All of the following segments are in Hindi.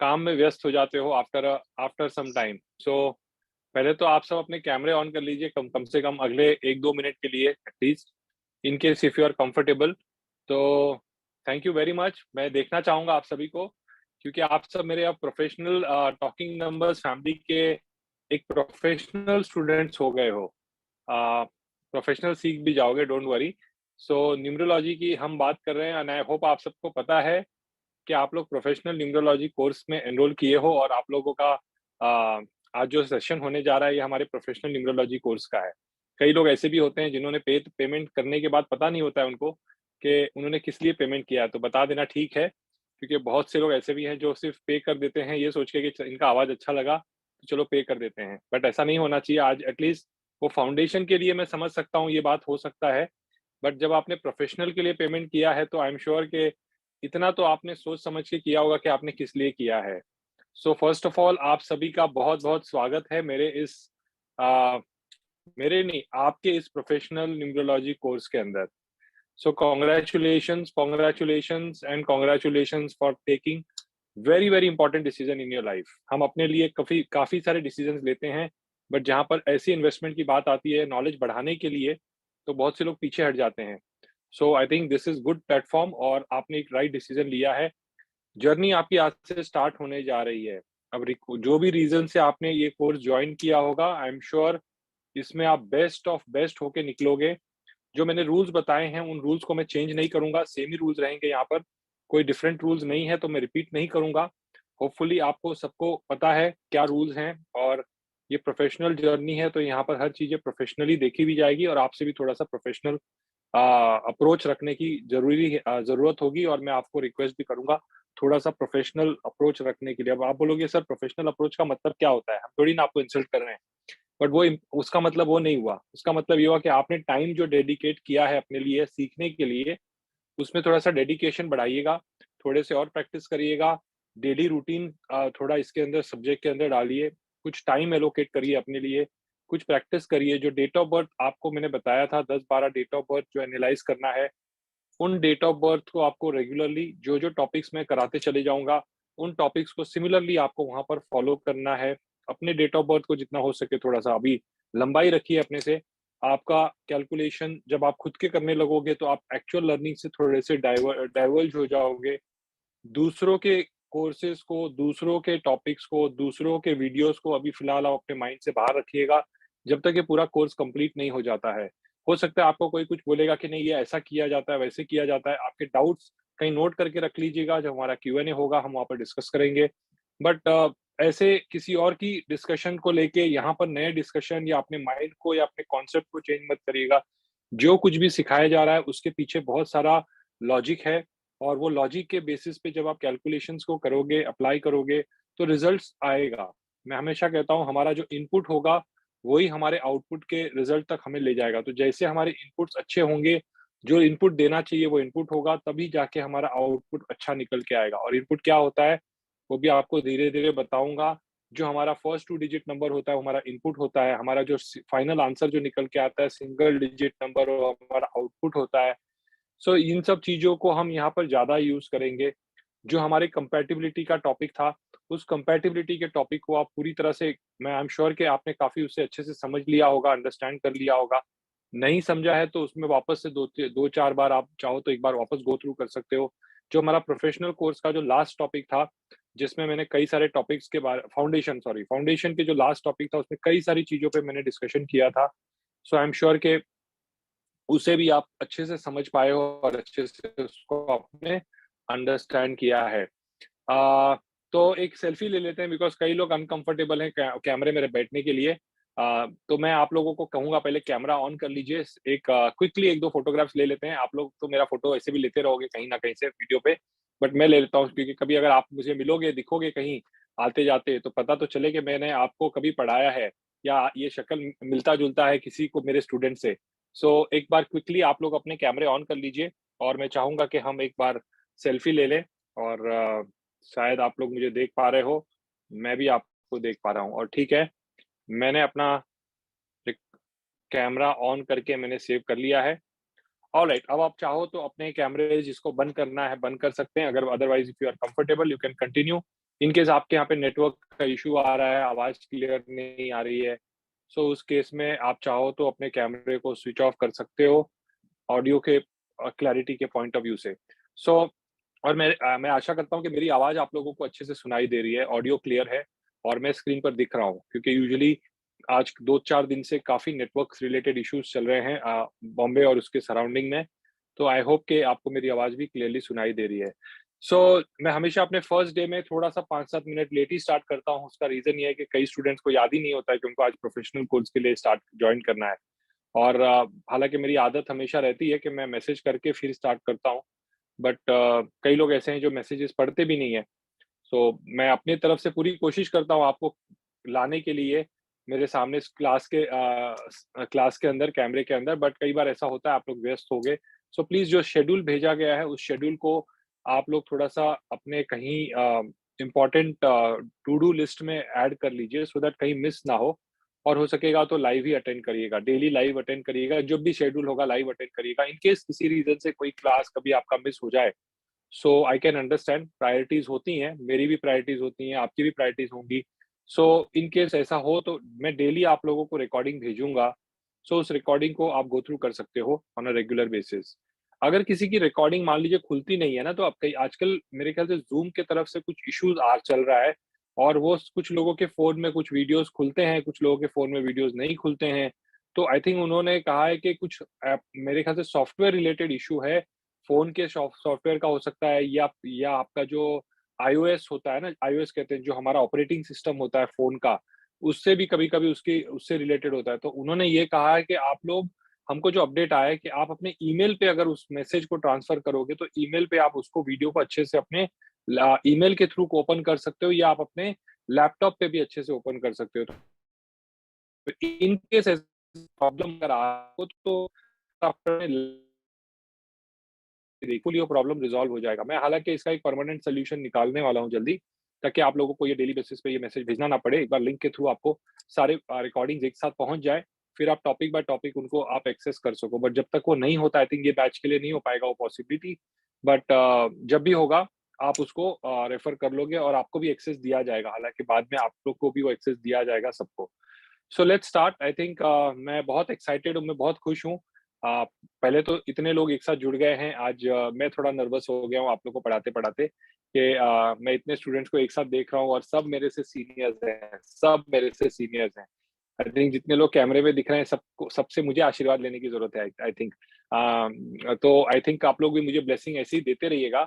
काम में व्यस्त हो जाते हो आफ्टर आफ्टर सम टाइम। सो पहले तो आप सब अपने कैमरे ऑन कर लीजिए कम कम से कम अगले 1-2 मिनट के लिए at least, in case if you are comfortable. तो थैंक यू वेरी मच। मैं देखना चाहूंगा आप सभी को, क्योंकि आप सब मेरे अब प्रोफेशनल टॉकिंग नंबर्स फैमिली के एक प्रोफेशनल स्टूडेंट्स हो गए हो। प्रोफेशनल सीख भी जाओगे, डोंट वरी। सो न्यूमरोलॉजी की हम बात कर रहे हैं एंड आई होप आप सबको पता है कि आप लोग प्रोफेशनल न्यूमरोलॉजी कोर्स में एनरोल किए हो, और आप लोगों का आज जो सेशन होने जा रहा है ये हमारे प्रोफेशनल न्यूमरोलॉजी कोर्स का है। कई लोग ऐसे भी होते हैं जिन्होंने पेमेंट करने के बाद पता नहीं होता है उनको कि उन्होंने किस लिए पेमेंट किया है, तो बता देना ठीक है, क्योंकि बहुत से लोग ऐसे भी हैं जो सिर्फ पे कर देते हैं ये सोच के कि इनका आवाज़ अच्छा लगा, तो चलो पे कर देते हैं। बट ऐसा नहीं होना चाहिए। आज एटलीस्ट वो फाउंडेशन के लिए मैं समझ सकता हूँ, ये बात हो सकता है, बट जब आपने प्रोफेशनल के लिए पेमेंट किया है तो आई एम श्योर कि इतना तो आपने सोच समझ के किया होगा कि आपने किस लिए किया है। सो फर्स्ट ऑफ ऑल आप सभी का बहुत-बहुत स्वागत है मेरे इस अ, मेरे नहीं, आपके इस प्रोफेशनल न्यूमरोलॉजी कोर्स के अंदर। सो congratulations, congratulations and congratulations for taking very very important decision in your life. हम अपने लिए काफ़ी काफ़ी सारे डिसीजंस लेते हैं, बट जहाँ पर ऐसी इन्वेस्टमेंट की बात आती है नॉलेज बढ़ाने के लिए, तो बहुत से लोग पीछे हट जाते हैं। So I think this is good platform और आपने एक राइट डिसीजन लिया है। जर्नी आपकी आज से स्टार्ट होने जा रही है। अब जो भी रीज़न से आपने ये कोर्स जॉइन किया होगा, आई एम श्योर इसमें आप बेस्ट ऑफ बेस्ट होके निकलोगे। जो मैंने रूल्स बताए हैं, उन रूल्स को मैं चेंज नहीं करूँगा, सेम ही रूल्स रहेंगे यहाँ पर। कोई डिफरेंट रूल्स नहीं है, तो मैं रिपीट नहीं करूँगा। होपफुली आपको सबको पता है क्या रूल्स हैं, और ये प्रोफ़ेशनल जर्नी है, तो यहाँ पर हर चीज़ें प्रोफ़ेशनली देखी भी जाएगी और आपसे भी थोड़ा-सा प्रोफ़ेशनल अप्रोच रखने की ज़रूरत होगी, और मैं आपको रिक्वेस्ट भी करूँगा, थोड़ा-सा प्रोफ़ेशनल अप्रोच रखने के लिए। अब आप बोलोगे सर प्रोफ़ेशनल अप्रोच का मतलब क्या होता है? हम थोड़ी ना आपको इंसल्ट कर रहे हैं। बट वो उसका मतलब वो नहीं हुआ। उसका मतलब ये हुआ कि आपने टाइम जो डेडिकेट किया है अपने लिए सीखने के लिए, उसमें थोड़ा-सा डेडिकेशन बढ़ाइएगा, थोड़े से और प्रैक्टिस करिएगा, डेली रूटीन थोड़ा इसके अंदर सब्जेक्ट के अंदर डालिए, कुछ टाइम एलोकेट करिए अपने लिए, कुछ प्रैक्टिस करिए। जो डेट ऑफ बर्थ आपको मैंने बताया था 10-12 डेट ऑफ बर्थ जो एनालाइज़ करना है, उन डेट ऑफ बर्थ को आपको रेगुलरली जो-जो टॉपिक्स मैं कराते चले जाऊँगा, उन टॉपिक्स को सिमिलरली आपको वहाँ पर फ़ॉलो करना है। अपने डेट ऑफ बर्थ को जितना हो सके थोड़ा-सा अभी लंबाई रखिए अपने से। आपका कैलकुलेशन जब आप खुद के करने लगोगे तो आप एक्चुअल लर्निंग से थोड़े से डाइवर्ज हो जाओगे। दूसरों के कोर्सेज़ को, दूसरों के टॉपिक्स को, दूसरों के वीडियोज़ को अभी फ़िलहाल आप अपने माइंड से बाहर रखिएगा, जब तक ये पूरा कोर्स कंप्लीट नहीं हो जाता है। हो सकता है आपको कोई कुछ बोलेगा कि नहीं ये ऐसा किया जाता है, वैसे किया जाता है। आपके डाउट्स कहीं नोट करके रख लीजिएगा, जब हमारा क्यू&ए होगा हम वहाँ पर डिस्कस करेंगे। बट ऐसे किसी और की डिस्कशन को लेके यहाँ पर नए डिस्कशन या अपने माइंड को या अपने कॉन्सेप्ट को चेंज मत करिएगा। जो कुछ भी सिखाया जा रहा है उसके पीछे बहुत सारा लॉजिक है, और वो लॉजिक के बेसिस पे जब आप कैलकुलेशंस को करोगे, अप्लाई करोगे, तो रिज़ल्ट्स आएगा। मैं हमेशा कहता हूँ हमारा जो इनपुट होगा, वही हमारे आउटपुट के रिज़ल्ट तक हमें ले जाएगा। तो जैसे हमारे इनपुट्स अच्छे होंगे, जो इनपुट देना चाहिए वो इनपुट होगा, तभी जाके हमारा आउटपुट अच्छा निकल के आएगा। और इनपुट क्या होता है, वो भी आपको धीरे-धीरे बताऊँगा। जो हमारा फर्स्ट 2 डिजिट नंबर होता है, वो हमारा इनपुट होता है। हमारा जो फाइनल आंसर जो निकल के आता है, सिंगल डिजिट नंबर, वो हमारा आउटपुट होता है। सो इन सब चीज़ों को हम यहाँ पर ज़्यादा यूज़ करेंगे। जो हमारे कंपैटिबिलिटी का टॉपिक था, उस कंपैटिबिलिटी के टॉपिक को आप पूरी तरह से, मैं आई एम श्योर कि आपने काफ़ी उसे अच्छे से समझ लिया होगा, अंडरस्टैंड कर लिया होगा। नहीं समझा है तो उसमें वापस से 2-4 बार आप चाहो तो एक बार वापस गो थ्रू कर सकते हो। जो हमारा प्रोफेशनल कोर्स का जो लास्ट टॉपिक था, जिसमें मैंने कई सारे टॉपिक्स के बारे फाउंडेशन के जो लास्ट टॉपिक था, उसमें कई सारी चीज़ों पे मैंने डिस्कशन किया था। सो आई एम श्योर कि उसे भी आप अच्छे से समझ पाए हो और अच्छे से उसको आपने अंडरस्टैंड किया है। अ, तो एक सेल्फी ले लेते हैं, बिकॉज़ कई लोग अनकंफर्टेबल हैं कैमरे में बैठने के लिए। तो मैं आप लोगों को कहूँगा पहले कैमरा ऑन कर लीजिए। एक क्विकली 1-2 फोटोग्राफ्स ले लेते हैं। आप लोग तो मेरा फ़ोटो ऐसे भी लेते रहोगे कहीं न कहीं से वीडियो पे, बट मैं ले लेता हूँ, क्योंकि कभी अगर आप मुझे मिलोगे, दिखोगे कहीं आते-जाते, तो पता तो चले कि मैंने आपको कभी पढ़ाया है या ये शक्ल मिलता-जुलता है किसी को मेरे स्टूडेंट से। सो एक बार क्विकली आप लोग अपने कैमरे ऑन कर लीजिए, और मैं चाहूँगा कि हम एक बार सेल्फी ले लें, और शायद आप लोग मुझे देख पा रहे हो, मैं भी आपको देख पा रहा हूँ, और ठीक है, मैंने अपना रिक कैमरा ऑन करके मैंने सेव कर लिया है। ऑलराइट, अब आप चाहो तो अपने कैमरे जिसको बंद करना है, बंद कर सकते हैं, अगर otherwise if you are comfortable you can continue. In case आपके यहाँ पे नेटवर्क का इशू आ रहा है, आवाज़ क्लियर नहीं आ रही है, सो उस केस में आप चाहो तो अपने कैमरे को स्विच ऑफ कर सकते हो, ऑडियो के क्लैरिटी के पॉइंट ऑफ व्यू से। सो और मैं आशा करता हूँ कि मेरी आवाज़ आप लोगों को अच्छे से सुनाई दे रही है, ऑडियो क्लियर है और मैं स्क्रीन पर दिख रहा हूँ, क्योंकि यूजुअली आज 2-4 दिन से काफ़ी नेटवर्क्स रिलेटेड इश्यूज़ चल रहे हैं बॉम्बे और उसके सराउंडिंग में। तो आई होप कि आपको मेरी आवाज़ भी क्लियरली सुनाई दे रही है। सो मैं हमेशा अपने फर्स्ट डे में थोड़ा-सा 5-7 मिनट लेट ही स्टार्ट करता हूँ। उसका रीज़न ये है कि कई स्टूडेंट्स को याद ही नहीं होता है कि उनको आज प्रोफेशनल कोर्स के लिए जॉइन करना है। और हालाँकि मेरी आदत हमेशा रहती है कि मैं मैसेज करके फिर स्टार्ट करता हूँ। बट कई लोग ऐसे हैं जो मैसेजेस पढ़ते भी नहीं है। सो मैं अपनी तरफ से पूरी कोशिश करता हूँ आपको लाने के लिए मेरे सामने इस क्लास के अंदर, कैमरे के अंदर, बट कई बार ऐसा होता है आप लोग व्यस्त हो गए। सो प्लीज़ जो शेड्यूल भेजा गया है, उस शेड्यूल को आप लोग थोड़ा-सा अपने कहीं इम्पोर्टेंट टू डू लिस्ट में ऐड कर लीजिए सो दैट कहीं मिस ना हो और हो सकेगा तो लाइव ही अटेंड करिएगा, डेली लाइव अटेंड करिएगा, जब भी शेड्यूल होगा लाइव अटेंड करिएगा। इन केस किसी रीज़न से कोई क्लास कभी आपका मिस हो जाए, सो आई कैन अंडरस्टैंड, प्रायोरिटीज़ होती हैं, मेरी भी प्रायोरिटीज़ होती हैं, आपकी भी प्रायोरिटीज़ होंगी। सो इन केस ऐसा हो तो मैं डेली आप लोगों को रिकॉर्डिंग भेजूँगा, सो उस रिकॉर्डिंग को आप गो थ्रू कर सकते हो ऑन अ रेगुलर बेसिस। अगर किसी की रिकॉर्डिंग मान लीजिए खुलती नहीं है ना, तो अब कई आजकल मेरे ख्याल से ज़ूम की तरफ से कुछ इश्यूज़ चल रहा है और वो कुछ लोगों के फ़ोन में कुछ वीडियोज़ खुलते हैं, कुछ लोगों के फ़ोन में वीडियोज़ नहीं खुलते हैं। तो आई थिंक उन्होंने कहा है कि कुछ मेरे ख्याल से सॉफ्टवेयर रिलेटेड इश्यू है, फ़ोन के सॉफ्टवेयर का हो सकता है या आपका जो आईओएस होता है ना, आईओएस कहते हैं जो हमारा ऑपरेटिंग सिस्टम होता है फ़ोन का, उससे भी कभी-कभी उसकी उससे रिलेटेड होता है। तो उन्होंने ये कहा है कि आप लोग हमको जो अपडेट आया है कि आप अपने ईमेल पे अगर उस मैसेज को ट्रांसफ़र करोगे, तो ईमेल पे आप उसको वीडियो को अच्छे से अपने ईमेल के थ्रू ओपन कर सकते हो या आप अपने लैपटॉप पे भी अच्छे से ओपन कर सकते हो। तो इन केस ऐसी प्रॉब्लम अगर आपको तो आपने बिल्कुल ये प्रॉब्लम रिज़ॉल्व हो जाएगा। मैं हालाँकि इसका एक परमानेंट सॉल्यूशन निकालने वाला हूँ जल्दी, ताकि आप लोगों को ये डेली बेसिस पे ये मैसेज भेजना ना पड़े। एक बार लिंक के थ्रू आपको सारे रिकॉर्डिंग्स एक साथ पहुँच जाए, फिर आप टॉपिक बाय टॉपिक उनको आप एक्सेस कर सको। बट जब तक वो नहीं होता, आई थिंक ये बैच के लिए नहीं हो पाएगा वो पॉसिबिलिटी। बट जब भी होगा आप उसको रेफर कर लोगे और आपको भी एक्सेस दिया जाएगा। हालाँकि बाद में आप लोग को भी वो एक्सेस दिया जाएगा सबको। So let's start. I think मैं बहुत एक्साइटेड हूँ, मैं बहुत खुश हूँ। अ, पहले तो इतने लोग एक साथ जुड़ गए हैं, आज मैं थोड़ा नर्वस हो गया हूँ आप लोग को पढ़ाते-पढ़ाते कि मैं इतने स्टूडेंट्स को एक साथ देख रहा हूँ और सब मेरे से सीनियर्स हैं, सब मेरे से सीनियर्स हैं। आई थिंक जितने लोग कैमरे में दिख रहे हैं सबको सबसे मुझे आशीर्वाद लेने की ज़रूरत है आई थिंक। तो आई थिंक आप लोग भी मुझे ब्लेसिंग ऐसे ही देते रहिएगा,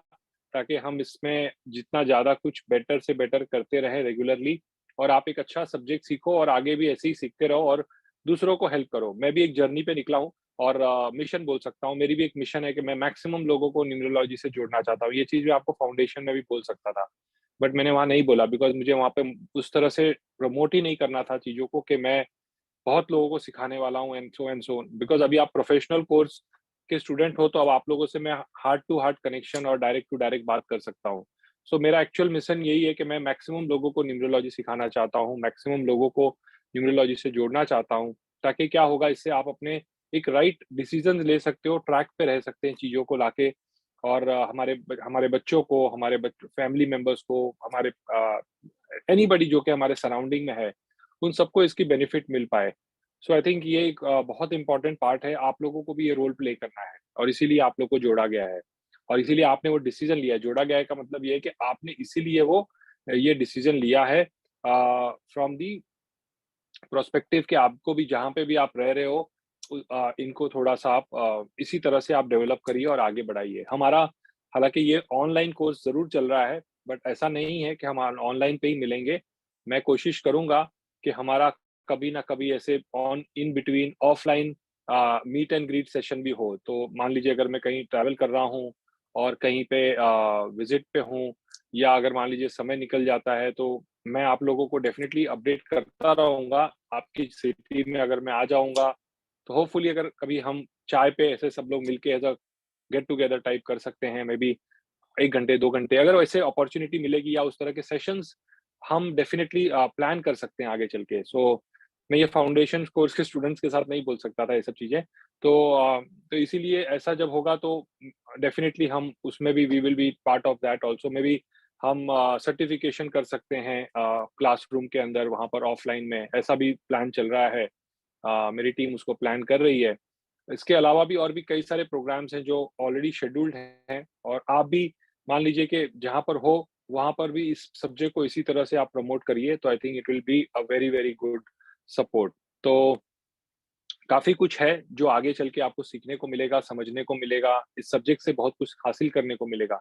ताकि हम इसमें जितना ज़्यादा कुछ बेटर से बेटर करते रहें रेगुलरली और आप एक अच्छा सब्जेक्ट सीखो और आगे भी ऐसे ही सीखते रहो और दूसरों को हेल्प करो। मैं भी एक जर्नी पे निकला हूँ और मिशन बोल सकता हूँ। मेरी भी एक मिशन है कि मैं मैक्सिमम लोगों को न्यूरोलॉजी से जोड़ना चाहता हूँ। ये चीज़ मैं आपको फाउंडेशन में भी बोल सकता था, बट मैंने वहाँ नहीं बोला बिकॉज़ मुझे वहाँ पे उस तरह से प्रमोट ही नहीं करना था चीज़ों को कि मैं बहुत लोगों को सिखाने वाला हूँ एंड सो ऑन। बिकॉज़ अभी आप प्रोफेशनल कोर्स के स्टूडेंट हो, तो अब आप लोगों से मैं हार्ट टू हार्ट कनेक्शन और डायरेक्ट टू डायरेक्ट बात कर सकता हूँ। सो मेरा एक्चुअल मिशन यही है कि मैं मैक्सिमम लोगों को न्यूरोलॉजी सिखाना चाहता हूँ, मैक्सिमम लोगों को न्यूरोलॉजी से जोड़ना चाहता हूँ, ताकि क्या होगा इससे आप अपने एक राइट डिसीज़न्स ले सकते हो, ट्रैक पे रह सकते हैं चीज़ों को लाके और हमारे बच्चों को, हमारे फैमिली मेंबर्स को, हमारे एनीबॉडी जो कि हमारे सराउंडिंग में है, उन सबको इसकी बेनिफिट मिल पाए। सो आई थिंक ये एक बहुत इम्पोर्टेंट पार्ट है, आप लोगों को भी ये रोल प्ले करना है और इसीलिए आप लोग को जोड़ा गया है और इसीलिए आपने वो डिसीज़न लिया है। जोड़ा गया है का मतलब ये है कि आपने इसीलिए ये डिसीज़न लिया है फ्रॉम दी पर्सपेक्टिव कि आपको भी जहाँ पे भी आप रह रहे हो इनको थोड़ा-सा आप इसी तरह से आप डेवलप करिए और आगे बढ़ाइए। हमारा हालाँकि ये ऑनलाइन कोर्स ज़रूर चल रहा है, बट ऐसा नहीं है कि हम ऑनलाइन पे ही मिलेंगे। मैं कोशिश करूँगा कि हमारा कभी ना कभी ऐसे in between offline meet and greet session भी हो। तो मान लीजिए अगर मैं कहीं ट्रैवल कर रहा हूँ और कहीं पे विज़िट पे हूँ या अगर मान लीजिए समय निकल जाता है, तो मैं आप लोगों को डेफ़िनेटली अपडेट करता रहूँगा। आपकी सिटी में अगर मैं आ जाऊँगा, तो होपफुली अगर कभी हम चाय पे ऐसे सब लोग मिलके as a get together type कर सकते हैं, मेबी 1 घंटे, 2 घंटे। अगर वैसे अपॉर्च्युनिटी मिलेगी या उस तरह के सेशंस हम डेफ़िनेटली प्लान कर सकते हैं आगे चल के। सो मैं ये फाउंडेशन कोर्स के स्टूडेंट्स के साथ नहीं बोल सकता था ये सब चीज़ें। तो तो इसीलिए ऐसा जब होगा तो डेफ़िनेटली हम उसमें भी we will be part of that also. Maybe हम सर्टिफिकेशन कर सकते हैं क्लासरूम के अंदर, वहाँ पर ऑफलाइन में, ऐसा भी प्लान चल रहा है। मेरी टीम उसको प्लान कर रही है। इसके अलावा भी और भी कई सारे प्रोग्राम्स हैं जो ऑलरेडी शेड्यूल्ड हैं, और आप भी मान लीजिए कि जहाँ पर हो, वहाँ पर भी इस सब्जेक्ट को इसी तरह से आप प्रमोट करिए, तो I think it will be a very, very good support. तो काफ़ी कुछ है जो आगे चल के आपको सीखने को मिलेगा, समझने को मिलेगा, इस सब्जेक्ट से बहुत कुछ हासिल करने को मिलेगा।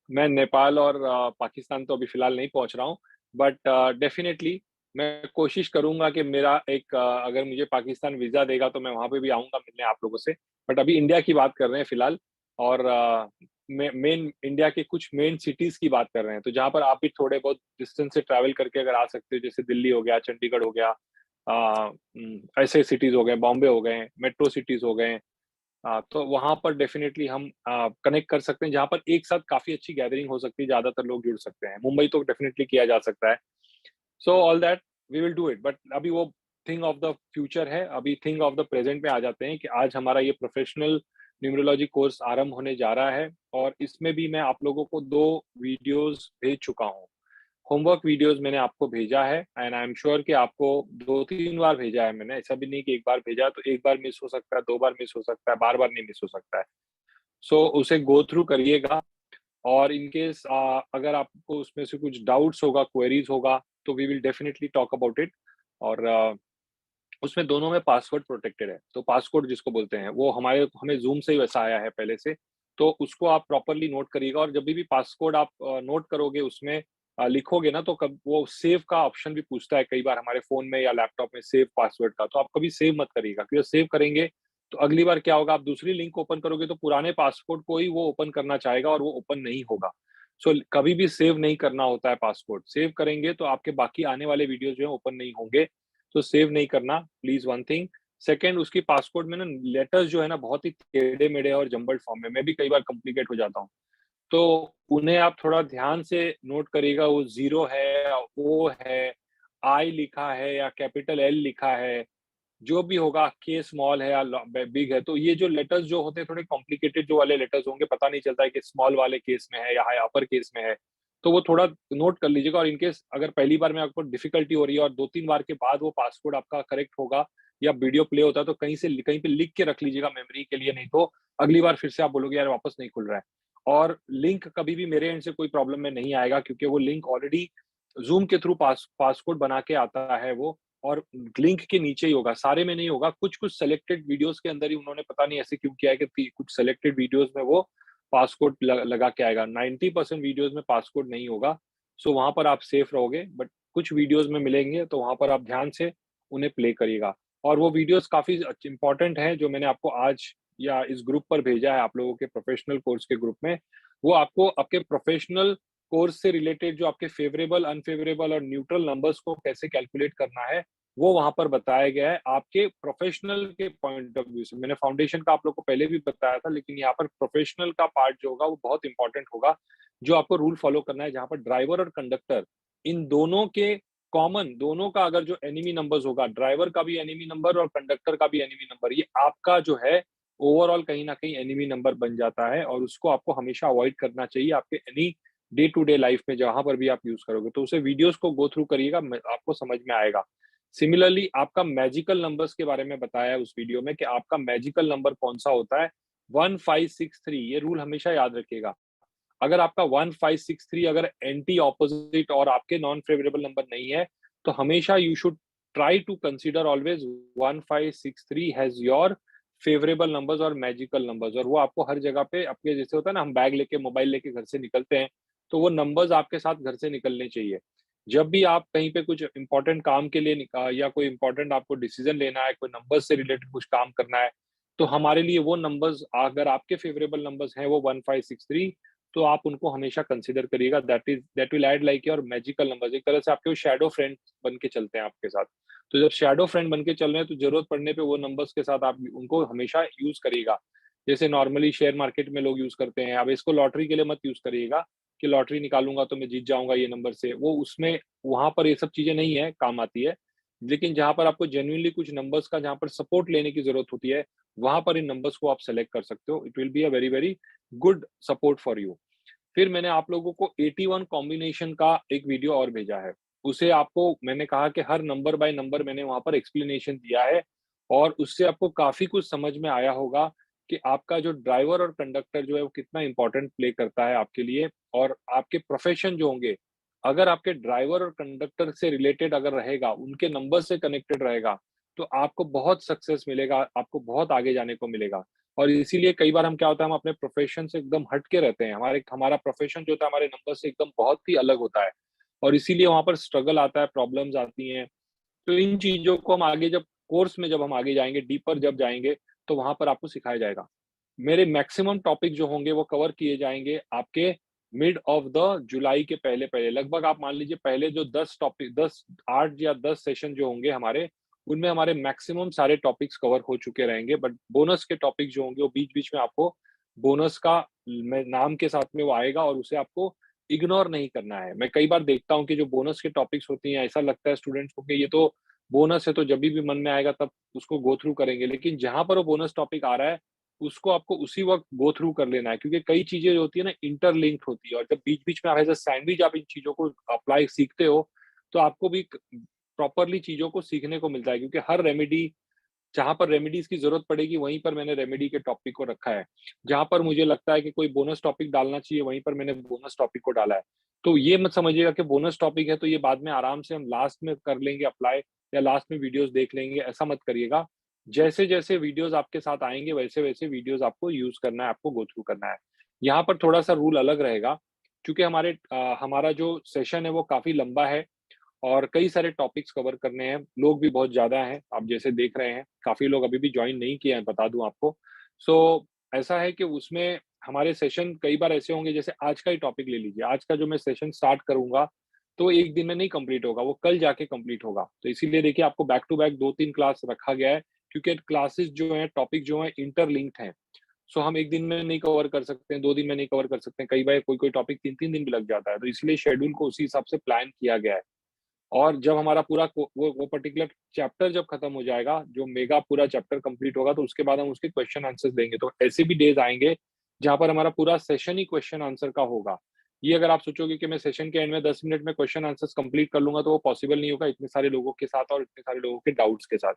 मैं नेपाल और पाकिस्तान तो अभी फ़िलहाल नहीं पहुँच रहा हूँ, बट डेफ़िनेटली मैं कोशिश करूँगा कि मेरा एक अगर मुझे पाकिस्तान वीज़ा देगा तो मैं वहाँ पे भी आऊँगा मिलने आप लोगों से। बट अभी इंडिया की बात कर रहे हैं फ़िलहाल, और मेन इंडिया के कुछ मेन सिटीज़ की बात कर रहे हैं, तो जहाँ पर आप भी थोड़े बहुत डिस्टेंस से ट्रैवल करके अगर आ सकते हो, जैसे दिल्ली हो गया, चंडीगढ़ हो गया, ऐसे सिटीज़ हो गए, बॉम्बे हो गए, मेट्रो सिटीज़ हो गए। तो वहाँ पर डेफ़िनेटली हम कनेक्ट कर सकते हैं, जहाँ पर एक साथ काफ़ी अच्छी गैदरिंग हो सकती है, ज़्यादातर लोग जुड़ सकते हैं। मुंबई तो डेफ़िनेटली किया जा सकता है। So all that we will do it, but अभी वो थिंग ऑफ द फ्यूचर है। अभी थिंग ऑफ द प्रेज़ेंट में आ जाते हैं कि आज हमारा ये प्रोफ़ेशनल न्यूमरोलॉजी कोर्स आरंभ होने जा रहा है, और इसमें भी मैं आप लोगों को 2 वीडियोज़ भेज चुका हूँ। होमवर्क वीडियोज़ मैंने आपको भेजा है, एंड आई एम श्योर कि आपको 2-3 बार भेजा है मैंने, ऐसा भी नहीं कि 1 बार भेजा है, तो 1 बार मिस हो सकता है, 2 बार मिस हो सकता है, बार-बार नहीं मिस हो सकता है। सो उसे गो थ्रू करिएगा, और इन केस अगर आपको उसमें से कुछ डाउट्स होगा, क्वेरीज़ होगा, तो we will definitely talk about it. और उसमें दोनों में पासवर्ड प्रोटेक्टेड है, तो पासकोड जिसको बोलते हैं, वो हमें ज़ूम से ही वैसा आया है पहले से, तो उसको आप प्रॉपर्ली नोट करिएगा, और जब भी पासकोड आप नोट करोगे उसमें लिखोगे ना, तो कब वो सेव का ऑप्शन भी पूछता है कई बार हमारे फ़ोन में या लैपटॉप में, सेव पासवर्ड का, तो आप कभी सेव मत करिएगा, क्योंकि सेव करेंगे, तो अगली बार क्या होगा, आप दूसरी लिंक ओपन करोगे तो पुराने पासकोड को ही वो ओपन करना चाहेगा, और वो ओपन नहीं होगा। सो कभी भी सेव नहीं करना होता है पासकोड, सेव करेंगे तो आपके बाकी आने वाले वीडियोज़ जो हैं ओपन नहीं होंगे, तो सेव नहीं करना प्लीज़, वन थिंग। सेकंड, उसकी पासकोड में ना लेटर्स जो है ना बहुत ही टेढ़े-मेढ़े और जम्बल्ड फॉर्म में, मैं भी कई बार कॉम्प्लिकेट हो जाता हूँ। तो उन्हें आप थोड़ा ध्यान से नोट करिएगा, वो ज़ीरो है, ओ है, आई लिखा है या कैपिटल एल लिखा है, जो भी होगा, के स्मॉल है या बिग है, तो ये जो लेटर्स जो होते हैं थोड़े कॉम्प्लिकेटेड जो वाले लेटर्स होंगे, पता नहीं चलता है कि स्मॉल वाले केस में है या अपर केस में है, तो वो थोड़ा नोट कर लीजिएगा। और इन केस अगर पहली बार में आपको डिफिकल्टी हो रही है और 2-3 बार के बाद वो पासवर्ड आपका करेक्ट होगा या वीडियो प्ले होता है, तो कहीं पे लिख के रख लीजिएगा मेमोरी के लिए, नहीं तो अगली बार फिर से आप बोलोगे यार वापस नहीं खुल रहा है। और लिंक कभी भी मेरे एंड से कोई प्रॉब्लम में नहीं आएगा, क्योंकि वो लिंक ऑलरेडी ज़ूम के थ्रू पासकोड बना के आता है वो, और लिंक के नीचे ही होगा, सारे में नहीं होगा, कुछ-कुछ सिलेक्टेड वीडियोज़ के अंदर ही उन्होंने पता नहीं ऐसे क्यों किया है कि कुछ सिलेक्टेड वीडियोज़ में वो पासकोड लगा के आएगा। 90% वीडियोज़ में पासकोड नहीं होगा, सो वहाँ पर आप सेफ रहोगे, बट कुछ वीडियोज़ में मिलेंगे, तो वहाँ पर आप ध्यान से उन्हें प्ले करिएगा। और वो वीडियोज़ काफ़ी इम्पोर्टेंट हैं, जो मैंने आपको आज या इस ग्रुप पर भेजा है, आप लोगों के प्रोफेशनल कोर्स के ग्रुप में, वो आपको आपके प्रोफेशनल कोर्स से रिलेटेड जो आपके फेवरेबल, अनफेवरेबल और न्यूट्रल नंबर्स को कैसे कैलकुलेट करना है, वो वहाँ पर बताया गया है आपके प्रोफेशनल के पॉइंट ऑफ व्यू से। मैंने फाउंडेशन का आप लोग को पहले भी बताया था, लेकिन यहाँ पर प्रोफेशनल का पार्ट जो होगा वो बहुत इंपॉर्टेंट होगा, जो आपको रूल फॉलो करना है, जहाँ पर ड्राइवर और कंडक्टर इन दोनों के कॉमन, दोनों का अगर जो एनिमी नंबर्स होगा, ड्राइवर का भी एनिमी नंबर और कंडक्टर का भी एनिमी नंबर, ये आपका जो है ओवरऑल कहीं न कहीं एनिमी नंबर बन जाता है, और उसको आपको हमेशा अवॉइड करना चाहिए आपके any day to day life में जहाँ पर भी आप यूज़ करोगे। तो उसे वीडियोज़ को गो थ्रू करिएगा, म आपको समझ में आएगा। सिमिलरली आपका मैजिकल नंबर्स के बारे में बताया है उस वीडियो में कि आपका मैजिकल नंबर कौन-सा होता है, 1563, ये रूल हमेशा याद रखिएगा। अगर आपका 1563 अगर एंटी ऑपोजिट और आपके नॉन फेवरेबल नंबर नहीं है, तो हमेशा you should try to consider always 1563 has your favourable numbers और मैजिकल नंबर्स, और वो आपको हर जगह पे आपके, जैसे होता है ना हम बैग लेके, मोबाइल लेके घर से निकलते हैं, तो वो नंबर्स आपके साथ घर से निकलने चाहिए। जब भी आप कहीं पे कुछ इम्पोर्टेंट काम के लिए या कोई इम्पोर्टेंट आपको डिसीज़न लेना है, कोई नंबर्स से रिलेटेड कुछ काम करना है, तो हमारे लिए वो नंबर्स अगर आपके फेवरेबल नंबर्स हैं वो 1563, तो आप उनको हमेशा कंसीडर करिएगा, that will add like your magical numbers, एक तरह से आपके वो शैडो फ्रेंड बन के चलते हैं आपके साथ। तो जब शैडो फ्रेंड बन के चल रहे हैं, तो ज़रूरत पड़ने पे वो नंबर्स के साथ आप उनको हमेशा यूज़ करिएगा। जैसे नॉर्मली शेयर मार्केट में लोग यूज़ करते हैं, अब इसको लॉटरी के लिए मत यूज़ करिएगा कि लॉटरी निकालूँगा तो मैं जीत जाऊँगा ये नंबर से, वो उसमें वहाँ पर ये सब चीज़ें नहीं है, काम आती है। लेकिन जहाँ पर आपको जेन्युइनली कुछ नंबर्स का जहाँ पर सपोर्ट लेने की ज़रूरत होती है, वहाँ पर इन नंबर्स को आप सेलेक्ट कर सकते हो। It will be a very, very good support for you. फिर मैंने आप लोगों को 81 कॉम्बिनेशन का एक वीडियो और भेजा है। उसे आपको मैंने कहा कि हर नंबर बाय नंबर मैंने वहाँ पर एक्सप्लेनेशन दिया है और उससे आपको काफ़ी कुछ समझ में आया होगा कि आपका जो ड्राइवर और कंडक्टर जो है वो कितना इम्पोर्टेंट प्ले करता है आपके लिए और आपके प्रोफ़ेशन जो होंगे, अगर आपके ड्राइवर और कंडक्टर से रिलेटेड अगर रहेगा, उनके नंबर से कनेक्टेड रहेगा, तो आपको बहुत सक्सेस मिलेगा, आपको बहुत आगे जाने को मिलेगा। और इसीलिए कई बार हम क्या होता है हम अपने प्रोफ़ेशन से एकदम हट के रहते हैं। हमारा प्रोफ़ेशन जो होता है हमारे नंबर से एकदम बहुत ही अलग होता है और इसीलिए वहाँ पर स्ट्रगल आता है, प्रॉब्लम्स आती हैं। तो इन चीज़ों को हम आगे जब कोर्स में जब हम आगे जाएँगे, डीपर जब जाएँगे, तो वहाँ पर आपको सिखाया जाएगा। मेरे मैक्सिमम टॉपिक जो होंगे वो कवर किए जाएँगे आपके मिड ऑफ द जुलाई के पहले-पहले। लगभग आप मान लीजिए पहले जो 10 टॉपिक 10 8 या 10 सेशन जो होंगे हमारे, उनमें हमारे मैक्सिमम सारे टॉपिक्स कवर हो चुके रहेंगे। बट बोनस के टॉपिक जो होंगे वो बीच-बीच में आपको बोनस का मैं नाम के साथ में वो आएगा और उसे आपको इग्नोर नहीं करना है। मैं कई बार देखता हूँ कि जो बोनस के टॉपिक्स होती हैं, ऐसा लगता है स्टूडेंट्स को कि ये तो बोनस है तो जभी भी मन में आएगा तब उसको गो थ्रू करेंगे। लेकिन जहाँ पर वो बोनस टॉपिक आ रहा है, उसको आपको उसी वक़्त गो थ्रू कर लेना है क्योंकि कई चीज़ें जो होती है ना इंटरलिंक्ड होती है और जब बीच-बीच में आप एज़ अ सैंडविच आप इन चीज़ों को अप्लाई सीखते हो, तो आपको भी क प्रॉपरली चीज़ों को सीखने को मिलता है क्योंकि हर रेमेडी जहाँ पर रेमेडीज़ की ज़रूरत पड़ेगी, वहीं पर मैंने रेमेडी के टॉपिक को रखा है। जहाँ पर मुझे लगता है कि कोई बोनस टॉपिक डालना चाहिए, वहीं पर मैंने बोनस टॉपिक को डाला है। तो ये मत समझिएगा कि बोनस टॉपिक है, तो ये बाद में आराम से हम लास्ट में कर लेंगे अप्लाई या लास्ट में वीडियोज़ देख लेंगे, ऐसा मत करिएगा। जैसे-जैसे वीडियोज़ आपके साथ आएँगे, वैसे-वैसे वीडियोज़ आपको यूज़ करना है, आपको गो थ्रू करना है। यहाँ पर थोड़ा-सा रूल अलग रहेगा, क्योंकि हमारा जो सेशन है, वो काफ़ी लंबा है और कई सारे टॉपिक्स कवर करने हैं, लोग भी बहुत ज़्यादा हैं, आप जैसे देख रहे हैं, काफ़ी लोग अभी भी जॉइन नहीं किए हैं, बता दूँ आपको। सो ऐसा है कि उसमें हमारे सेशन कई बार ऐसे होंगे जैसे आज का ही टॉपिक ले लीजिए, आज का जो मैं सेशन स्टार्ट करूँगा, तो एक दिन में नहीं कंप्लीट होगा, वो कल जाके कंप्लीट होगा। तो इसीलिए देखिए आपको बैक टू बैक 2-3 क्लास रखा गया है, क्योंकि क्लासेस जो हैं, टॉपिक जो हैं इंटरलिंक्ड हैं। सो हम 1 दिन में नहीं कवर कर सकते हैं, 2 दिन में नहीं कवर कर सकते हैं, कई बार कोई-कोई टॉपिक 3-3 दिन भी लग जाता है, तो इसलिए शेड्यूल को उसी हिसाब से प्लान किया गया है। और जब हमारा पूरा वो पर्टिकुलर चैप्टर जब खत्म हो जाएगा, जो मेगा पूरा चैप्टर कंप्लीट होगा, तो उसके बाद हम उसके क्वेश्चन आंसर्स देंगे। तो ऐसे भी डेज़ आएँगे, जहाँ पर हमारा पूरा सेशन ही क्वेश्चन आंसर का होगा। ये अगर आप सोचोगे कि मैं सेशन के एंड में 10 मिनट में क्वेश्चन आंसर्स कंप्लीट कर लूँगा, तो वो पॉसिबल नहीं होगा इतने सारे लोगों के साथ और इतने सारे लोगों के डाउट्स के साथ।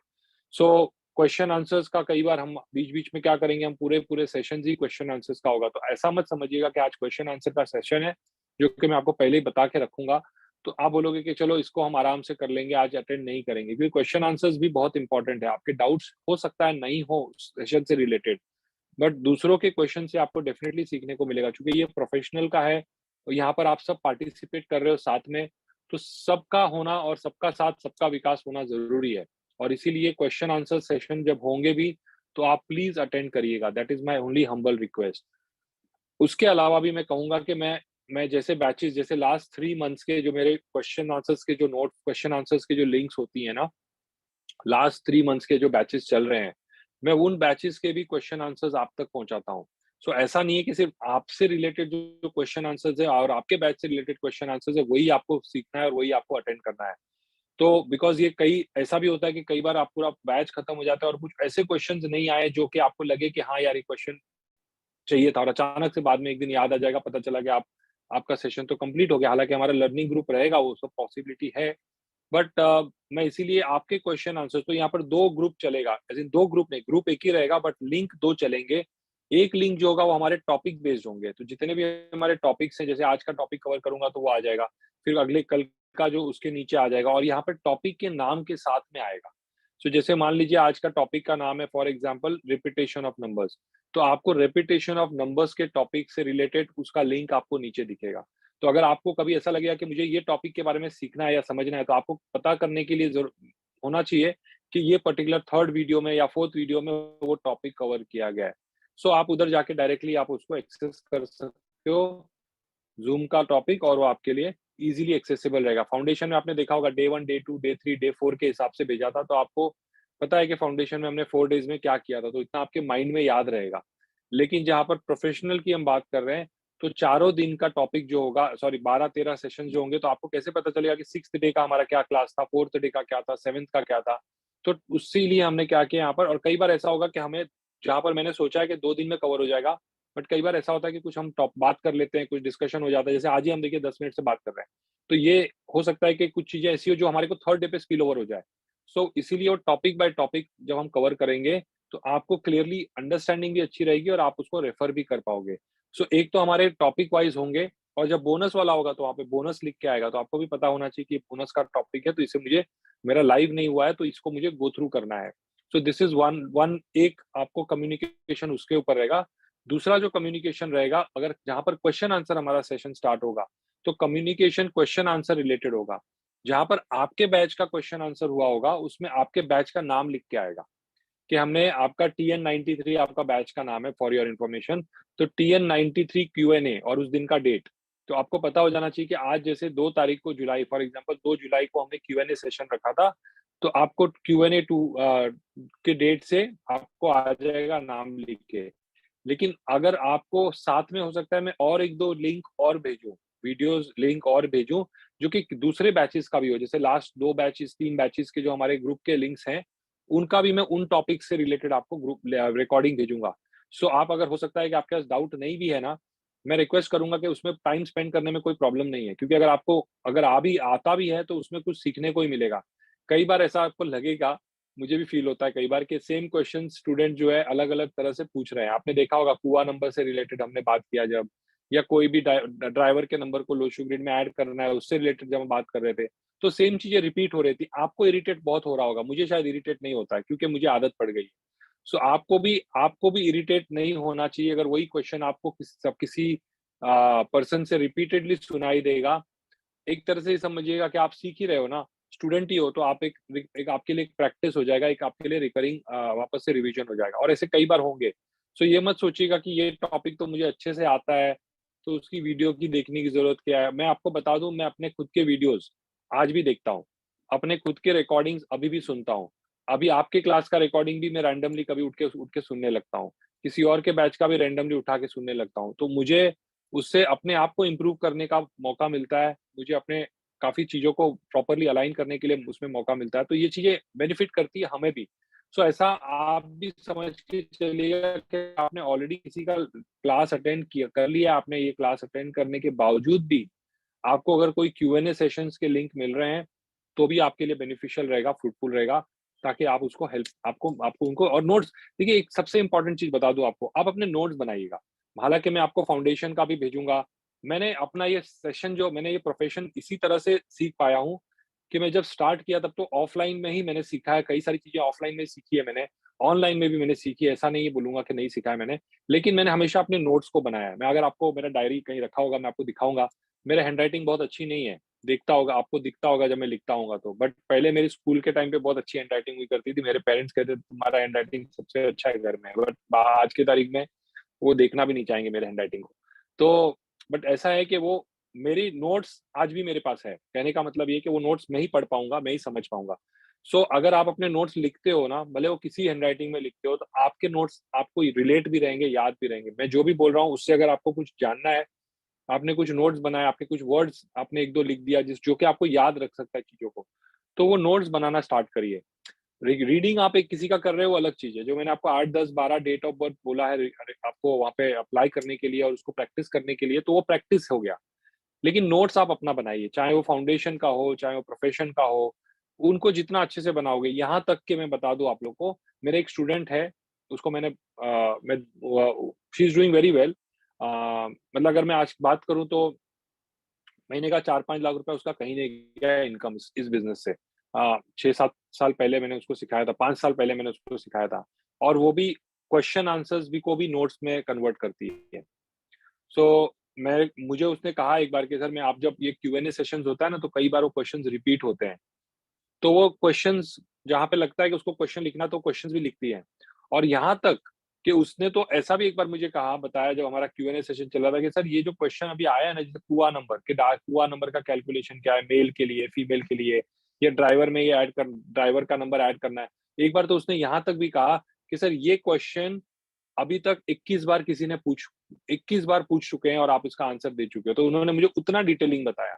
सो क्वेश्चन आंसर्स का कई बार हम बीच-बीच में क्या करेंगे, हम पूरे-पूरे सेशंस ही क्वेश्चन आंसर्स का होगा। तो ऐसा मत समझिएगा कि आज क्वेश्चन आंसर का सेशन है, जो कि मैं आपको पहले ही बता के रखूँगा। तो आप बोलोगे कि चलो इसको हम आराम से कर लेंगे, आज अटेंड नहीं करेंगे क्योंकि क्वेश्चन आंसर्स भी बहुत इंपॉर्टेंट है। आपके डाउट्स हो सकता है नहीं हो सेशन से रिलेटेड, बट दूसरों के क्वेश्चन से आपको डेफिनिटली सीखने को मिलेगा क्योंकि ये प्रोफेशनल का है और यहाँ पर आप सब पार्टिसिपेट कर रहे हो साथ में, तो सबका होना और सबका साथ, सबका विकास होना ज़रूरी है और इसीलिए क्वेश्चन आंसर सेशन जब होंगे भी, तो आप प्लीज़ अटेंड करिएगा, that is my only humble request. उसके अलावा भी मैं कहूँगा कि मैं जैसे बैचेज़ जैसे लास्ट 3 मंथ्स के जो मेरे क्वेश्चन आंसर्स के जो लिंक्स होती हैं ना, लास्ट 3 मंथ्स के जो बैचेज़ चल रहे हैं, मैं उन बैचेज़ के भी क्वेश्चन आंसर्स आप तक पहुँचाता हूँ। सो ऐसा नहीं है कि सिर्फ़ आपसे रिलेटेड जो क्वेश्चन आंसर्स है और आपके बैच से रिलेटेड क्वेश्चन आंसर्स है, वही आपको सीखना है और वही आपको अटेंड करना है। तो बिकॉज़ ये कई ऐसा भी होता है कि कई बार आप पूरा बैच खत्म हो जाता है और कुछ ऐसे क्वेश्चन्स नहीं आए जो कि आपको लगे कि हाँ यार, ये क्वेश्चन चाहिए था और अचानक से बाद में एक दिन याद आ जाएगा, पता चला कि आपका सेशन तो कंप्लीट हो गया। हालाँकि हमारा लर्निंग ग्रुप रहेगा, वो सब पॉसिबिलिटी है। बट मैं इसीलिए आपके क्वेश्चन आंसर्स तो यहाँ पर 2 ग्रुप चलेगा, ऐज़ इन 2 ग्रुप नहीं, ग्रुप एक ही रहेगा बट लिंक 2 चलेंगे। एक लिंक जो होगा वो हमारे टॉपिक बेस्ड होंगे, तो जितने भी हमारे टॉपिक्स हैं, जैसे आज का टॉपिक कवर करूँगा तो वो आ जाएगा। फिर अगले कल का जो उसके नीचे आ जाएगा और यहाँ पर टॉपिक के नाम के साथ में आएगा। सो जैसे मान लीजिए आज का टॉपिक का नाम है for example repetition of numbers, तो आपको रिपिटेशन ऑफ नंबर्स के टॉपिक से रिलेटेड उसका लिंक आपको नीचे दिखेगा। तो अगर आपको कभी ऐसा लगेगा कि मुझे ये टॉपिक के बारे में सीखना है या समझना है, तो आपको पता करने के लिए होना चाहिए कि ये पर्टिकुलर 3rd वीडियो में या 4th वीडियो में वो टॉपिक कवर किया गया है। सो आप उधर जाके डायरेक्टली आप उसको एक्सेस कर सकते हो, ज़ूम का टॉपिक, और वो आपके लिए ईज़िली एक्सेसिबल रहेगा। फाउंडेशन में आपने देखा होगा डे 1, डे 2, डे 3, डे 4 के हिसाब से भेजा था, तो आपको पता है कि फाउंडेशन में हमने 4 डेज़ में क्या किया था, तो इतना आपके माइंड में याद रहेगा। लेकिन जहाँ पर प्रोफ़ेशनल की हम बात कर रहे हैं, तो चारों दिन का टॉपिक जो होगा, सॉरी 12-13 सेशंस जो होंगे, तो आपको कैसे पता चलेगा कि 6th डे का हमारा क्या क्लास था, 4th डे का क्या था, 7th का क्या था। तो उसी लिए हमने क्या किया यहाँ पर, और कई बार ऐसा होगा कि हमें जहाँ पर मैंने सोचा है कि 2 दिन में कवर हो जाएगा, बट कई बार ऐसा होता है कि कुछ हम टॉप बात कर लेते हैं, कुछ डिस्कशन हो जाता है, जैसे आज ही हम देखिए 10 मिनट से बात कर रहे हैं। तो ये हो सकता है कि कुछ चीज़ें ऐसी हो जो हमारे को थर्ड डे पे स्पिल ओवर हो जाए। सो इसीलिए वो टॉपिक बाय टॉपिक जब हम कवर करेंगे, तो आपको क्लियरली अंडरस्टैंडिंग भी अच्छी रहेगी और आप उसको रेफर भी कर पाओगे। सो एक तो हमारे टॉपिक वाइज़ होंगे और जब बोनस वाला होगा तो वहाँ पे बोनस लिख के आएगा, तो आपको भी पता होना चाहिए कि ये बोनस का टॉपिक है, तो इसे मुझे मेरा लाइव नहीं हुआ है, तो इसको मुझे गो थ्रू करना है। So this is one one एक आपको कम्युनिकेशन उसके ऊपर रहेगा। दूसरा जो कम्युनिकेशन रहेगा, अगर जहाँ पर क्वेश्चन आंसर हमारा सेशन स्टार्ट होगा, तो कम्युनिकेशन क्वेश्चन आंसर रिलेटेड होगा। जहाँ पर आपके बैच का क्वेश्चन आंसर हुआ होगा, उसमें आपके बैच का नाम लिख के आएगा कि हमने आपका टीएन 93 आपका बैच का नाम है फॉर योर इन्फॉर्मेशन। तो टीएन 93 क्यूएनए और उस दिन का डेट। तो आपको पता हो जाना चाहिए कि आज जैसे 2 तारीख को जुलाई फॉर एग्जांपल 2 जुलाई को हमने क्यूएनए सेशन रखा था, तो आपको क्यूएनए 2 के डेट से आपको आ जाएगा नाम लिख के। लेकिन अगर आपको साथ में हो सकता है मैं और 1-2 लिंक और भेजूँ, वीडियोज़ लिंक और भेजूँ, जो कि दूसरे बैचेज़ का भी हो। जैसे लास्ट 2 बैचेज़ 3 बैचेज़ के जो हमारे ग्रुप के लिंक्स हैं, उनका भी मैं उन टॉपिक से रिलेटेड आपको ग्रुप रिकॉर्डिंग भेजूँगा। सो आप अगर हो सकता है कि आपके पास डाउट नहीं भी है ना, मैं रिक्वेस्ट करूँगा कि उसमें टाइम स्पेंड करने में कोई प्रॉब्लम नहीं है। क्योंकि अगर आता भी है तो उसमें कुछ सीखने को ही मिलेगा। कई बार ऐसा आपको लगेगा, मुझे भी फ़ील होता है कई बार कि सेम क्वेश्चन स्टूडेंट जो है अलग-अलग तरह से पूछ रहे हैं। आपने देखा होगा कुआ नंबर से रिलेटेड हमने बात किया जब, या कोई भी ड्राइवर के नंबर को लोशो ग्रिड में ऐड करना है, उससे रिलेटेड जब हम बात कर रहे थे, तो सेम चीज़ें रिपीट हो रही थी। आपको इरिटेट बहुत हो रहा होगा, मुझे शायद इरिटेट नहीं होता है क्योंकि मुझे आदत पड़ गई है। सो आपको भी इरिटेट नहीं होना चाहिए अगर वही क्वेश्चन आपको किसी पर्सन से रिपीटेडली सुनाई देगा। एक तरह से ये समझिएगा कि आप सीख ही रहे हो ना, स्टूडेंट ही हो तो आप एक आपके लिए एक प्रैक्टिस हो जाएगा, एक आपके लिए रिकरिंग वापस से रिवीजन हो जाएगा और ऐसे कई बार होंगे। सो ये मत सोचिएगा कि ये टॉपिक तो मुझे अच्छे से आता है, तो उसकी वीडियो की देखने की ज़रूरत क्या है? मैं आपको बता दूँ, मैं अपने खुद के वीडियोज़ आज भी देखता हूँ। अपने खुद के रिकॉर्डिंग्स अभी भी सुनता हूँ। अभी आपके क्लास का रिकॉर्डिंग भी मैं रैंडमली कभी उठ के सुनने लगता हूँ। किसी और के बैच का भी रैंडमली उठा के सुनने लगता हूँ। तो मुझे उससे अपने आप को इम्प्रूव करने का मौका मिलता है। मुझे अपने काफ़ी चीज़ों को प्रॉपर्ली अलाइन करने के लिए उसमें मौका मिलता है, तो ये चीज़ें बेनिफिट करती है हमें भी। सो ऐसा आप भी समझ के चलिएगा कि आपने ऑलरेडी किसी का क्लास अटेंड किया कर लिया, आपने ये क्लास अटेंड करने के बावजूद भी आपको अगर कोई क्यूएनए सेशंस के लिंक मिल रहे हैं, तो भी आपके लिए बेनिफिशियल रहेगा, फ्रूटफुल रहेगा, ताकि आप उसको हेल्प आपको आपको उनको और नोट्स देखिए एक सबसे इम्पोर्टेंट चीज़ बता दूँ आपको, आप अपने नोट्स बनाइएगा। हालाँकि मैं आपको फाउंडेशन का भी भेजूँगा। मैंने अपना ये सेशन जो मैंने ये प्रोफ़ेशन इसी तरह से सीख पाया हूँ, कि मैं जब स्टार्ट किया तब तो ऑफ़लाइन में ही मैंने सीखा है, कई सारी चीज़ें ऑफ़लाइन में सीखी है मैंने, ऑनलाइन में भी मैंने सीखी है, ऐसा नहीं बोलूँगा कि नहीं सीखा है मैंने। लेकिन मैंने हमेशा अपने नोट्स को बनाया है। मैं अगर आपको मेरा डायरी कहीं रखा होगा, मैं आपको दिखाऊँगा। मेरा हैंडराइटिंग बहुत अच्छी नहीं है, देखता होगा आपको दिखता होगा जब मैं लिखता होऊँगा तो। बट पहले मेरी स्कूल के टाइम पे बहुत अच्छी हैंडराइटिंग हुई करती थी। मेरे पेरेंट्स कहते थे तुम्हारा हैंडराइटिंग सबसे अच्छा है घर में। बट आज की तारीख में वो देखना भी नहीं चाहेंगे मेरे हैंडराइटिंग को। तो बट ऐसा है कि वो मेरी नोट्स आज भी मेरे पास है। कहने का मतलब ये है कि वो नोट्स मैं ही पढ़ पाऊँगा, मैं ही समझ पाऊँगा। सो अगर आप अपने नोट्स लिखते हो ना, भले वो किसी हैंडराइटिंग में लिखते हो, तो आपके नोट्स आपको रिलेट भी रहेंगे, याद भी रहेंगे। मैं जो भी बोल रहा हूँ उससे अगर आपको कुछ जानना है, आपने कुछ नोट्स बनाए, आपने कुछ वर्ड्स आपने 1-2 लिख दिया जो कि आपको याद रख सकता है चीज़ों को, तो वो नोट्स बनाना स्टार्ट करिए। रीडिंग आप एक किसी का कर रहे हो वो अलग चीज़ है। जो मैंने आपको 8, 10, 12 डेट ऑफ बर्थ बोला है आपको वहाँ पे अप्लाई करने के लिए और उसको प्रैक्टिस करने के लिए, तो वो प्रैक्टिस हो गया। लेकिन नोट्स आप अपना बनाइए, चाहे वो फाउंडेशन का हो, चाहे वो प्रोफेशन का हो, उनको जितना अच्छे से बनाओगे, यहाँ तक कि मैं बता दूँ आप लोग को, मेरा एक स्टूडेंट है, उसको मैंने मैं she is doing very well. मतलब अगर मैं आज बात करूँ तो महीने का 4-5 लाख रुपए उसका कहीं नहीं गया है इनकम इस बिज़नेस से। 6-7 साल पहले मैंने उसको सिखाया था, 5 साल पहले मैंने उसको सिखाया था और वो भी क्वेश्चन आंसर्स भी को भी नोट्स में कन्वर्ट करती है। सो मैं मुझे उसने कहा एक बार कि सर मैं आप जब ये क्यूएनए सेशंस होता है ना, तो कई बार वो क्वेश्चंस रिपीट होते हैं। तो वो क्वेश्चंस जहाँ पे लगता है कि उसको क्वेश्चन लिखना तो क्वेश्चंस भी लिखती है। और यहाँ तक कि उसने तो ऐसा भी एक बार मुझे कहा बताया जब हमारा क्यूएनए सेशन चल रहा था कि सर ये जो क्वेश्चन अभी आया है ना जैसे कुआ नंबर कि कुआ नंबर का कैलकुलेशन क्या है मेल के लिए, फीमेल के लिए या ड्राइवर का नंबर ऐड करना है। एक बार तो उसने यहाँ तक भी कहा कि सर ये क्वेश्चन अभी तक 21 बार पूछ चुके हैं और आप इसका आंसर दे चुके हो। तो उन्होंने मुझे उतना डिटेलिंग बताया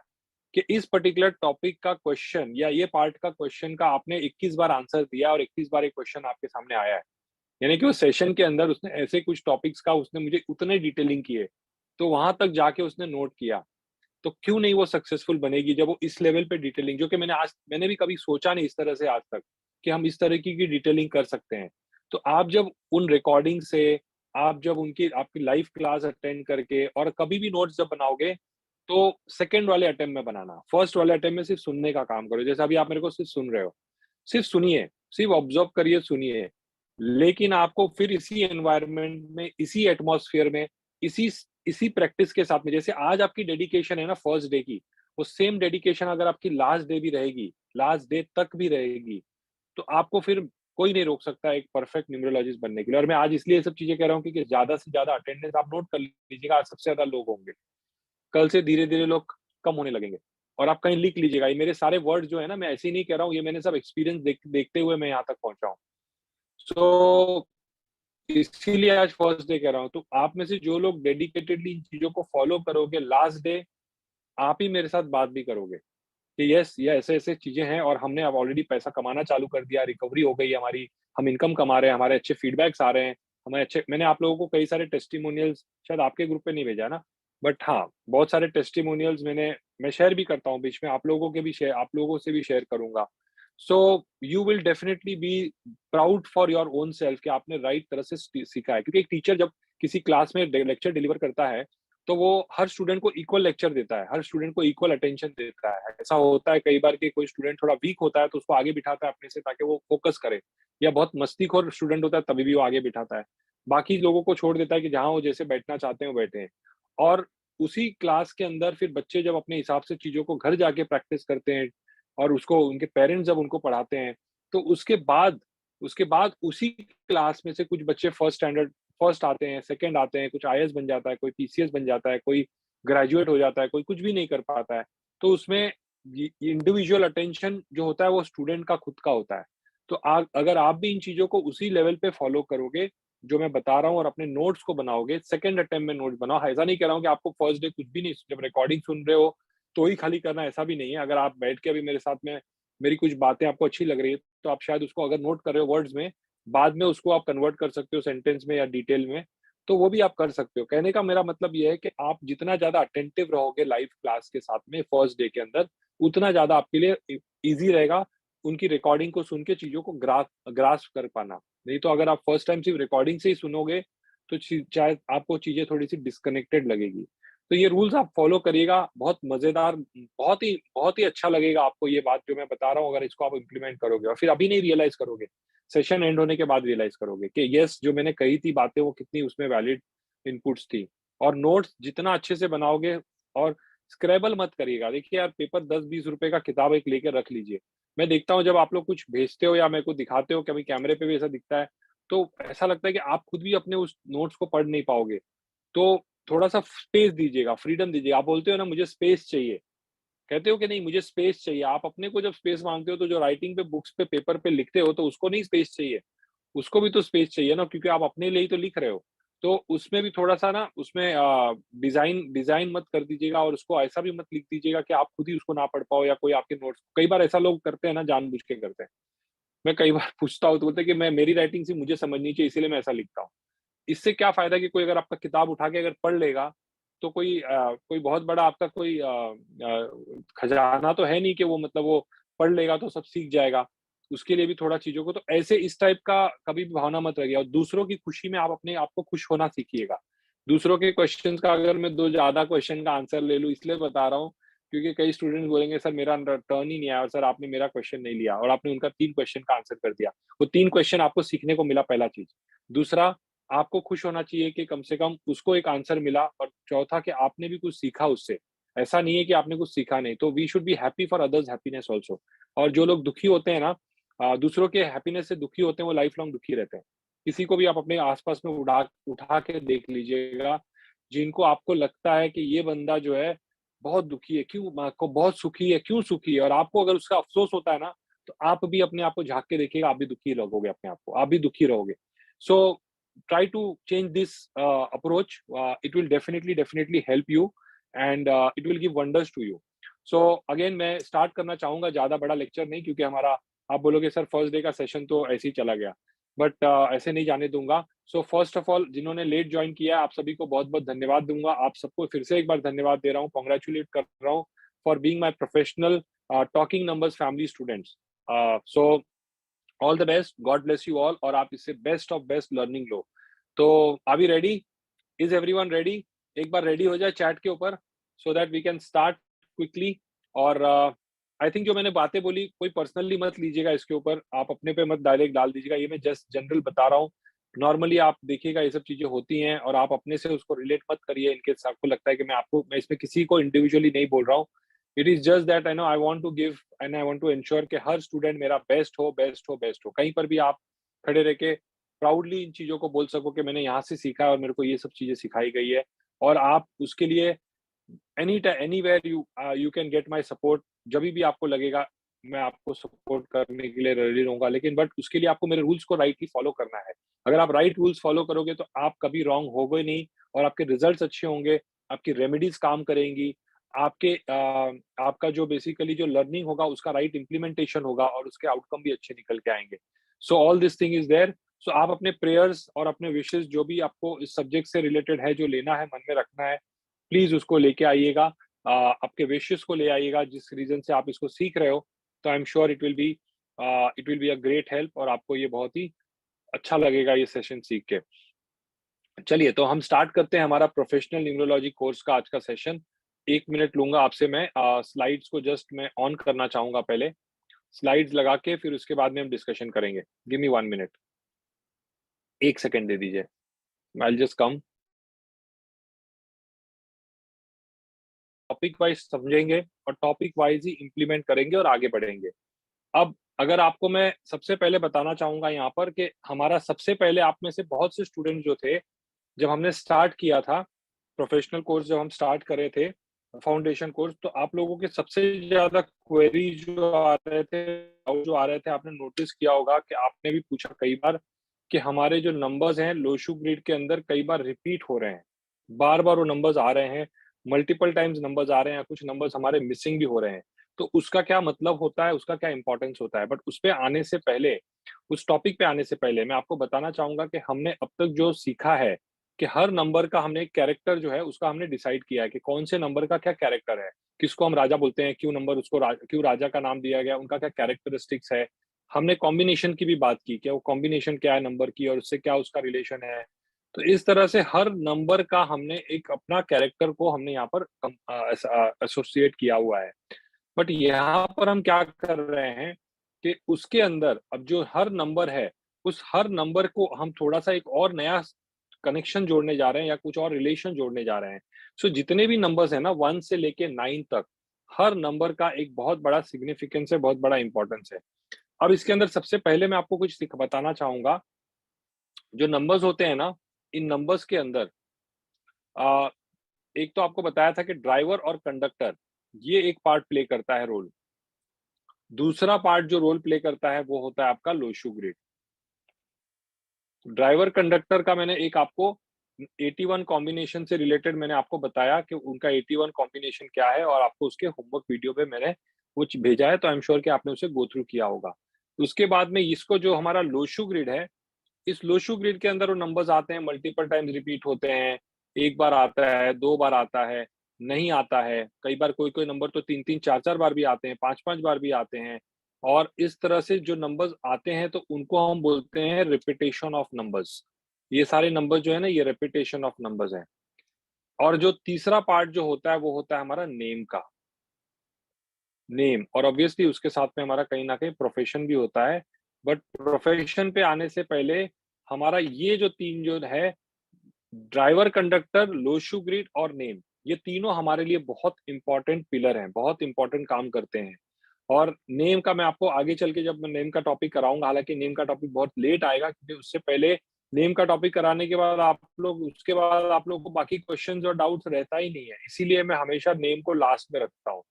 कि इस पर्टिकुलर टॉपिक का क्वेश्चन या ये पार्ट का क्वेश्चन का आपने 21 बार आंसर दिया और 21 बार एक क्वेश्चन आपके सामने आया है। यानी कि वो सेशन के अंदर उसने ऐसे कुछ टॉपिक्स का उसने मुझे उतने डिटेलिंग किए, तो वहाँ तक जाके उसने नोट किया। तो क्यों नहीं वो सक्सेसफुल बनेगी जब वो इस लेवल पे डिटेलिंग, जो कि मैंने भी कभी सोचा नहीं इस तरह से आज तक, कि हम इस तरीके की डिटेलिंग कर सकते हैं। तो आप जब उन रिकॉर्डिंग से, आप जब उनकी आपकी लाइव क्लास अटेंड करके और कभी भी नोट्स जब बनाओगे, तो सेकंड वाले अटेम्प्ट में बनाना। फर्स्ट वाले अटेम्प्ट में सिर्फ सुनने का काम करो। जैसे अभी आप मेरे को सिर्फ सुन रहे हो, सिर्फ सुनिए, सिर्फ ऑब्जर्व करिए, सुनिए। लेकिन आपको फिर इसी एनवायरनमेंट में, इसी एटमॉस्फेयर में, इसी इसी प्रैक्टिस के साथ में, जैसे आज आपकी डेडिकेशन है ना फर्स्ट डे की, वो सेम डेडिकेशन अगर आपकी लास्ट डे भी रहेगी, लास्ट डे तक भी रहेगी, तो आपको फिर कोई नहीं रोक सकता एक परफेक्ट न्यूमरोलॉजिस्ट बनने के लिए। और मैं आज इसलिए ये सब चीज़ें कह रहा हूँ क्योंकि ज़्यादा से ज़्यादा अटेंडेंस आप नोट कर लीजिएगा, आज सबसे ज़्यादा लोग होंगे। कल से धीरे-धीरे लोग कम होने लगेंगे। और आप कहीं लिख लीजिएगा, ये मेरे सारे वर्ड्स जो है ना, मैं ऐसे ही नहीं कह रहा हूँ, ये मैंने सब एक्सपीरियंस देखते हुए मैं यहाँ तक पहुँचा हूँ। सो इसीलिए आज फर्स्ट डे कह रहा हूँ। तो आप में से जो लोग डेडिकेटेडली इन चीज़ों को फॉलो करोगे, लास्ट डे आप ही मेरे साथ बात भी करोगे कि यस, ये ऐसे-ऐसे चीज़ें हैं और हमने अब ऑलरेडी पैसा कमाना चालू कर दिया, रिकवरी हो गई है हमारी, हम इनकम कमा रहे हैं, हमारे अच्छे फीडबैक्स आ रहे हैं, हमारे अच्छे, मैंने आप लोगों को कई सारे टेस्टिमोनियल्स शायद आपके ग्रुप पे नहीं भेजा है ना, बट हाँ, बहुत सारे टेस्टिमोनियल्स मैं शेयर भी करता हूँ बीच में, आप लोगों से भी शेयर करूँगा। So you will definitely be proud for your own self कि आपने राइट तरह से सीखा है। क्योंकि एक टीचर जब किसी क्लास में लेक्चर डिलीवर करता है, तो वो हर स्टूडेंट को इक्वल लेक्चर देता है, हर स्टूडेंट को इक्वल अटेंशन देता है। ऐसा होता है कई बार कि कोई स्टूडेंट थोड़ा वीक होता है तो उसको आगे बिठाता है अपने से, ताकि वो फोकस करे, या बहुत मस्तीखोर स्टूडेंट होता है तभी भी वो आगे बिठाता है। बाकी लोगों को छोड़ देता है कि जहाँ वो जैसे बैठना चाहते हैं वो बैठे। और उसी क्लास के अंदर फिर बच्चे जब अपने हिसाब से चीज़ों को घर जाके प्रैक्टिस करते हैं और उसको उनके पेरेंट्स जब उनको पढ़ाते हैं, तो उसके बाद उसी क्लास में से कुछ बच्चे फर्स्ट आते हैं, सेकंड आते हैं, कुछ आईएएस बन जाता है, कोई पीसीएस बन जाता है, कोई ग्रेजुएट हो जाता है, कोई कुछ भी नहीं कर पाता है। तो उसमें ये इंडिविजुअल अटेंशन जो होता है वो स्टूडेंट का खुद का होता है। तो अगर आप भी इन चीज़ों को उसी लेवल पे फॉलो करोगे, जो मैं बता रहा हूँ, और अपने नोट्स को बनाओगे, सेकंड अटेम्प्ट में नोट्स बनाओ। ऐसा नहीं कह रहा हूँ कि आपको फर्स्ट डे कुछ भी नहीं, जब रिकॉर्डिंग सुन रहे हो, तो ही खाली करना, ऐसा भी नहीं है। अगर आप बैठ के अभी मेरे साथ में मेरी कुछ बातें आपको अच्छी लग रही है, तो आप शायद उसको अगर नोट कर रहे हो वर्ड्स में, बाद में उसको आप कन्वर्ट कर सकते हो सेंटेंस में या डिटेल में, तो वो भी आप कर सकते हो। कहने का मेरा मतलब ये है कि आप जितना ज़्यादा अटेंटिव रहोगे लाइव क्लास के साथ में फर्स्ट डे के अंदर, उतना ज़्यादा आपके लिए ईज़ी रहेगा उनकी रिकॉर्डिंग को सुन के चीज़ों को ग्रास्प कर पाना। नहीं तो अगर आप फर्स्ट टाइम सिर्फ रिकॉर्डिंग से ही सुनोगे, तो शायद आपको चीज़ें थोड़ी-सी डिस्कनेक्टेड लगेगी। तो ये रूल्स आप फॉलो करिएगा, बहुत मज़ेदार, बहुत ही अच्छा लगेगा आपको ये बात जो मैं बता रहा हूँ, अगर इसको आप इम्प्लीमेंट करोगे और फिर अभी नहीं रियलाइज़ करोगे। सेशन एंड होने के बाद रियलाइज़ करोगे कि येस, जो मैंने कही थी बातें वो कितनी उसमें वैलिड इनपुट्स थी। और नोट्स जितना अच्छे से बनाओगे, और स्क्रैबल मत करिएगा। देखिए यार, पेपर 10-20 रुपए का किताब एक लेके रख लीजिए। मैं देखता हूँ जब आप लोग कुछ भेजते हो या मेरे को दिखाते हो, कभी कैमरे पे भी ऐसा दिखता है, तो ऐसा लगता है कि आप खुद भी अपने उस नोट्स को पढ़ नहीं पाओगे। तो थोड़ा-सा स्पेस दीजिएगा, फ्रीडम दीजिएगा। आप बोलते हो ना मुझे स्पेस चाहिए, कहते हो कि नहीं मुझे स्पेस चाहिए। आप अपने को जब स्पेस माँगते हो, तो जो राइटिंग पे, बुक्स पे, पेपर पे लिखते हो, तो उसको नहीं स्पेस चाहिए। उसको भी तो स्पेस चाहिए ना, क्योंकि आप अपने लिए ही तो लिख रहे हो। तो उसमें भी थोड़ा-सा ना, उसमें डिज़ाइन डिज़ाइन मत कर दीजिएगा, और उसको ऐसा भी मत लिख दीजिएगा कि आप खुद ही उसको ना पढ़ पाओ, या कोई आपके नोट्स, कई बार ऐसा लोग करते हैं ना, जानबूझ के करते हैं। मैं कई बार पूछता हूँ तो बोलते हैं कि मैं, मेरी राइटिंग सिर्फ मुझे समझनी चाहिए, इसीलिए मैं ऐसा लिखता हूँ। इससे क्या फ़ायदा कि कोई अगर आपका किताब उठा के अगर पढ़ लेगा, तो कोई बहुत बड़ा आपका कोई खजाना तो है नहीं कि वो, मतलब वो पढ़ लेगा तो सब सीख जाएगा। उसके लिए भी थोड़ा चीज़ों को, तो ऐसे इस टाइप का कभी भी भावना मत रखिए, और दूसरों की खुशी में आप अपने आप को खुश होना सीखिएगा। दूसरों के क्वेश्चन्स का अगर मैं 2 ज़्यादा क्वेश्चन का आंसर ले लूँ, इसलिए बता रहा हूँ, क्योंकि कई स्टूडेंट्स बोलेंगे सर मेरा टर्न ही नहीं आया, और सर आपने मेरा क्वेश्चन नहीं लिया, और आपने उनका 3 क्वेश्चन का आंसर कर दिया। वो 3 क्वेश्चन आपको सीखने को मिला, पहला चीज़। दूसरा, आपको खुश होना चाहिए कि कम से कम उसको एक आंसर मिला, और चौथा कि आपने भी कुछ सीखा उससे। ऐसा नहीं है कि आपने कुछ सीखा नहीं, तो we should be happy for others happiness also. और जो लोग दुखी होते हैं ना, दूसरों के हैप्पीनेस से दुखी होते हैं, वो लाइफ लॉन्ग दुखी रहते हैं। किसी को भी आप अपने आस-पास में उठा के देख लीजिएगा, जिनको आपको लगता है कि ये बंदा जो है बहुत दुखी है, क्यों को बहुत सुखी है, क्यों सुखी है? और आपको अगर उसका अफ़सोस होता है ना, तो आप भी अपने आप को झाँक के देखिएगा, आप भी दुखी लगोगे अपने आप को, आप भी दुखी रहोगे। सो try to change this approach. It will definitely help you, and it will give wonders to you. So again, मैं स्टार्ट करना चाहूँगा, ज़्यादा बड़ा लेक्चर नहीं, क्योंकि हमारा, आप बोलोगे सर फर्स्ट डे का सेशन तो ऐसे ही चला गया। बट ऐसे नहीं जाने दूंगा। सो फर्स्ट ऑफ ऑल जिन्होंने लेट ज्वाइन किया है आप सभी को बहुत बहुत धन्यवाद दूंगा। आप सबको फिर से एक बार धन्यवाद दे रहा हूँ, कॉन्ग्रेचुलेट कर रहा हूँ for being my professional talking numbers family students. So all the best, God bless you all, और आप इससे बेस्ट ऑफ बेस्ट लर्निंग लो। तो अभी रेडी? Is everyone ready? एक बार रेडी हो जाए चैट के ऊपर so that we can start quickly. और आई थिंक जो मैंने बातें बोली कोई पर्सनली मत लीजिएगा, इसके ऊपर आप अपने पे मत डायरेक्ट डाल दीजिएगा, ये मैं जस्ट जनरल बता रहा हूँ। नॉर्मली आप देखिएगा ये सब चीजें होती हैं और आप अपने से उसको रिलेट मत करिए इनकेस आपको लगता है कि मैं इसमें किसी को इंडिविजुअली नहीं बोल रहा हूँ। It is just that I know I want to give and I want to ensure कि हर स्टूडेंट मेरा बेस्ट हो, बेस्ट हो, बेस्ट हो। कहीं पर भी आप खड़े रह के प्राउडली इन चीजों को बोल सको कि मैंने यहाँ से सीखा है और मेरे को ये सब चीजें सिखाई गई है। और आप उसके लिए anywhere you can get my support. जब भी आपको लगेगा मैं आपको सपोर्ट करने के लिए रेडी रहूंगा, लेकिन बट उसके लिए आपको मेरे रूल्स को राइटली फॉलो करना है। अगर आप राइट रूल्स फॉलो करोगे तो आप कभी रॉन्ग होगे नहीं और आपके रिजल्ट्स अच्छे होंगे, आपकी रेमेडीज काम करेंगी, आपका जो बेसिकली जो लर्निंग होगा उसका राइट इम्प्लीमेंटेशन होगा और उसके आउटकम भी अच्छे निकल के आएंगे। So all this thing is there. So आप अपने प्रेयर्स और अपने विशेस जो भी आपको इस सब्जेक्ट से रिलेटेड है, जो लेना है, मन में रखना है, प्लीज उसको लेके आइएगा। आपके विशेस को ले आइएगा जिस रीजन से आप इसको सीख रहे हो। तो I am sure it will be a great help और आपको ये बहुत ही अच्छा लगेगा ये सेशन सीख के। चलिए तो हम स्टार्ट करते हैं हमारा प्रोफेशनल न्यूमरोलॉजी कोर्स का आज का सेशन। 1 मिनट लूंगा आपसे मैं, स्लाइड्स को जस्ट मैं ऑन करना चाहूंगा पहले, स्लाइड्स लगा के फिर उसके बाद में हम डिस्कशन करेंगे। गिव मी 1 मिनट, 1 सेकेंड दे दीजिए, I just come. Topic wise समझेंगे और टॉपिक वाइज ही इम्प्लीमेंट करेंगे और आगे बढ़ेंगे। अब अगर आपको मैं सबसे पहले बताना चाहूंगा यहाँ पर कि हमारा सबसे पहले आप में से बहुत से स्टूडेंट जो थे, जब हमने स्टार्ट किया था प्रोफेशनल कोर्स, जब हम स्टार्ट कर रहे थे फाउंडेशन कोर्स, तो आप लोगों के सबसे ज्यादा क्वेरी जो आ रहे थे, आपने नोटिस किया होगा कि आपने भी पूछा कई बार कि हमारे जो नंबर्स हैं लोशु ग्रिड के अंदर कई बार रिपीट हो रहे हैं, बार बार वो नंबर्स आ रहे हैं, मल्टीपल टाइम्स नंबर्स आ रहे हैं, कुछ नंबर्स हमारे मिसिंग भी हो रहे हैं। तो उसका क्या मतलब होता है, उसका क्या इंपॉर्टेंस होता है? बट उस पे आने से पहले, उस टॉपिक पे आने से पहले मैं आपको बताना चाहूंगा कि हमने अब तक जो सीखा है कि हर नंबर का हमने एक कैरेक्टर जो है उसका हमने डिसाइड किया है कि कौन से नंबर का क्या कैरेक्टर है, किसको हम राजा बोलते हैं, क्यों नंबर उसको क्यों राजा का नाम दिया गया, उनका क्या कैरेक्टरिस्टिक्स है। हमने कॉम्बिनेशन की भी बात की कि वो कॉम्बिनेशन क्या है नंबर की और उससे क्या उसका रिलेशन है। तो इस तरह से हर नंबर का हमने एक अपना कैरेक्टर को हमने यहाँ पर एसोसिएट किया हुआ है। बट यहाँ पर हम क्या कर रहे हैं कि उसके अंदर अब जो हर नंबर है, उस हर नंबर को हम थोड़ा सा एक और नया कनेक्शन जोड़ने जा रहे हैं या कुछ और रिलेशन जोड़ने जा रहे हैं। सो जितने भी नंबर्स हैं ना 1 से लेके 9 तक, हर नंबर का एक बहुत बड़ा सिग्निफिकेंस है, बहुत बड़ा इंपॉर्टेंस है। अब इसके अंदर सबसे पहले मैं आपको कुछ बताना चाहूंगा। जो नंबर्स होते हैं ना, इन नंबर्स के अंदर आ, एक तो आपको बताया था कि ड्राइवर और कंडक्टर ये एक पार्ट प्ले करता है रोल। दूसरा पार्ट जो रोल प्ले करता है वो होता है आपका लोशु ग्रिड। ड्राइवर कंडक्टर का मैंने एक आपको 81 कॉम्बिनेशन से रिलेटेड मैंने आपको बताया कि उनका 81 कॉम्बिनेशन क्या है और आपको उसके होमवर्क वीडियो पे मैंने कुछ भेजा है, तो आई एम श्योर कि आपने उसे गो थ्रू किया होगा। उसके बाद में इसको जो हमारा लोशु ग्रिड है, इस लोशु ग्रिड के अंदर वो नंबर्स आते हैं, मल्टीपल टाइम्स रिपीट होते हैं, एक बार आता है, 2 बार आता है, नहीं आता है, कई बार कोई कोई नंबर तो 3-3 4-4 बार भी आते हैं, 5-5 बार भी आते हैं। और इस तरह से जो नंबर्स आते हैं तो उनको हम बोलते हैं रिपीटेशन ऑफ नंबर्स। ये सारे नंबर्स जो है ना, ये रिपीटेशन ऑफ नंबर्स हैं। और जो तीसरा पार्ट जो होता है वो होता है हमारा नेम का, नेम। और ऑब्वियसली उसके साथ में हमारा कहीं ना कहीं प्रोफेशन भी होता है। बट प्रोफेशन पे आने से पहले हमारा ये जो तीन जो है, ड्राइवर, कंडक्टर, लोशु ग्रिड और नेम, ये तीनों हमारे लिए बहुत इंपॉर्टेंट पिलर हैं, बहुत इंपॉर्टेंट काम करते हैं। और नेम का मैं आपको आगे चल के जब मैं नेम का टॉपिक कराऊंगा, हालांकि नेम का टॉपिक बहुत लेट आएगा क्योंकि उससे पहले नेम का टॉपिक कराने के बाद आप लोग, उसके बाद आप लोगों को बाकी क्वेश्चंस और डाउट्स रहता ही नहीं है, इसीलिए मैं हमेशा नेम को लास्ट में रखता हूँ।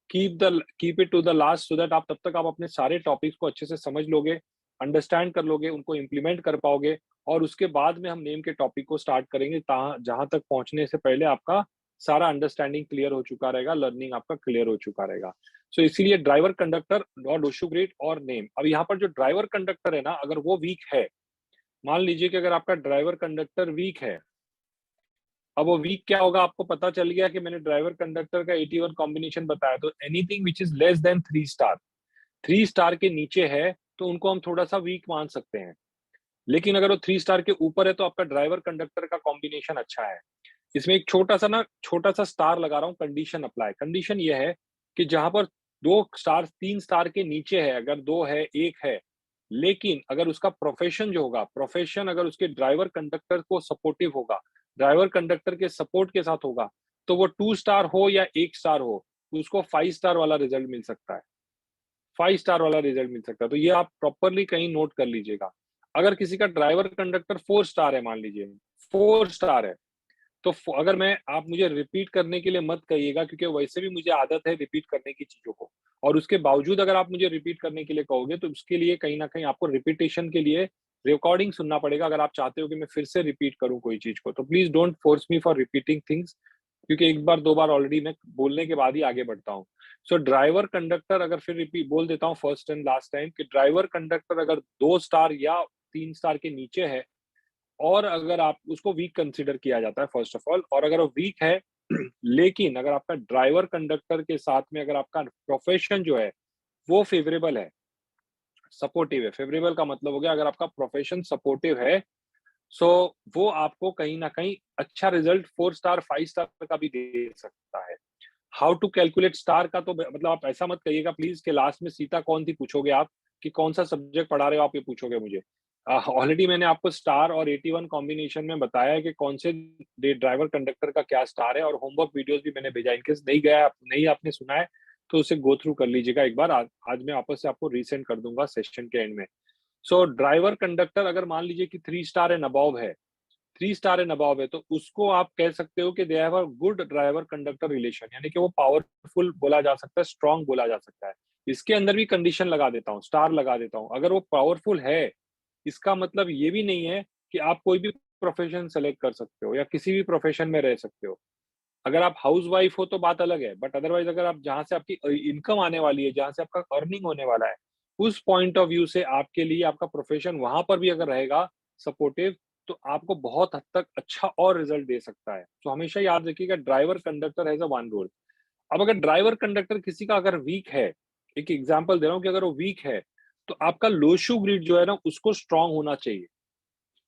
Keep it to the last so that आप तब तक आप अपने सारे टॉपिक्स को अच्छे से समझ लोगे, अंडरस्टैंड कर लोगे, उनको इम्प्लीमेंट कर पाओगे। और उसके बाद में हम नेम के टॉपिक को स्टार्ट करेंगे, जहां तक पहुंचने से पहले आपका सारा अंडरस्टैंडिंग क्लियर हो चुका रहेगा, लर्निंग आपका क्लियर हो चुका रहेगा। सो इसीलिए ड्राइवर, कंडक्टर और लोशु ग्रिड और नेम। अब यहाँ पर जो ड्राइवर कंडक्टर है ना, अगर वो वीक है मान लीजिए कि अगर आपका ड्राइवर कंडक्टर वीक है, अब वो वीक क्या होगा आपको पता चल गया कि मैंने ड्राइवर कंडक्टर का 81 कॉम्बिनेशन बताया, तो anything which is less than 3 star, 3 star के नीचे है तो उनको हम थोड़ा सा वीक मान सकते हैं। लेकिन अगर वो 3 स्टार के ऊपर है तो आपका ड्राइवर कंडक्टर का कॉम्बिनेशन अच्छा है। इसमें एक छोटा सा स्टार लगा रहा हूँ, कंडीशन अप्लाई। कंडीशन ये है कि जहां पर 2 स्टार 3 स्टार के नीचे है, अगर 2 है 1 है, लेकिन अगर उसका प्रोफेशन जो होगा, प्रोफेशन अगर उसके ड्राइवर कंडक्टर को सपोर्टिव होगा, ड्राइवर कंडक्टर के सपोर्ट के साथ होगा, तो वो 2 स्टार हो या 1 स्टार हो, उसको 5 स्टार वाला रिजल्ट मिल सकता है। 5 स्टार वाला रिजल्ट मिल सकता है। तो ये आप प्रॉपरली कहीं नोट कर लीजिएगा। अगर किसी का ड्राइवर कंडक्टर 4 स्टार है, मान लीजिए 4 स्टार है, तो अगर मैं, आप मुझे रिपीट करने के लिए मत कहिएगा, क्योंकि वैसे भी मुझे आदत है रिपीट करने की चीजों को, और उसके बावजूद अगर आप मुझे रिपीट करने के लिए कहोगे तो उसके लिए कहीं ना कहीं आपको रिपीटेशन के लिए रिकॉर्डिंग सुनना पड़ेगा। अगर आप चाहते हो कि मैं फिर से रिपीट करूं कोई चीज को, तो please don't force me for repeating things, क्योंकि एक बार दो बार ऑलरेडी मैं बोलने के बाद ही आगे बढ़ता हूँ। सो ड्राइवर कंडक्टर, अगर फिर रिपीट बोल देता हूँ फर्स्ट एंड लास्ट टाइम, कि ड्राइवर कंडक्टर अगर 2 स्टार या 3 स्टार के नीचे है, और अगर आप उसको वीक कंसीडर किया जाता है फर्स्ट ऑफ ऑल, और अगर वो वीक है लेकिन अगर आपका ड्राइवर कंडक्टर के साथ में अगर आपका प्रोफेशन जो है वो फेवरेबल है, सपोर्टिव है, फेवरेबल का मतलब हो गया अगर आपका प्रोफेशन सपोर्टिव है, सो वो आपको कहीं ना कहीं अच्छा रिजल्ट 4 स्टार 5 स्टार का भी दे सकता है। हाउ टू कैलकुलेट स्टार का तो मतलब आप ऐसा मत कहिएगा प्लीज कि लास्ट में सीता कौन थी पूछोगे आप, कि कौन सा सब्जेक्ट पढ़ा रहे हो आप, ये पूछोगे मुझे। ऑलरेडी मैंने आपको स्टार और 81 कॉम्बिनेशन में बताया है कि कौन से ड्राइवर कंडक्टर का क्या स्टार है, और होमवर्क वीडियोस भी मैंने भेजा। इनकेस नहीं गया, नहीं आपने सुना है तो उसे गो थ्रू कर लीजिएगा एक बार। आज मैं वापस से आपको रीसेंड कर दूंगा सेशन के एंड में। सो ड्राइवर कंडक्टर अगर मान लीजिए कि 3 स्टार एंड अबव है, 3 स्टार एंड अबव है, तो उसको आप कह सकते हो कि they have a good driver conductor relation, यानी कि वो पावरफुल बोला जा सकता है, स्ट्रांग बोला जा सकता है। इसके अंदर भी कंडीशन लगा देता हूँ, स्टार लगा देता हूँ। अगर वो पावरफुल है, इसका मतलब ये भी नहीं है कि आप कोई भी प्रोफेशन सेलेक्ट कर सकते हो या किसी भी प्रोफेशन में रह सकते हो। अगर आप हाउसवाइफ हो तो बात अलग है, बट अदरवाइज अगर आप जहाँ से आपकी इनकम आने वाली है, जहाँ से आपका अर्निंग होने वाला है, उस पॉइंट ऑफ व्यू से आपके लिए आपका प्रोफेशन वहां पर भी अगर रहेगा सपोर्टिव, तो आपको बहुत हद तक अच्छा और रिजल्ट दे सकता है। तो हमेशा याद रखिएगा, driver conductor has a one role. अब अगर ड्राइवर कंडक्टर किसी का अगर वीक है, एक एग्जांपल दे रहा हूँ कि अगर वो वीक है, तो आपका लोशू ग्रिड जो है ना उसको स्ट्रांग होना चाहिए,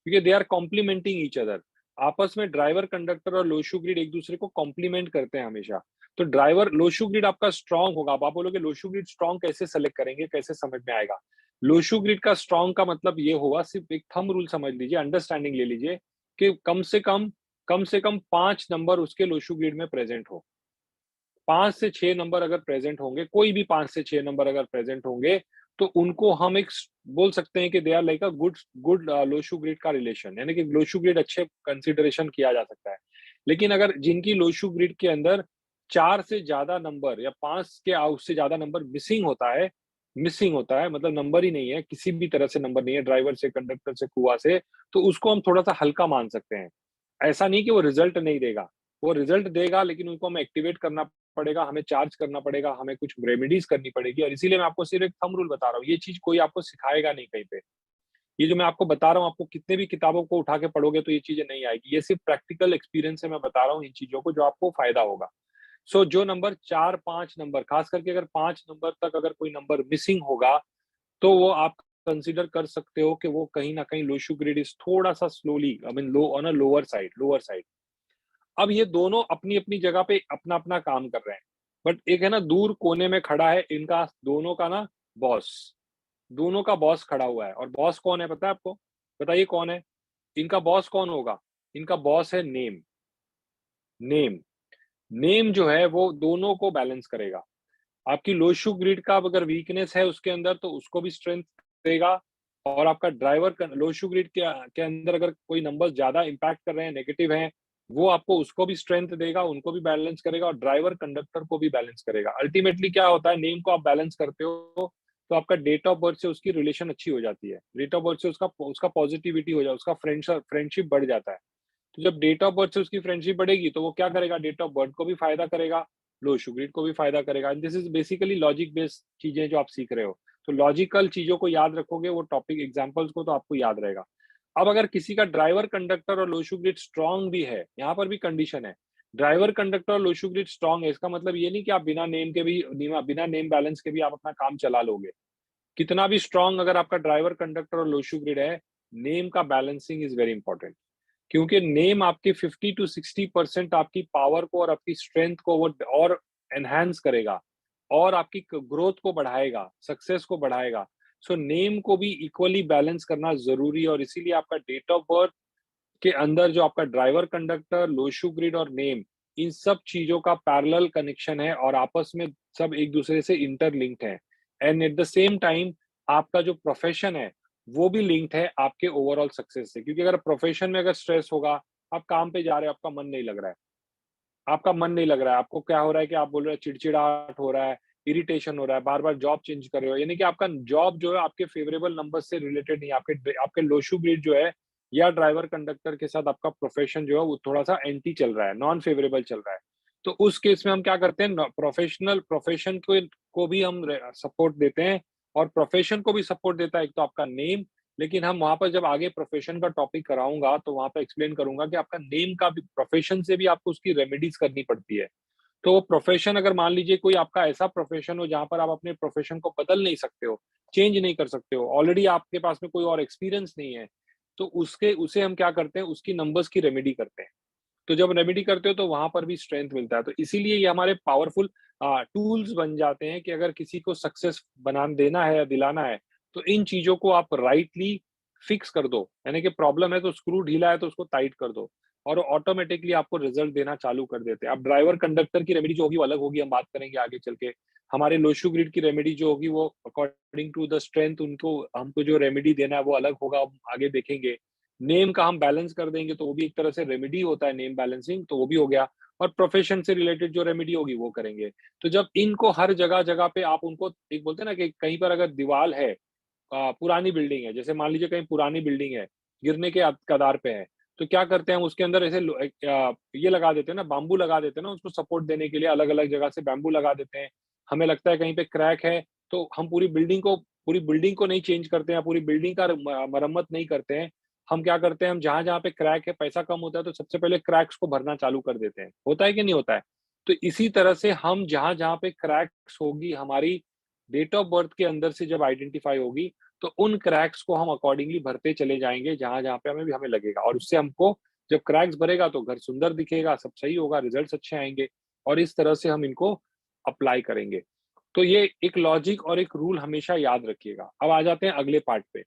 क्योंकि they are complementing each other. आपस में ड्राइवर कंडक्टर और लोशू ग्रिड एक दूसरे को कॉम्प्लीमेंट करते हैं हमेशा। तो ड्राइवर लोशू ग्रिड आपका स्ट्रांग होगा। अब आप बोलोगे लोशू ग्रिड स्ट्रांग कैसे सेलेक्ट करेंगे, कैसे समझ में आएगा? लोशू ग्रिड का स्ट्रांग का मतलब ये होगा, सिर्फ एक थंब रूल समझ लीजिए, अंडरस्टैंडिंग ले लीजिए, कि कम से कम 5 नंबर उसके लोशू ग्रिड में प्रेजेंट हो। 5 से 6 नंबर अगर प्रेजेंट होंगे, कोई भी 5 से 6 नंबर अगर प्रेजेंट होंगे, तो उनको हम एक बोल सकते हैं कि they are like a good good Lo Shu grid का रिलेशन, यानी कि लोशू ग्रिड अच्छे कंसिडरेशन किया जा सकता है। लेकिन अगर जिनकी लोशू ग्रिड के अंदर 4 से ज्यादा नंबर या 5 से ज्यादा नंबर मिसिंग होता है मतलब नंबर ही नहीं है, किसी भी तरह से नंबर नहीं है, ड्राइवर से, कंडक्टर से, कुआ से, तो उसको हम थोड़ा सा हल्का मान सकते हैं। ऐसा नहीं कि वो रिजल्ट नहीं देगा, वो रिजल्ट देगा, लेकिन उनको हमें एक्टिवेट करना पड़ेगा, हमें चार्ज करना पड़ेगा, हमें कुछ रेमेडीज करनी पड़ेगी। और इसीलिए मैं आपको सिर्फ एक थंब रूल बता रहा हूँ, ये चीज कोई आपको सिखाएगा नहीं कहीं पे। ये जो मैं आपको बता रहा हूँ, आपको कितने भी किताबों को उठा के पढ़ोगे तो ये चीजें नहीं आएगी। ये सिर्फ प्रैक्टिकल एक्सपीरियंस से मैं बता रहा हूँ इन चीजों को, जो आपको फायदा होगा। सो जो नंबर 4 5 नंबर, खास करके अगर 5 नंबर तक अगर कोई नंबर मिसिंग होगा, तो वो आप कंसीडर कर सकते हो कि वो कहीं ना कहीं लोशू ग्रिड इज थोड़ा सा slowly, I mean low on a lower side. अब ये दोनों अपनी-अपनी जगह पे अपना-अपना काम कर रहे हैं। बट एक है ना दूर कोने में खड़ा है इनका दोनों का ना बॉस, दोनों का बॉस खड़ा हुआ है, और बॉस कौन है पता है आपको? बताइए कौन है? इनका बॉस कौन होगा? इनका बॉस है नेम। नेम नेम जो है वो दोनों को बैलेंस करेगा। आपकी लोशू ग्रिड का अगर वीकनेस है उसके अंदर, तो उसको भी स्ट्रेंथ देगा। और आपका ड्राइवर का लोशू ग्रिड के अंदर अगर कोई नंबर ज्यादा इंपैक्ट कर रहे हैं, नेगेटिव हैं, वो आपको उसको भी स्ट्रेंथ देगा, उनको भी बैलेंस करेगा, और ड्राइवर कंडक्टर को भी बैलेंस करेगा। अल्टीमेटली क्या होता है, नेम को आप बैलेंस करते हो तो आपका डेट ऑफ बर्थ से उसकी रिलेशन अच्छी हो जाती है, डेट ऑफ बर्थ से उसका उसका पॉजिटिविटी हो जाए, उसका फ्रेंडशिप बढ़ जाता है। तो जब डेट ऑफ बर्थ से उसकी फ्रेंडशिप बढ़ेगी, तो वो क्या करेगा, डेट ऑफ बर्थ को भी फायदा करेगा, लो शुगरिट को भी फायदा करेगा। This is basically logic based चीजें जो आप सीख रहे हो। तो लॉजिकल चीजों को याद रखोगे, वो टॉपिक एग्जांपल्स को, तो आपको याद रहेगा। अब अगर किसी का ड्राइवर कंडक्टर और लो शू ग्रिड स्ट्रांग भी है, यहाँ पर भी कंडीशन है, ड्राइवर कंडक्टर और लो शू ग्रिड स्ट्रांग है, इसका मतलब ये नहीं कि आप बिना नेम बैलेंस के भी आप अपना काम चला लोगे। कितना भी स्ट्रांग अगर आपका ड्राइवर कंडक्टर और लो शू ग्रिड है, नेम का बैलेंसिंग इज वेरी इंपॉर्टेंट, क्योंकि नेम आपकी 50 टू 60% आपकी पावर को और आपकी स्ट्रेंथ को वो और एनहांस करेगा और आपकी ग्रोथ को बढ़ाएगा, सक्सेस को बढ़ाएगा। सो नेम को भी इक्वली बैलेंस करना जरूरी है, और इसीलिए आपका डेट ऑफ बर्थ के अंदर जो आपका ड्राइवर कंडक्टर, लो शू ग्रिड और नेम, इन सब चीजों का पैरेलल कनेक्शन है और आपस में सब एक दूसरे से इंटरलिंक्ड है। And at the same time आपका जो प्रोफेशन है वो भी लिंक्ड है आपके ओवरऑल सक्सेस से, क्योंकि अगर प्रोफेशन में अगर स्ट्रेस होगा, आप काम पे जा रहे हो, आपका मन नहीं लग रहा है, आपका मन नहीं लग रहा है, आपको क्या हो रहा है कि आप बोल रहे हैं चिड़चिड़ाहट हो रहा है, इरिटेशन हो रहा है, बार-बार जॉब चेंज कर रहे हो, यानी कि आपका जॉब जो है आपके फेवरेबल नंबर से रिलेटेड नहीं है, आपके लो शू ग्रिड जो है या ड्राइवर कंडक्टर के साथ आपका प्रोफेशन जो है वो थोड़ा-सा एंटी चल रहा है, नॉन फेवरेबल चल रहा है। तो उस केस में हम क्या करते हैं, प्रोफेशन को भी हम सपोर्ट देते हैं, और प्रोफेशन को भी सपोर्ट देता है एक तो आपका नेम, लेकिन हम वहाँ पर जब आगे प्रोफेशन का टॉपिक कराऊँगा, तो वहाँ पे एक्सप्लेन करूँगा कि आपका नेम का भी प्रोफेशन से भी आपको उसकी रेमेडीज़ करनी पड़ती है। तो प्रोफेशन अगर मान लीजिए कोई आपका ऐसा प्रोफेशन हो जहाँ पर आप अपने प्रोफेशन को बदल नहीं सकते हो, चेंज नहीं कर सकते हो, ऑलरेडी आपके पास में कोई और एक्सपीरियंस नहीं है, तो उसे हम क्या करते हैं, उसकी नंबर्स की रेमेडी करते हैं। तो जब रेमेडी करते हो तो वहाँ पर भी स्ट्रेंथ मिलता है। तो इसीलिए ये हमारे पावरफुल टूल्स बन जाते हैं कि अगर किसी को सक्सेस बना देना है या दिलाना है, तो इन चीज़ों को आप राइटली फिक्स कर दो। यानी कि प्रॉब्लम है तो स्क्रू ढीला है तो उसको टाइट कर दो, और ऑटोमैटिकली आपको रिज़ल्ट देना चालू कर देते हैं। अब ड्राइवर कंडक्टर की रेमेडी जो होगी वो अलग होगी, हम बात करेंगे आगे चल के। हमारे लो शू ग्रिड की रेमेडी जो होगी वो अकॉर्डिंग टू द स्ट्रेंथ उनको हमको जो रेमेडी देना है वो अलग होगा, हम आगे देखेंगे। नेम का हम बैलेंस कर देंगे तो वो भी एक तरह से रेमेडी होता है, नेम बैलेंसिंग, तो वो भी हो गया, और प्रोफेशन से रिलेटेड जो रेमेडी होगी वो करेंगे। तो जब इनको हर जगह-जगह पे आप उनको एक बोलते हैं ना कि कहीं पर अगर दीवाल है, पुरानी बिल्डिंग है, जैसे मान लीजिए कहीं पुरानी बिल्डिंग है, गिरने के कगार पे है, तो क्या करते हैं हम उसके अंदर ऐसे ये लगा देते हैं ना, बाम्बू लगा देते हैं ना उसको सपोर्ट देने के लिए, अलग-अलग जगह से बैम्बू लगा देते हैं। हमें लगता है कहीं पे क्रैक है, तो हम पूरी बिल्डिंग को नहीं चेंज करते हैं, पूरी बिल्डिंग का मरम्मत नहीं करते हैं। हम क्या करते हैं, हम जहाँ-जहाँ पे क्रैक है, पैसा कम होता है तो सबसे पहले क्रैक्स को भरना चालू कर देते हैं। होता है कि नहीं होता है? तो इसी तरह से हम जहाँ-जहाँ पे क्रैक्स होगी हमारी डेट ऑफ बर्थ के अंदर से जब आइडेंटिफाई होगी, तो उन क्रैक्स को हम अकॉर्डिंगली भरते चले जाएँगे जहाँ-जहाँ पे हमें लगेगा, और उससे हमको जब क्रैक्स भरेगा तो घर सुंदर दिखेगा, सब सही होगा, रिजल्ट्स अच्छे आएँगे, और इस तरह से हम इनको अप्लाई करेंगे। तो ये एक लॉजिक और एक रूल हमेशा याद रखिएगा। अब आ जाते हैं अगले पार्ट पे।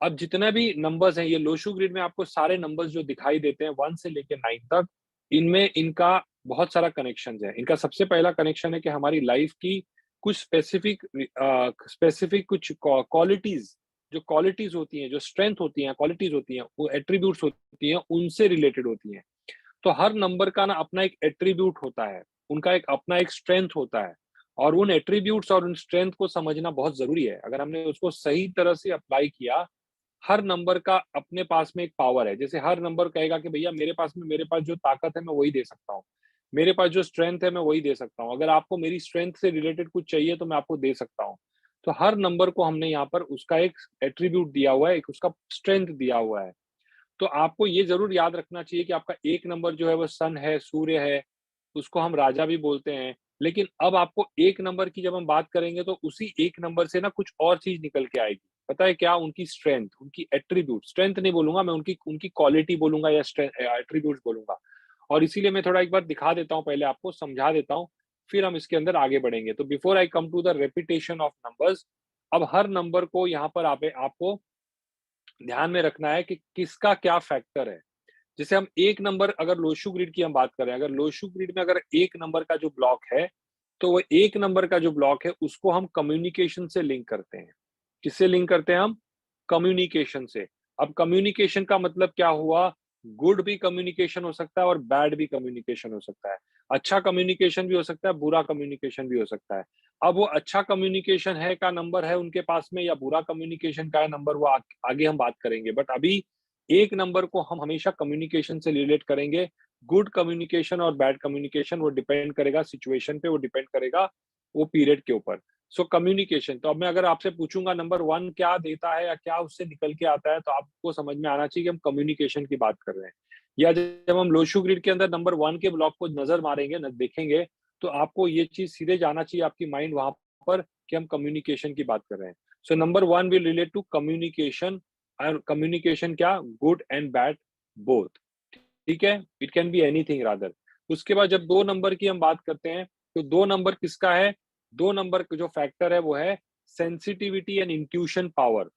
अब जितने भी नंबर्स हैं, ये लोशू ग्रिड में आपको सारे नंबर्स जो दिखाई देते हैं 1 से लेके 9 तक, इनमें इनका बहुत सारा कनेक्शंस है। इनका सबसे पहला कनेक्शन है कि हमारी लाइफ की कुछ स्पेसिफिक कुछ क्वालिटीज़, जो क्वालिटीज़ होती हैं, जो स्ट्रेंथ होती हैं, क्वालिटीज़ होती हैं, वो एट्रिब्यूट्स होती हैं, उनसे रिलेटेड होती हैं। तो हर नंबर का ना अपना एक एट्रिब्यूट होता है, उनका एक अपना एक स्ट्रेंथ होता है, और उन एट्रिब्यूट्स और उन स्ट्रेंथ को समझना बहुत ज़रूरी है। अगर हमने उसको सही तरह से अप्लाई किया, हर नंबर का अपने पास में एक पावर है। जैसे हर नंबर कहेगा कि भैया मेरे पास जो ताकत है मैं वही दे सकता हूँ। मेरे पास जो स्ट्रेंथ है मैं वही दे सकता हूँ। अगर आपको मेरी स्ट्रेंथ से रिलेटेड कुछ चाहिए तो मैं आपको दे सकता हूँ। तो हर नंबर को हमने यहाँ पर उसका एक एट्रिब्यूट दिया हुआ है, एक उसका स्ट्रेंथ दिया हुआ है। तो आपको ये ज़रूर याद रखना चाहिए कि आपका एक नंबर जो है वो सन है, सूर्य है, उसको हम राजा भी बोलते हैं। लेकिन अब आपको एक नंबर की जब हम बात करेंगे तो उसी एक नंबर से ना कुछ और चीज़ निकल के आएगी। पता है क्या? उनकी स्ट्रेंथ, उनकी एट्रिब्यूट, स्ट्रेंथ नहीं बोलूँगा मैं, उनकी उनकी क्वालिटी बोलूँगा या एट्रिब्यूट्स बोलूँगा। और इसीलिए मैं थोड़ा एक बार दिखा देता हूँ, पहले आपको समझा देता हूँ, फिर हम इसके अंदर आगे बढ़ेंगे। तो before I come to the repetition of numbers, अब हर नंबर को यहाँ पर आपको ध्यान में रखना है कि किसका क्या फैक्टर है। जैसे हम एक नंबर, अगर लोशू ग्रिड की हम बात करें, अगर लोशू ग्रिड में अगर एक नंबर का जो ब्लॉक है, तो वो एक नंबर का जो ब्लॉक है उसको हम कम्युनिकेशन से लिंक करते हैं। किससे लिंक करते हैं हम? कम्युनिकेशन से। अब कम्युनिकेशन का मतलब क्या हुआ? गुड भी कम्युनिकेशन हो सकता है और बैड भी कम्युनिकेशन हो सकता है। अच्छा कम्युनिकेशन भी हो सकता है, बुरा कम्युनिकेशन भी हो सकता है। अब वो अच्छा कम्युनिकेशन है का नंबर है उनके पास में, या बुरा कम्युनिकेशन का है नंबर, वो आगे हम बात करेंगे। बट अभी एक नंबर को हम हमेशा कम्युनिकेशन से रिलेट करेंगे। गुड कम्युनिकेशन और बैड कम्युनिकेशन वो डिपेंड करेगा सिचुएशन पे, वो डिपेंड करेगा वो पीरियड के ऊपर। सो कम्युनिकेशन, तो अब मैं अगर आपसे पूछूंगा नंबर 1 क्या देता है या क्या उससे निकल के आता है, तो आपको समझ में आना चाहिए कि हम कम्युनिकेशन की बात कर रहे हैं। या जब हम लोशू ग्रिड के अंदर नंबर 1 के ब्लॉक को नजर मारेंगे न देखेंगे, तो आपको ये चीज सीधे जाना चाहिए आपकी माइंड वहां पर कि हम कम्युनिकेशन की बात कर रहे हैं। So number 1 will relate to communication, और कम्युनिकेशन क्या, गुड एंड बैड बोथ, ठीक है, it can be anything rather. उसके बाद जब 2 नंबर की हम बात करते हैं, तो 2 नंबर किसका है, 2 नंबर का जो फैक्टर है वो है sensitivity and intuition power.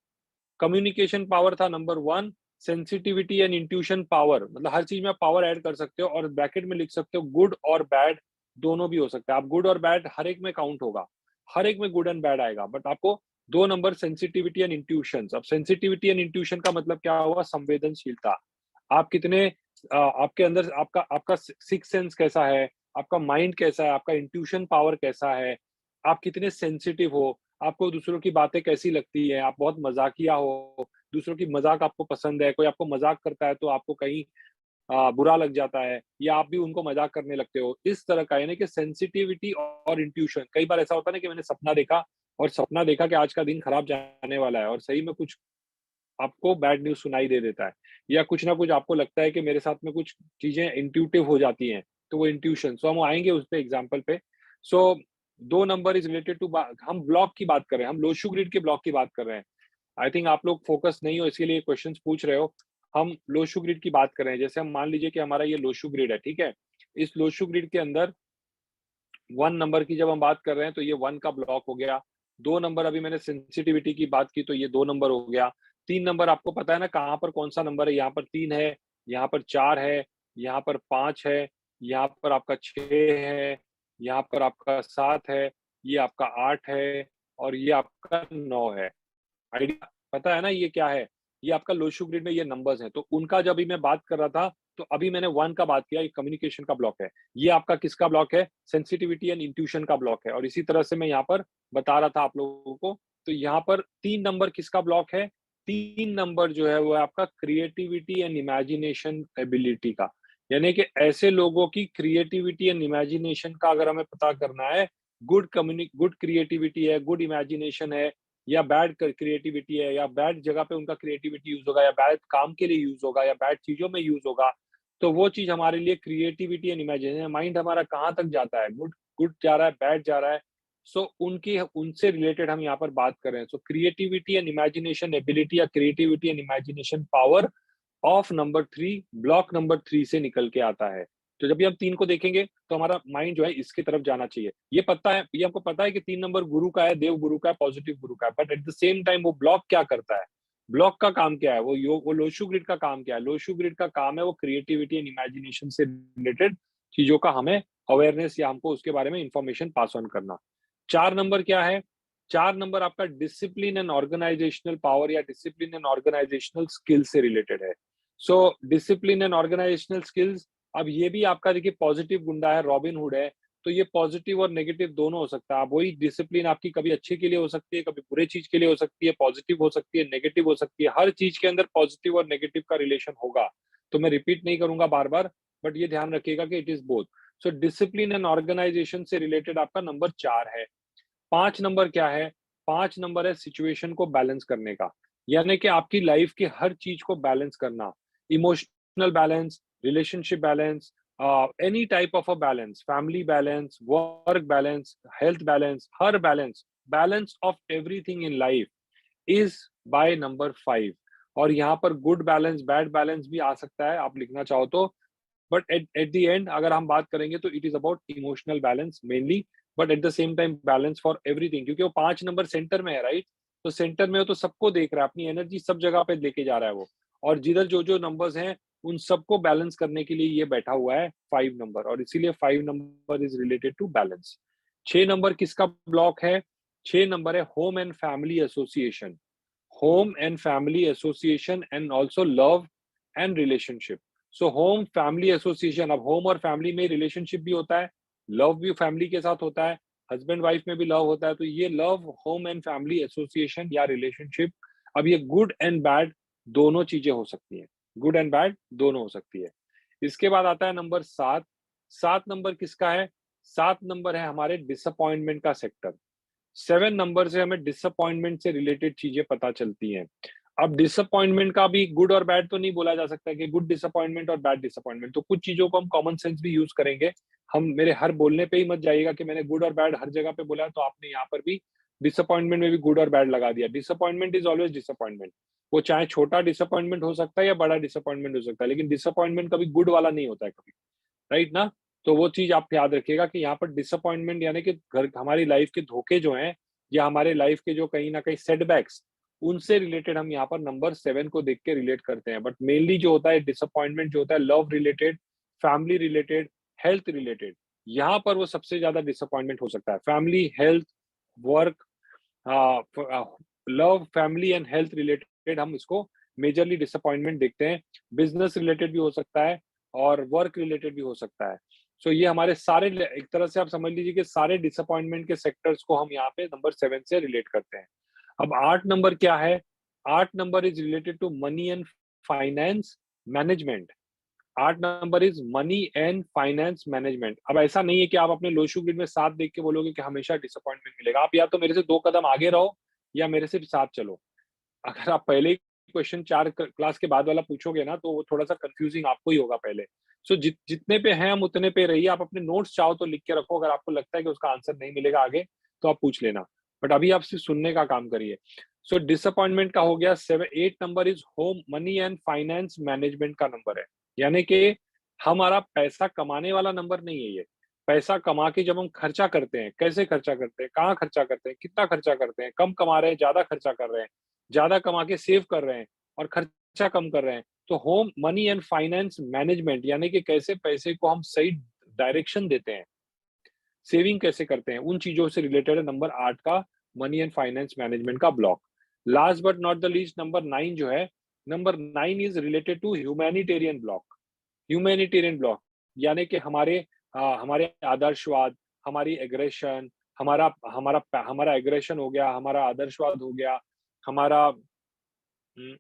Communication power था number 1, sensitivity and intuition power, मतलब हर चीज में आप पावर ऐड कर सकते हो और ब्रैकेट में लिख सकते हो गुड और बैड, दोनों भी हो सकता है। आप गुड और बैड हर एक में काउंट होगा, हर एक में गुड एंड बैड आएगा, बट आपको 2 नंबर सेंसिटिविटी एंड इंट्यूशन। अब सेंसिटिविटी एंड इंट्यूशन का मतलब क्या हुआ, संवेदनशीलता। आप कितने आपके अंदर आपका आपका सिक्स सेंस कैसा है, आपका माइंड कैसा है, आपका इंट्यूशन पावर कैसा है, आप कितने सेंसिटिव हो, आपको दूसरों की बातें कैसी लगती है, आप बहुत मजाकिया हो, दूसरों की मजाक आपको पसंद है, कोई आपको मजाक करता है तो आपको कहीं बुरा लग जाता है, या आप भी उनको मजाक करने लगते हो। इस तरह का यानी कि सेंसिटिविटी और इंट्यूशन। कई बार ऐसा होता है ना कि मैंने सपना देखा और सपना देखा कि आज का दिन खराब जाने वाला है, और सही में कुछ आपको बैड न्यूज़ सुनाई दे देता है, या कुछ ना कुछ आपको लगता है कि मेरे साथ में कुछ चीज़ें इंट्यूटिव हो जाती हैं, तो वो इंट्यूशन। सो हम आएँगे उस पे एग्ज़ाम्पल पे। सो 2 नंबर इज़ रिलेटेड टू बा हम ब्लॉक की बात कर रहे हैं, हम लोशू ग्रिड के ब्लॉक की बात कर रहे हैं। आई थिंक आप लोग फ़ोकस नहीं हो इसके लिए क्वेश्चन्स पूछ रहे हो। हम लोशू ग्रिड की बात कर रहे हैं, जैसे हम मान लीजिए कि हमारा ये लोशू ग्रिड है, ठीक है? इस लोशू ग्रिड के अंदर 1 नंबर की जब हम बात कर रहे हैं तो ये 1 का ब्लॉक हो गया। 2 नंबर अभी मैंने सेंसिटिविटी की बात की तो ये 2 नंबर हो गया। 3 नंबर आपको पता है ना कहाँ पर कौन-सा नंबर है, यहाँ पर 3 है, यहाँ पर 4 है, यहाँ पर 5 है, यहाँ पर आपका 6 है, यहाँ पर आपका 7 है, ये आपका 8 है और ये आपका 9 है। आइडिया पता है ना ये क्या है? ये आपका लोशू ग्रिड में ये नंबर्स हैं, तो उनका जब अभी मैं बात कर रहा था, तो अभी मैंने 1 का बात किया, ये कम्युनिकेशन का ब्लॉक है। ये आपका किसका ब्लॉक है? सेंसिटिविटी एंड इंट्यूशन का ब्लॉक है, और इसी तरह से मैं यहाँ पर बता रहा था आप लोगों को, तो यहाँ पर 3 नंबर किसका ब्लॉक है? 3 नंबर जो है वो है आपका क्रिएटिविटी एंड इमेजिनेशन एबिलिटी का। यानी कि ऐसे लोगों की क्रिएटिविटी एंड इमेजिनेशन का अगर हमें पता करना है, गुड क्रिएटिविटी है, गुड इमेजिनेशन है, या बैड क्रिएटिविटी है, या बैड जगह पे उनका क्रिएटिविटी यूज होगा, या बैड काम के लिए यूज होगा, या बैड चीजों में यूज होगा, तो वो चीज हमारे लिए क्रिएटिविटी एंड इमेजिनेशन। माइंड हमारा कहाँ तक जाता है, गुड गुड जा रहा है, बैड जा रहा है। सो उनकी उनसे रिलेटेड हम यहाँ पर बात कर रहे हैं। So creativity and imagination ability या creativity and imagination power of number 3, block number 3 से निकल के आता है। तो जब भी हम 3 को देखेंगे तो हमारा माइंड जो है इसकी तरफ जाना चाहिए। ये हमको पता है कि 3 नंबर गुरु का है, देव गुरु का है, पॉजिटिव गुरु का है, but at the same time वो ब्लॉक क्या करता है? ब्लॉक का काम क्या है? वो लोशू ग्रिड का काम क्या है? लोशू ग्रिड का काम है वो क्रिएटिविटी एंड इमेजिनेशन से रिलेटेड चीज़ों का हमें अवेयरनेस या हमको उसके बारे में इन्फॉर्मेशन पास ऑन करना। 4 नंबर क्या है? 4 नंबर आपका डिसिप्लिन एंड ऑर्गेनाइजेशनल पावर या डिसिप्लिन एंड ऑर्गेनाइजेशनल स्किल से रिलेटेड है। So discipline and organisational skills, अब ये भी आपका देखिए पॉजिटिव गुंडा है, रॉबिन हुड है, तो ये पॉजिटिव और नेगेटिव दोनों हो सकता है। आप वही डिसिप्लिन आपकी कभी अच्छे के लिए हो सकती है, कभी बुरे चीज के लिए हो सकती है, पॉजिटिव हो सकती है, नेगेटिव हो सकती है। हर चीज के अंदर पॉजिटिव और नेगेटिव का रिलेशन होगा, तो मैं रिपीट नहीं करूंगा बार बार, बट ये ध्यान रखिएगा कि it is both. So discipline and organisation से रिलेटेड आपका नंबर 4 है। 5 नंबर क्या है? 5 नंबर है सिचुएशन को बैलेंस करने का। यानी कि आपकी लाइफ की हर चीज को बैलेंस करना। Emotional balance, relationship balance, any type of a balance, family balance, work balance, health balance, her balance, balance of everything in life is by number 5। और यहाँ पर गुड बैलेंस, बैड बैलेंस भी आ सकता है, आप लिखना चाहो तो। But at at the end अगर हम बात करेंगे तो it is about emotional balance mainly, but at the same time balance for everything, क्योंकि वो 5 नंबर सेंटर में है, राइट? तो सेंटर में हो तो सबको देख रहा है, अपनी एनर्जी सब जगह पे लेके जा रहा है वो, और जिधर जो जो नंबर्स हैं उन सबको बैलेंस करने के लिए ये बैठा हुआ है 5 नंबर, और इसीलिए 5 number is related to balance. 6 number किसका ब्लॉक है? 6 नंबर है home and family association. Home and family association and also love and relationship. So home family association, अब होम और फैमिली में रिलेशनशिप भी होता है, लव भी फैमिली के साथ होता है, हस्बैंड वाइफ में भी लव होता है, तो ये love, home and family association या रिलेशनशिप, अब ये गुड एंड बैड दोनों चीजें हो सकती हैं, गुड एंड बैड दोनों हो सकती है। इसके बाद आता है नंबर 7। 7 नंबर किसका है? 7 नंबर है हमारे डिसअपॉइंटमेंट का सेक्टर। 7 नंबर से हमें डिसअपॉइंटमेंट से रिलेटेड चीजें पता चलती हैं। अब डिसअपॉइंटमेंट का भी गुड और बैड तो नहीं बोला जा सकता कि गुड डिसअपॉइंटमेंट और बैड डिसअपॉइंटमेंट, तो कुछ चीजों को हम कॉमन सेंस भी यूज करेंगे। हम मेरे हर बोलने पे ही मत जाइएगा कि मैंने गुड और बैड हर जगह पे बोला है, तो आपने यहाँ पर भी डिसअपॉइंटमेंट में भी गुड और बैड लगा दिया। डिसअपॉइंटमेंट इज ऑलवेज डिसअपॉइंटमेंट, वो चाहे छोटा डिसअपॉइंटमेंट हो सकता है या बड़ा डिसअपॉइंटमेंट हो सकता है, लेकिन डिसअपॉइंटमेंट कभी गुड वाला नहीं होता है कभी, राइट ना? तो वो चीज आप याद रखिएगा कि यहाँ पर डिसअपॉइंटमेंट यानी कि घर हमारी लाइफ के धोखे जो हैं या हमारे लाइफ के जो कहीं ना कहीं सेटबैक्स, उनसे रिलेटेड हम यहाँ पर नंबर 7 को देख के रिलेट करते हैं। बट मेनली जो होता है डिसअपॉइंटमेंट जो होता है love related, family related, health related, यहाँ पर वो सबसे ज्यादा डिसअपॉइंटमेंट हो सकता है। Family, health, work, love, family and health related हम इसको मेजरली डिसअपॉइंटमेंट देखते हैं। बिजनेस रिलेटेड भी हो सकता है और वर्क रिलेटेड भी हो सकता है। सो ये हमारे सारे एक तरह से आप समझ लीजिए कि सारे डिसअपॉइंटमेंट के सेक्टर्स को हम यहाँ पे नंबर 7 से रिलेट करते हैं। अब 8 नंबर क्या है? 8 number is related to money and finance management. 8 number is money and finance management. अब ऐसा नहीं है कि आप अपने लोशू ग्रिड में 7 देख के बोलोगे कि हमेशा डिसअपॉइंटमेंट मिलेगा। आप या तो मेरे से 2 कदम आगे रहो या मेरे से साथ चलो। अगर आप पहले ही क्वेश्चन 4 क्लास के बाद वाला पूछोगे ना, तो वो थोड़ा-सा कंफ्यूजिंग आपको ही होगा पहले। सो जितने पे हैं हम उतने पे रहिए। आप अपने नोट्स चाहो तो लिख के रखो, अगर आपको लगता है कि उसका आंसर नहीं मिलेगा आगे, तो आप पूछ लेना। बट अभी आप सिर्फ सुनने का काम करिए। सो डिसअपॉइंटमेंट का हो गया। 8 number is home money and finance management का नंबर है। यानी कि हमारा पैसा कमाने वाला नंबर नहीं है ये। पैसा कमा के जब हम खर्चा करते हैं, कैसे खर्चा करते हैं, कहाँ खर्चा करते हैं, कितना खर्चा करते हैं, कम कमा रहे हैं, ज़्यादा खर्चा कर रहे हैं, ज़्यादा कमा के सेव कर रहे हैं और खर्चा कम कर रहे हैं। तो home money and finance management यानी कि कैसे पैसे को हम सही डायरेक्शन देते हैं, सेविंग कैसे करते हैं, उन चीज़ों से रिलेटेड है नंबर 8 का मनी एंड फाइनेंस मैनेजमेंट का block. Last but not the least number 9 जो है, number 9 is related to humanitarian block. Humanitarian block यानी कि हमारे आदर्शवाद, हमारी एग्रेशन, हमारा हमारा हमारा एग्रेशन हो गया, हमारा आदर्शवाद हो गया, हमारा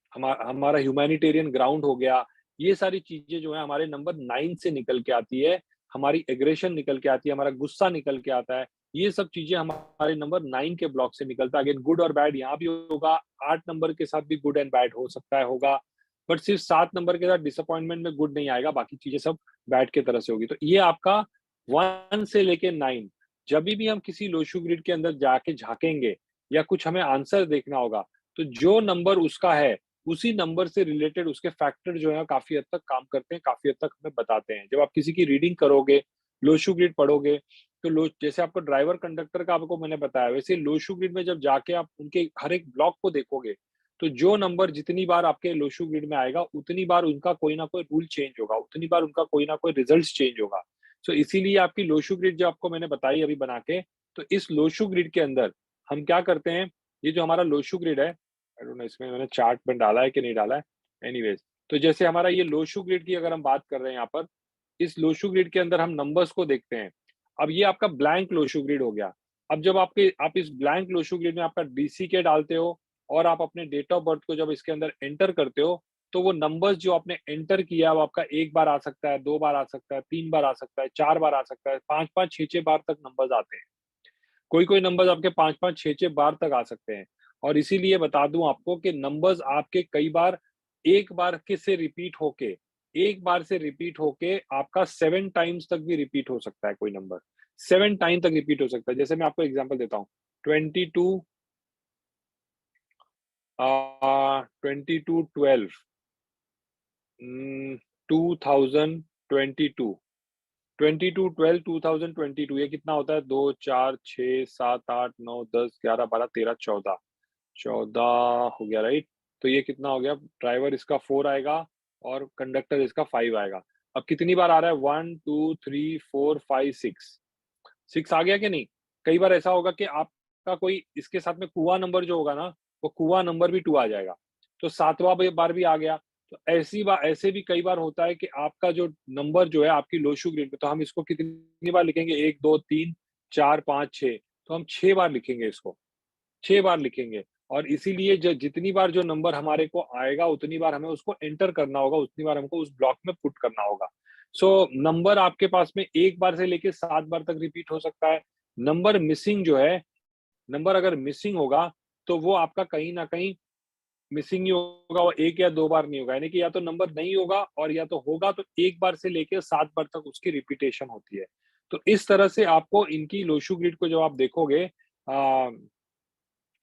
हमारा ह्यूमैनिटेरियन ग्राउंड हो गया। ये सारी चीज़ें जो हैं हमारे नंबर 9 से निकल के आती है। हमारी एग्रेशन निकल के आती है, हमारा गुस्सा निकल के आता है। ये सब चीज़ें हमारे नंबर 9 के ब्लॉक से निकलता है। अगेन गुड और बैड यहाँ भी होगा, 8 नंबर के साथ भी गुड एंड बैड हो सकता है, होगा। बट सिर्फ 7 नंबर के साथ डिसअपॉइंटमेंट में गुड नहीं आएगा, बाकी चीज़ें सब बैड की तरह से होगी। तो ये आपका 1 से लेके 9 जभी भी हम किसी लोशू ग्रिड के अंदर जाके झाँकेंगे या कुछ हमें आंसर देखना होगा, तो जो नंबर उसका है, उसी नंबर से रिलेटेड उसके फैक्टर जो है काफ़ी हद तक काम करते हैं, काफ़ी हद तक हमें बताते हैं। जब आप किसी की रीडिंग करोगे, लोशू ग्रिड पढ़ोगे, तो लो जैसे आपको ड्राइवर कंडक्टर का आपको मैंने बताया, वैसे लोशू ग्रिड में जब जाके आप उनके हर एक ब्लॉक को देखोगे, तो जो नंबर जितनी बार आपके लोशू ग्रिड में आएगा, उतनी बार उनका कोई ना कोई रूल चेंज होगा, उतनी बार उनका कोई ना कोई रिजल्ट्स चेंज होगा। सो इसीलिए आपकी लोशू ग्रिड जो आपको मैंने बताई अभी बना के, तो इस लोशू ग्रिड के अंदर हम क्या करते हैं, ये जो हमारा लोशू ग्रिड है, आई डोंट नो इसमें मैंने चार्ट में डाला है कि नहीं डाला है, एनीवेज। तो जैसे हमारा ये लोशू ग्रिड की अगर हम बात कर रहे हैं यहाँ पर, इस लोशू ग्रिड के अंदर हम नंबर्स को देखते हैं। अब ये आपका ब्लैंक लोशू ग्रिड हो गया। अब जब आप इस ब्लैंक लोशू ग्रिड में आपका डीसीके डालते हो और आप अपने डेट ऑफ बर्थ को जब इसके अंदर एंटर करते हो, तो वो नंबर्स जो आपने एंटर किया वो आपका 1 बार आ सकता है, 2 बार आ सकता है, 3 बार आ सकता है, 4 बार आ सकता है, 5-5, 6-6 बार तक नंबर्स आते हैं। कोई-कोई नंबर्स आपके 5-5, 6-6 बार तक आ सकते हैं। और इसीलिए बता दूँ आपको कि नंबर्स आपके कई बार एक बार के से रिपीट होके, एक बार से रिपीट होके आपका 7 टाइम्स तक भी रिपीट हो सकता है कोई नंबर। 7 टाइम तक रिपीट हो सकता है। जैसे मैं आपको एग्ज़ाम्पल देता हूँ, 22 2212 2022 2212 2022 ये कितना होता है? 2 4 6 7 8 9 10 11 12 13 14 14 हो गया, राइट? तो ये कितना हो गया? ड्राइवर इसका 4 आएगा और कंडक्टर इसका 5 आएगा। अब कितनी बार आ रहा है? 1 2 3 4 5 6 6 आ गया कि नहीं? कई बार ऐसा होगा कि आपका कोई इसके साथ में कुआँ नंबर जो होगा ना, वो कुआँ नंबर भी 2 आ जाएगा। तो 7वाँ बार भी आ गया। तो ऐसे भी कई बार होता है कि आपका जो नंबर जो है आपकी लोशू ग्रिड में, तो हम इसको कितनी बार लिखेंगे? 1 2 3 4 5 6, तो हम 6 बार लिखेंगे इसको। 6 बार लिखेंगे और इसीलिए जितनी बार जो नंबर हमारे को आएगा, उतनी बार हमें उसको एंटर करना होगा, उतनी बार हमको उस ब्लॉक में पुट करना होगा। सो नंबर आपके पास में 1 बार से लेके 7 बार तक रिपीट हो सकता है। नंबर मिसिंग जो है नंबर अगर मिसिंग होगा, तो वो आपका कहीं न कहीं मिसिंग ही होगा, वो 1 या 2 बार नहीं होगा। यानी कि या तो नंबर नहीं होगा और या तो होगा तो 1 बार से लेके 7 बार तक उसकी रिपीटेशन होती है। तो इस तरह से आपको इनकी लोशू ग्रिड को जब आप देखोगे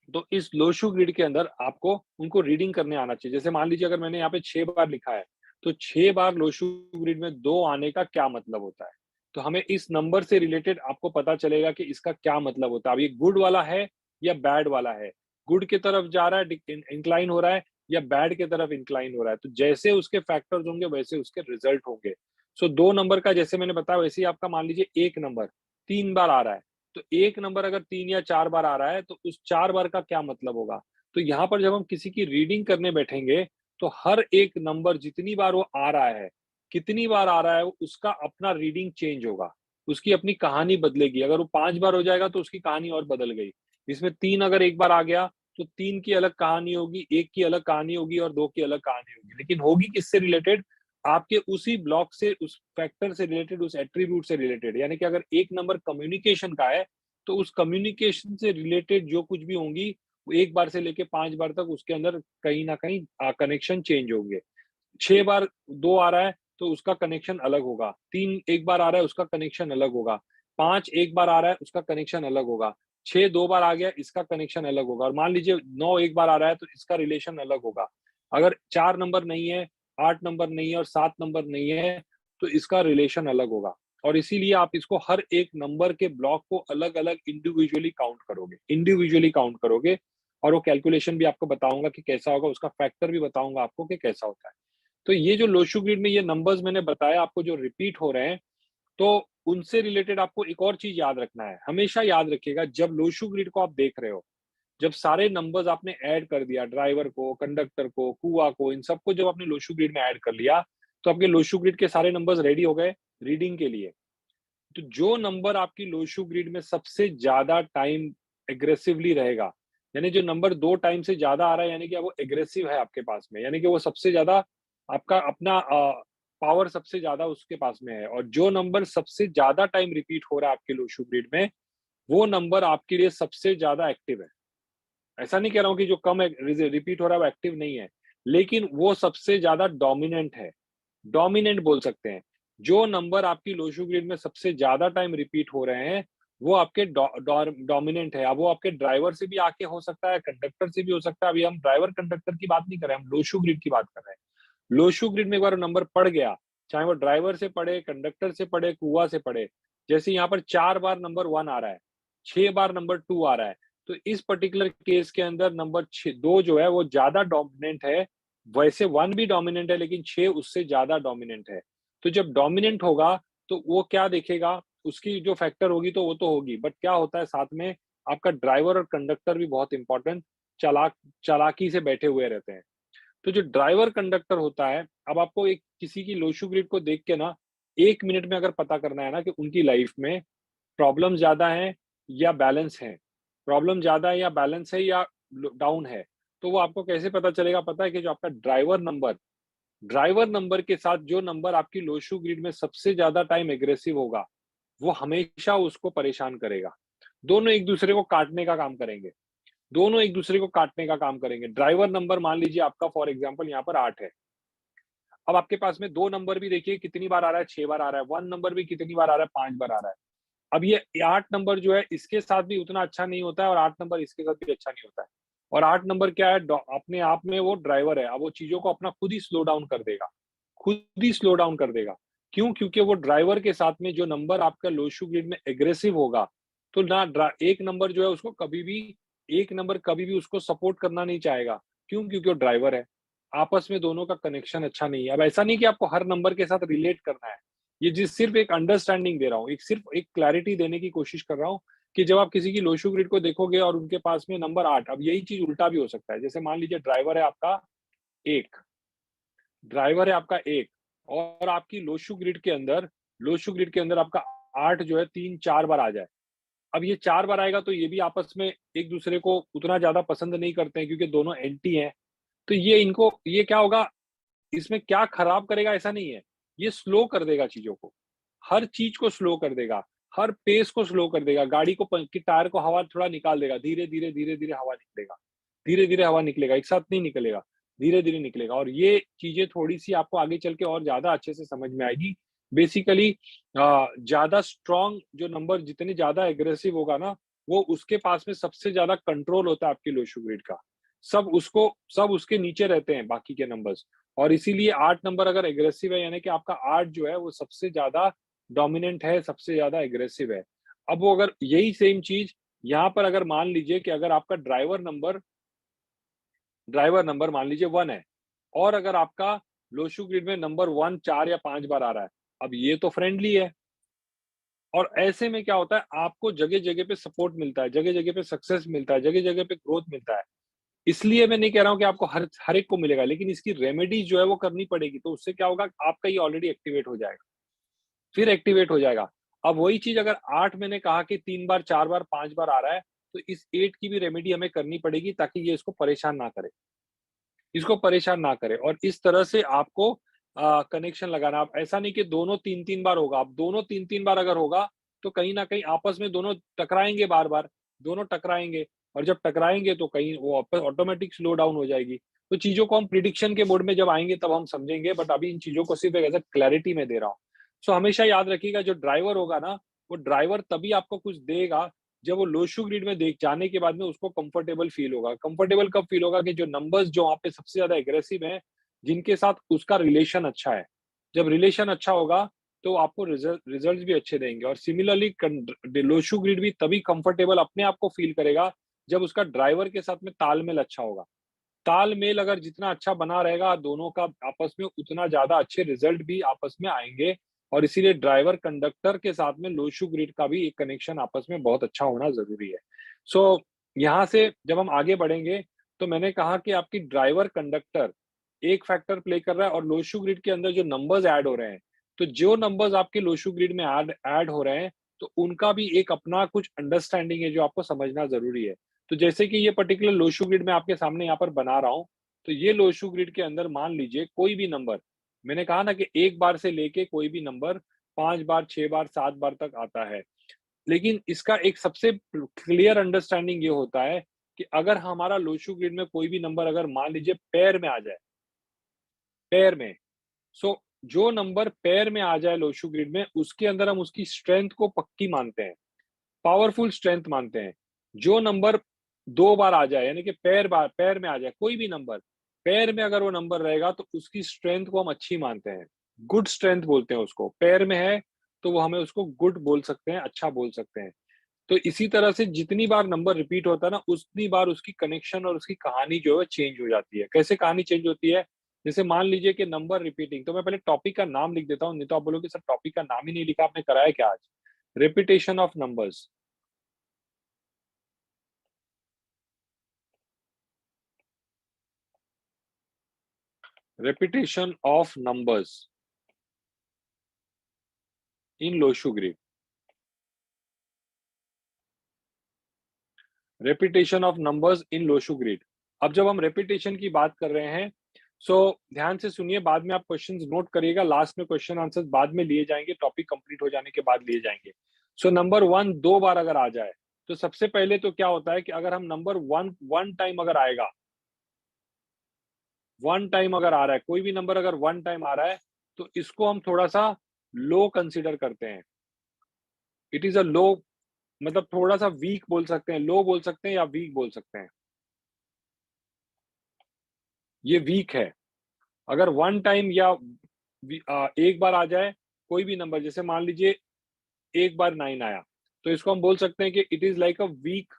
तो इस लोशू ग्रिड के अंदर आपको उनको रीडिंग करने आना चाहिए। जैसे मान लीजिए अगर मैंने यहाँ पे 6 बार लिखा है, तो 6 बार लोशू ग्रिड में 2 आने का क्या मतलब होता है? तो हमें इस नंबर से रिलेटेड आपको पता चलेगा कि इसका क्या मतलब होता है। अब ये गुड वाला है या बैड वाला है? गुड की तरफ जा रहा है, इंक्लाइन हो रहा है या बैड की तरफ इंक्लाइन हो रहा है? तो जैसे उसके फैक्टर्स होंगे वैसे उसके रिजल्ट होंगे। सो 2 नंबर का जैसे मैंने बताया वैसे ही आपका मान लीजिए 1 नंबर 3 बार आ रहा है। तो एक नंबर अगर 3 या 4 बार आ रहा है, तो उस 4 बार का क्या मतलब होगा? तो यहाँ पर जब हम किसी की रीडिंग करने बैठेंगे, तो हर एक नंबर जितनी बार वो आ रहा है, कितनी बार आ रहा है, उसका अपना रीडिंग चेंज होगा। उसकी अपनी कहानी बदलेगी। अगर वो 5 बार हो जाएगा, तो उसकी कहानी और बदल गई। इसमें 3 अगर एक बार आ गया, तो 3 की अलग कहानी होगी, 1 की अलग कहानी होगी और 2 की अलग कहानी होगी। लेकिन होगी किससे रिलेटेड? आपके उसी ब्लॉक से, उस फैक्टर से रिलेटेड, उस एट्रीब्यूट से रिलेटेड। यानी कि अगर एक नंबर कम्युनिकेशन का है, तो उस कम्युनिकेशन से रिलेटेड जो कुछ भी होंगी, वो 1 बार से लेके 5 बार तक उसके अंदर कहीं न कहीं कनेक्शन चेंज होंगे। 6 बार 2 आ रहा है, तो उसका कनेक्शन अलग होगा। 3 एक बार आ रहा है, उसका कनेक्शन अलग होगा। 5 एक बार आ रहा है, उसका कनेक्शन अलग होगा। 6 2 बार आ गया, इसका कनेक्शन अलग होगा और मान लीजिए 9 एक बार आ रहा है, तो इसका रिलेशन अलग होगा। अगर 4 नंबर नहीं है, 8 नंबर नहीं है और 7 नंबर नहीं है, तो इसका रिलेशन अलग होगा। और इसीलिए आप इसको हर एक नंबर के ब्लॉक को अलग-अलग इंडिविजुअली काउंट करोगे और वो कैलकुलेशन भी आपको बताऊँगा कि कैसा होगा, उसका फैक्टर भी बताऊँगा आपको कि कैसा होता है। तो ये जो लोशू ग्रिड में ये नंबर्स मैंने बताया आपको जो रिपीट हो रहे हैं, तो उनसे रिलेटेड आपको एक और चीज़ याद रखना है। हमेशा याद रखिएगा जब लोशू ग्रिड को आप देख रहे हो, जब सारे नंबर्स आपने ऐड कर दिया, ड्राइवर को, कंडक्टर को, कुआ को, इन सबको जब आपने लोशू ग्रिड में ऐड कर लिया, तो आपके लोशू ग्रिड के सारे नंबर्स रेडी हो गए रीडिंग के लिए। तो जो नंबर आपकी लोशू ग्रिड में सबसे ज़्यादा टाइम एग्रेसिवली रहेगा, यानी जो नंबर 2 टाइम से ज़्यादा आ रहा है यानी कि वो एग्रेसिव है आपके पास में, यानी कि वो सबसे ज़्यादा आपका अपना पावर सबसे ज़्यादा उसके पास में है और जो नंबर सबसे ज़्यादा टाइम रिपीट हो रहा है आपके लोशू ग्रिड में, वो नंबर आपके लिए सबसे ज़्यादा एक्टिव है। ऐसा नहीं कह रहा हूँ कि जो कम रिपीट हो रहा है वो एक्टिव नहीं है, लेकिन वो सबसे ज़्यादा डोमिनेंट है। डोमिनेंट बोल सकते हैं। जो नंबर आपकी लोशू ग्रिड में सबसे ज़्यादा टाइम रिपीट हो रहे हैं, वो आपके डोमिनेंट है। अब वो आपके ड्राइवर से भी आके हो सकता है, कंडक्टर से भी हो सकता है। अभी हम ड्राइवर कंडक्टर की बात नहीं कर रहे हैं, हम लोशू ग्रिड की बात कर रहे हैं। लोशू ग्रिड में एक बार नंबर पड़ गया, चाहे वो ड्राइवर से पड़े, कंडक्टर से पड़े, कुआ से पड़े। जैसे यहाँ पर 4 बार नंबर 1 आ रहा है, 6 बार नंबर 2 आ रहा है। तो इस पर्टिकुलर केस के अंदर नंबर 2 जो है वो ज़्यादा डोमिनेंट है। वैसे 1 भी डोमिनेंट है लेकिन 6 उससे ज़्यादा डोमिनेंट है। तो जब डोमिनेंट होगा तो वो क्या देखेगा, उसकी जो फैक्टर होगी तो वो तो होगी, बट क्या होता है साथ में आपका ड्राइवर और कंडक्टर भी बहुत इम्पोर्टेंट चालाकी से बैठे हुए रहते हैं। तो जो ड्राइवर कंडक्टर होता है, अब आपको एक किसी की लोशू ग्रिड को देख के ना 1 मिनट में अगर पता करना है ना कि उनकी लाइफ में प्रॉब्लम ज़्यादा है या बैलेंस है? प्रॉब्लम ज़्यादा है या बैलेंस है या डाउन है? तो वो आपको कैसे पता चलेगा? पता है कि जो आपका ड्राइवर नंबर के साथ जो नंबर आपकी लोशू ग्रिड में सबसे ज़्यादा टाइम एग्रेसिव होगा, वो हमेशा उसको परेशान करेगा। दोनों एक-दूसरे को काटने का काम करेंगे। दोनों एक-दूसरे को काटने का काम करेंगे। ड्राइवर नंबर मान लीजिए आपका फॉर एग्ज़ाम्पल यहाँ पर 8 है। अब आपके पास में 2 नंबर भी देखिए कितनी बार आ रहा है, 6 बार आ रहा है। 1 नंबर भी कितनी बार आ रहा है, 5 बार आ रहा है। अब ये 8 नंबर जो है इसके साथ भी उतना अच्छा नहीं होता है और 8 नंबर इसके साथ भी अच्छा नहीं होता है। और 8 नंबर क्या है अपने आप में वो ड्राइवर है। अब वो चीज़ों को अपना खुद ही स्लो डाउन कर देगा। खुद ही स्लो डाउन कर देगा। क्यों? क्योंकि वो ड्राइवर के साथ में जो नंबर आपका लोशू ग्रिड में एग्रेसिव होगा, तो ना एक नंबर जो है उसको कभी भी एक नंबर कभी भी उसको सपोर्ट करना नहीं चाहेगा। क्यों? क्योंकि वो ड्राइवर है। आपस में दोनों का कनेक्शन अच्छा नहीं है। अब ऐसा नहीं कि आपको हर नंबर के साथ रिलेट करना है। ये जिस सिर्फ़ एक अंडरस्टैंडिंग दे रहा हूँ, एक सिर्फ़ एक क्लैरिटी देने की कोशिश कर रहा हूँ कि जब आप किसी की लोशू ग्रिड को देखोगे और उनके पास में नंबर 8 अब यही चीज़ उल्टा भी हो सकता है। जैसे मान लीजिए ड्राइवर है आपका 1 ड्राइवर है आपका 1 और आपकी लोशू ग्रिड के अंदर आपका 8 जो है 3-4 बार आ जाए। अब ये 4 बार आएगा तो ये भी आपस में एक-दूसरे को उतना ज़्यादा पसंद नहीं करते हैं क्योंकि दोनों एंटी हैं। तो ये क्या होगा इसमें क्या खराब करेगा ऐसा नहीं है, ये स्लो कर देगा चीज़ों को, हर चीज़ को स्लो कर देगा। हर पेस को स्लो कर देगा, गाड़ी को कि टायर को हवा थोड़ा निकाल देगा, धीरे-धीरे, धीरे-धीरे हवा निकलेगा। धीरे-धीरे हवा निकलेगा, एक साथ नहीं निकलेगा, धीरे-धीरे निकलेगा और ये चीज़ें थोड़ी-सी आपको आगे चल के और ज़्यादा अच्छे से समझ में आएगी। बेसिकली ज़्यादा स्ट्रॉन्ग जो नंबर जितने ज़्यादा एग्रेसिव होगा ना, वो उसके पास में सबसे ज़्यादा कंट्रोल होता है आपके लोशू ग्रिड का। सब उसके नीचे रहते हैं बाकी के नंबर्स और इसीलिए 8 नंबर अगर एग्रेसिव है यानी कि आपका 8 जो है वो सबसे ज़्यादा डोमिनेंट है, सबसे ज़्यादा एग्रेसिव है। अब वो अगर यही सेम चीज़ यहाँ पर अगर मान लीजिए कि अगर आपका ड्राइवर नंबर मान लीजिए 1 है और अगर आपका लोशू ग्रिड में नंबर 1 4 या 5 बार आ रहा है, अब ये तो फ्रेंडली है और ऐसे में क्या होता है आपको जगह-जगह पे सपोर्ट मिलता है, जगह-जगह पे सक्सेस मिलता है, जगह-जगह पे ग्रोथ मिलता है। इसलिए मैं नहीं कह रहा हूँ कि आपको हर एक को मिलेगा, लेकिन इसकी रेमेडी जो है वो करनी पड़ेगी, तो उससे क्या होगा आपका ये ऑलरेडी एक्टिवेट हो जाएगा। फिर एक्टिवेट हो जाएगा। अब वही चीज़ अगर 8 मैंने कहा कि 3 बार, 4 बार, 5 बार आ रहा है, तो इस 8 की भी रेमेडी हमें करनी पड़ेगी ताकि ये इसको परेशान ना करे और इस तरह से आपको कनेक्शन लगाना। आप ऐसा नहीं कि दोनों 3-3 बार होगा, अब दोनों 3-3 बार अगर होगा, तो कहीं न कहीं आपस में दोनों टकराएँगे बार-बार, दोनों टकराएँगे और जब टकराएँगे तो कहीं वो ऑटोमैटिक स्लो डाउन हो जाएगी। तो चीज़ों को हम प्रिडिक्शन के मोड में जब आएँगे तब हम समझेंगे, बट अभी इन चीज़ों को सिर्फ़ एक ऐसा क्लैरिटी में दे रहा हूँ। सो हमेशा याद रखिएगा जो ड्राइवर होगा ना, वो ड्राइवर तभी आपको कुछ देगा जब वो लो-शू ग्रिड में देख जाने के बाद में उसको कंफर्टेबल फ़ील होगा। कंफर्टेबल कब फ़ील होगा कि जो नंबर्स जो वहाँ पे सबसे ज़्यादा एग्रेसिव हैं, जिनके साथ उसका रिलेशन अच्छा है। जब रिलेशन अच्छा होगा, तो आपको रिज़ल्ट्स भी अच्छे देंगे और सिमिलरली लो-शू ग्रिड भी तभी कंफर्टेबल अपने आप को फ़ील करेगा, जब उसका ड्राइवर के साथ में तालमेल अच्छा होगा। तालमेल अगर जितना अच्छा बना रहेगा दोनों का आपस में उतना ज़्यादा अच्छे रिज़ल्ट भी आपस में आएँगे और इसीलिए ड्राइवर कंडक्टर के साथ में लो-शू ग्रिड का भी एक कनेक्शन आपस में बहुत अच्छा होना ज़रूरी है। सो यहाँ से जब हम आगे बढ़ेंगे, तो मैंने कहा कि आपकी ड्राइवर कंडक्टर एक फैक्टर प्ले कर रहा है और लो-शू ग्रिड के अंदर जो नंबर्स ऐड हो रहे हैं, तो जो नंबर्स आपके लो-शू ग्रिड में ऐड ऐड हो रहे हैं, तो उनका भी एक अपना कुछ अंडरस्टैंडिंग है जो आपको समझना ज़रूरी है। तो जैसे कि ये पर्टिकुलर लोशू ग्रिड मैं आपके सामने यहाँ पर बना रहा हूँ, तो ये लोशू ग्रिड के अंदर मान लीजिए कोई भी नंबर, मैंने कहा ना कि 1 बार से लेके कोई भी नंबर 5 बार, 6 बार, 7 बार तक आता है। लेकिन इसका एक सबसे क्लियर अंडरस्टैंडिंग ये होता है कि अगर हमारा लोशू ग्रिड में कोई भी नंबर अगर मान लीजिए पेयर में आ जाए, पेयर में, सो जो नंबर पेयर में आ जाए लोशू ग्रिड में, उसके अंदर हम उसकी स्ट्रेंथ को पक्की मानते हैं। पावरफुल स्ट्रेंथ मानते हैं। जो नंबर 2 बार आ जाए यानी कि पेयर में आ जाए कोई भी नंबर, पेयर में अगर वो नंबर रहेगा तो उसकी स्ट्रेंथ को हम अच्छी मानते हैं। गुड स्ट्रेंथ बोलते हैं उसको। पेयर में है तो वो हमें उसको गुड बोल सकते हैं, अच्छा बोल सकते हैं। तो इसी तरह से जितनी बार नंबर रिपीट होता है ना, उतनी बार उसकी कनेक्शन और उसकी कहानी जो है चेंज हो जाती है। कैसे कहानी चेंज होती है? जैसे मान लीजिए कि नंबर रिपीटिंग, तो मैं पहले टॉपिक का नाम लिख देता हूँ, नहीं तो आप बोलोगे सर टॉपिक का नाम ही नहीं लिखा, आपने कराया क्या आज? Repetition of numbers. repetition of numbers in Loshu grid. repetition of numbers in Loshu grid. अब जब हम repetition की बात कर रहे हैं, सो ध्यान से सुनिए, बाद में आप क्वेश्चंस नोट करिएगा, लास्ट में क्वेश्चन आंसर्स बाद में लिए जाएंगे, टॉपिक कंप्लीट हो जाने के बाद लिए जाएंगे। सो नंबर 1 2 बार अगर आ जाए, तो सबसे पहले तो क्या होता है कि अगर हम नंबर 1 1 टाइम अगर आएगा, 1 टाइम अगर आ रहा है, कोई भी नंबर अगर 1 टाइम आ रहा है, तो इसको हम थोड़ा-सा लो कंसीडर करते हैं। इट इज़ अ लो, मतलब थोड़ा-सा वीक बोल सकते हैं, लो बोल सकते हैं या वीक बोल सकते हैं। ये वीक है। अगर 1 टाइम या एक बार आ जाए, कोई भी नंबर, जैसे मान लीजिए एक बार 9 आया, तो इसको हम बोल सकते हैं कि it is like a weak,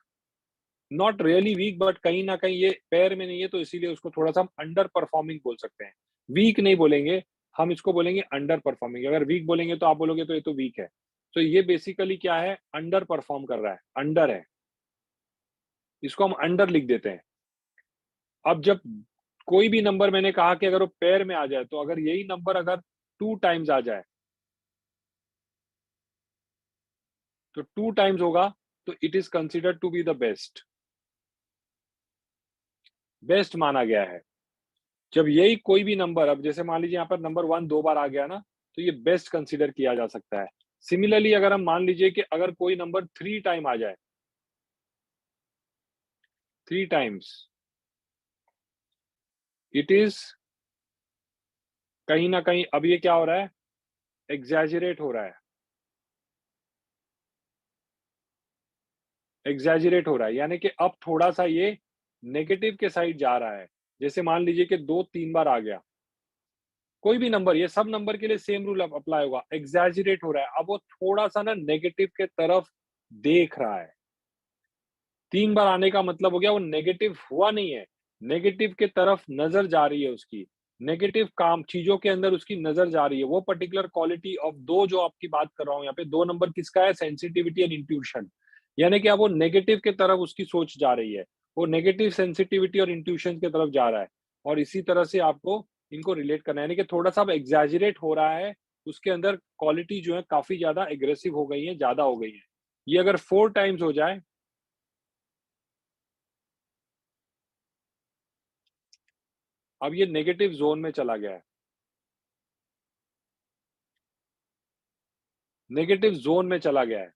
not really weak but कहीं न कहीं ये पेयर में नहीं है, तो इसीलिए उसको थोड़ा-सा हम अंडर परफॉर्मिंग बोल सकते हैं। वीक नहीं बोलेंगे, हम इसको बोलेंगे अंडर परफॉर्मिंग। अगर वीक बोलेंगे तो आप बोलोगे तो ये तो वीक है। तो ये बेसिकली क्या है, अंडर परफॉर्म कर रहा है, अंडर है। इसको हम अंडर लिख देते हैं। अब जब कोई भी नंबर, मैंने कहा कि अगर वो पेयर में आ जाए, तो अगर यही नंबर अगर 2 टाइम्स आ जाए, तो 2 टाइम्स होगा, तो it is considered to be the best, best माना गया है। जब यही कोई भी नंबर, अब जैसे मान लीजिए यहाँ पर नंबर 1 2 बार आ गया ना, तो ये बेस्ट कंसिडर किया जा सकता है। सिमिलरली अगर हम मान लीजिए कि अगर कोई नंबर 3 टाइम आ जाए, 3 टाइम्स, इट इज कहीं ना कहीं अब ये क्या हो रहा है, एग्जैजरेट हो रहा है, एग्जैजरेट हो रहा है, यानी कि अब थोड़ा सा ये नेगेटिव के साइड जा रहा है। जैसे मान लीजिए कि 2-3 बार आ गया, कोई भी नंबर, ये सब नंबर के लिए सेम रूल अप्लाई होगा, एग्जैजरेट हो रहा है, अब वो थोड़ा सा ना नेगेटिव के तरफ देख रहा है। 3 बार आने का मतलब हो गया वो नेगेटिव हुआ नहीं है, नेगेटिव के तरफ नज़र जा रही है उसकी, नेगेटिव काम चीज़ों के अंदर उसकी नज़र जा रही है। वो पर्टिकुलर क्वालिटी ऑफ 2 जो आपकी बात कर रहा हूँ यहाँ पे, 2 नंबर किसका है, सेंसिटिविटी एंड इंट्यूशन। यानी कि अब वो नेगेटिव की तरफ उसकी सोच जा रही है, वो नेगेटिव सेंसिटिविटी और इंट्यूशन की तरफ जा रहा है, और इसी तरह से आपको इनको रिलेट करना है, यानी कि थोड़ा-सा अब एक्ज़ैजरेट हो रहा है, उसके अंदर क्वालिटी जो है काफ़ी ज़्यादा एग्रेसिव हो गई है, ज़्यादा हो गई है। ये अगर 4 टाइम्स हो जाए, अब ये नेगेटिव ज़ोन में चला गया है, नेगेटिव ज़ोन में चला गया है,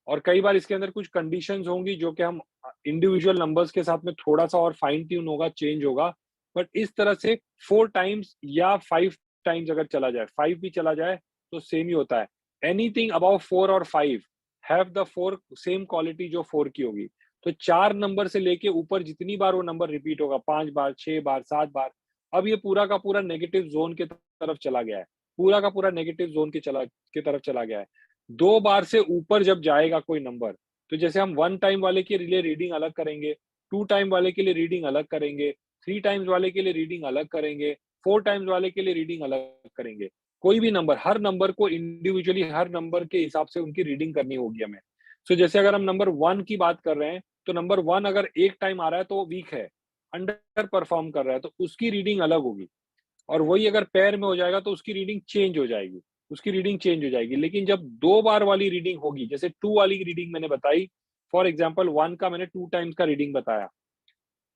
और कई बार इसके अंदर कुछ कंडीशंस होंगी जो कि हम इंडिविजुअल नंबर्स के साथ में थोड़ा-सा और फाइन ट्यून होगा, चेंज होगा। बट इस तरह से 4 टाइम्स या 5 टाइम्स अगर चला जाए, 5 भी चला जाए तो सेम ही होता है। एनीथिंग अबव 4 और 5 हैव द 4 सेम क्वालिटी जो 4 की होगी। तो 4 नंबर से लेके ऊपर जितनी बार वो नंबर रिपीट होगा, 5 बार, 6 बार, 7 बार, अब ये पूरा का पूरा नेगेटिव ज़ोन की तरफ चला गया है। पूरा का पूरा नेगेटिव ज़ोन की तरफ चला गया है। 2 बार से ऊपर जब जाएगा कोई नंबर, तो जैसे हम 1 टाइम वाले के लिए रीडिंग अलग करेंगे, 2 टाइम वाले के लिए रीडिंग अलग करेंगे, 3 टाइम्स वाले के लिए रीडिंग अलग करेंगे, 4 टाइम्स वाले के लिए रीडिंग अलग करेंगे। कोई भी नंबर, हर नंबर को इंडिविजुअली हर नंबर के हिसाब से उनकी रीडिंग करनी होगी हमें। सो जैसे अगर हम नंबर 1 की बात कर रहे हैं, तो नंबर 1 अगर 1 टाइम आ रहा है तो वो वीक है, अंडर परफॉर्म कर रहा है, तो उसकी रीडिंग अलग होगी। और वही अगर पेयर में हो जाएगा तो उसकी रीडिंग चेंज हो जाएगी, उसकी रीडिंग चेंज हो जाएगी। लेकिन जब 2 बार वाली रीडिंग होगी, जैसे 2 वाली रीडिंग मैंने बताई, फॉर एग्जांपल 1 का मैंने 2 टाइम्स का रीडिंग बताया।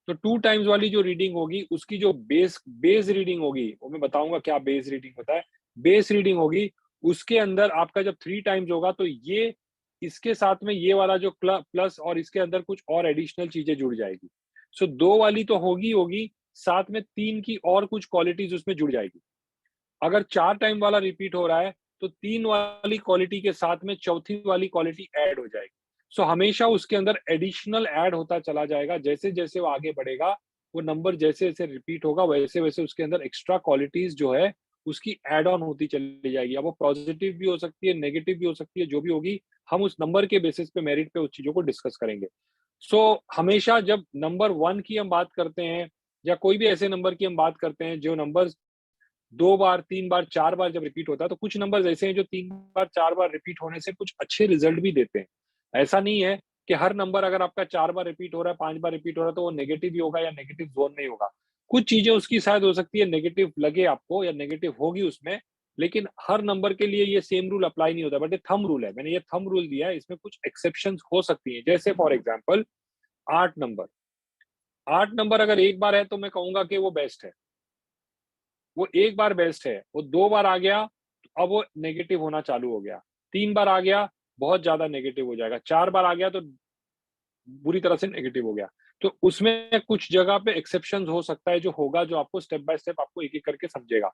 तो 2 टाइम्स वाली जो रीडिंग होगी, उसकी जो बेस बेस रीडिंग होगी, वो मैं बताऊँगा क्या बेस रीडिंग होता है। बेस रीडिंग होगी, उसके अंदर आपका जब 3 टाइम्स होगा तो ये इसके साथ में ये वाला जो प्लस और इसके अंदर कुछ और एडिशनल चीज़ें जुड़ जाएगी। सो 2 वाली तो होगी होगी, साथ में 3 की और कुछ क्वालिटीज़ उसमें जुड़ जाएगी। अगर 4 टाइम वाला रिपीट हो रहा है, तो 3 वाली क्वालिटी के साथ में चौथी वाली क्वालिटी ऐड हो जाएगी। सो हमेशा उसके अंदर एडिशनल ऐड होता चला जाएगा, जैसे-जैसे वो आगे बढ़ेगा, वो नंबर जैसे-जैसे रिपीट होगा, वैसे-वैसे उसके अंदर एक्स्ट्रा क्वालिटीज़ जो है, उसकी ऐड ऑन होती चली जाएगी। अब वो पॉजिटिव भी हो सकती है, नेगेटिव भी हो सकती है, जो भी होगी, हम उस नंबर के बेसिस पे, मेरिट पे उस चीज़ों को डिस्कस करेंगे। हमेशा जब नंबर 1 की हम बात करते हैं, या कोई भी ऐसे नंबर की हम बात करते हैं, जो नंबर्स 2 बार, 3 बार, 4 बार जब रिपीट होता है, तो कुछ नंबर्स ऐसे हैं जो 3 बार, 4 बार रिपीट होने से कुछ अच्छे रिजल्ट भी देते हैं। ऐसा नहीं है कि हर नंबर अगर आपका 4 बार रिपीट हो रहा है, 5 बार रिपीट हो रहा है, तो वो नेगेटिव ही होगा या नेगेटिव ज़ोन में ही होगा। कुछ चीज़ें उसकी शायद हो सकती है नेगेटिव लगे आपको या नेगेटिव होगी उसमें, लेकिन हर नंबर के लिए ये सेम रूल अप्लाई नहीं होता, बट ये थंब रूल है। मैंने ये थंब रूल दिया है, इसमें कुछ एक्सेप्शंस हो सकती हैं। जैसे फॉर एग्जांपल 8 नंबर, 8 नंबर अगर एक बार है तो मैं कहूँगा कि वो बेस्ट है। वो एक बार बेस्ट है, वो 2 बार आ गया, अब वो नेगेटिव होना चालू हो गया। 3 बार आ गया, बहुत ज़्यादा नेगेटिव हो जाएगा। 4 बार आ गया तो बुरी तरह से नेगेटिव हो गया। तो उसमें कुछ जगह पे एक्सेप्शंस हो सकता है, जो होगा, जो आपको स्टेप बाय स्टेप आपको एक-एक करके समझेगा।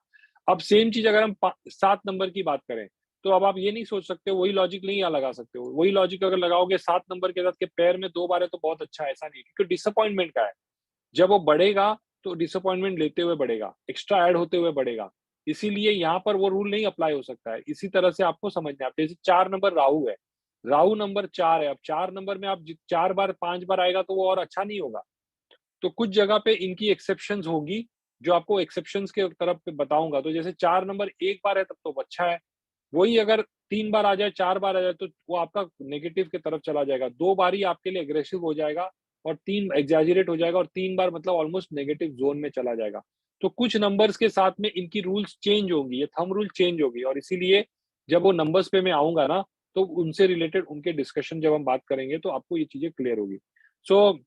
अब सेम चीज़ अगर हम 7 नंबर की बात करें, तो अब आप ये नहीं सोच सकते, वही लॉजिक नहीं यहाँ लगा सकते हो। वही लॉजिक अगर लगाओगे 7 नंबर के साथ के पेयर में 2 बार है तो बहुत अच्छा है, ऐसा नहीं है, क्योंकि डिसअपॉइंटमेंट का है। जब वो बढ़ेगा, तो डिसअपॉइंटमेंट लेते हुए बढ़ेगा, एक्स्ट्रा ऐड होते हुए बढ़ेगा। इसीलिए यहाँ पर वो रूल नहीं अप्लाई हो सकता है। इसी तरह से आपको समझना है। अब जैसे 4 नंबर राहु है, राहु नंबर 4 है, अब 4 नंबर में आप 4 बार, 5 बार आएगा तो वो और अच्छा नहीं होगा। तो कुछ जगह पे इनकी एक्सेप्शंस होगी, जो आपको एक्सेप्शंस के तरफ पे बताऊँगा। तो जैसे 4 नंबर 1 बार है तब तो अच्छा है। वही अगर 3 बार आ जाए, 4 बार आ जाए, तो वो आपका नेगेटिव की तरफ चला जाएगा। 2 बार ही आपके लिए अग्रेसिव हो जाएगा, और 3 एक्सैजरेट हो जाएगा, और 3 बार मतलब ऑलमोस्ट नेगेटिव ज़ोन में चला जाएगा। तो कुछ नंबर्स के साथ में इनकी रूल्स चेंज होंगी, ये थंब रूल चेंज होगी, और इसीलिए जब वो नंबर्स पे मैं आऊँगा ना, तो उनसे रिलेटेड उनके डिस्कशन जब हम बात करेंगे, तो आपको ये चीज़ें क्लियर होगी। सो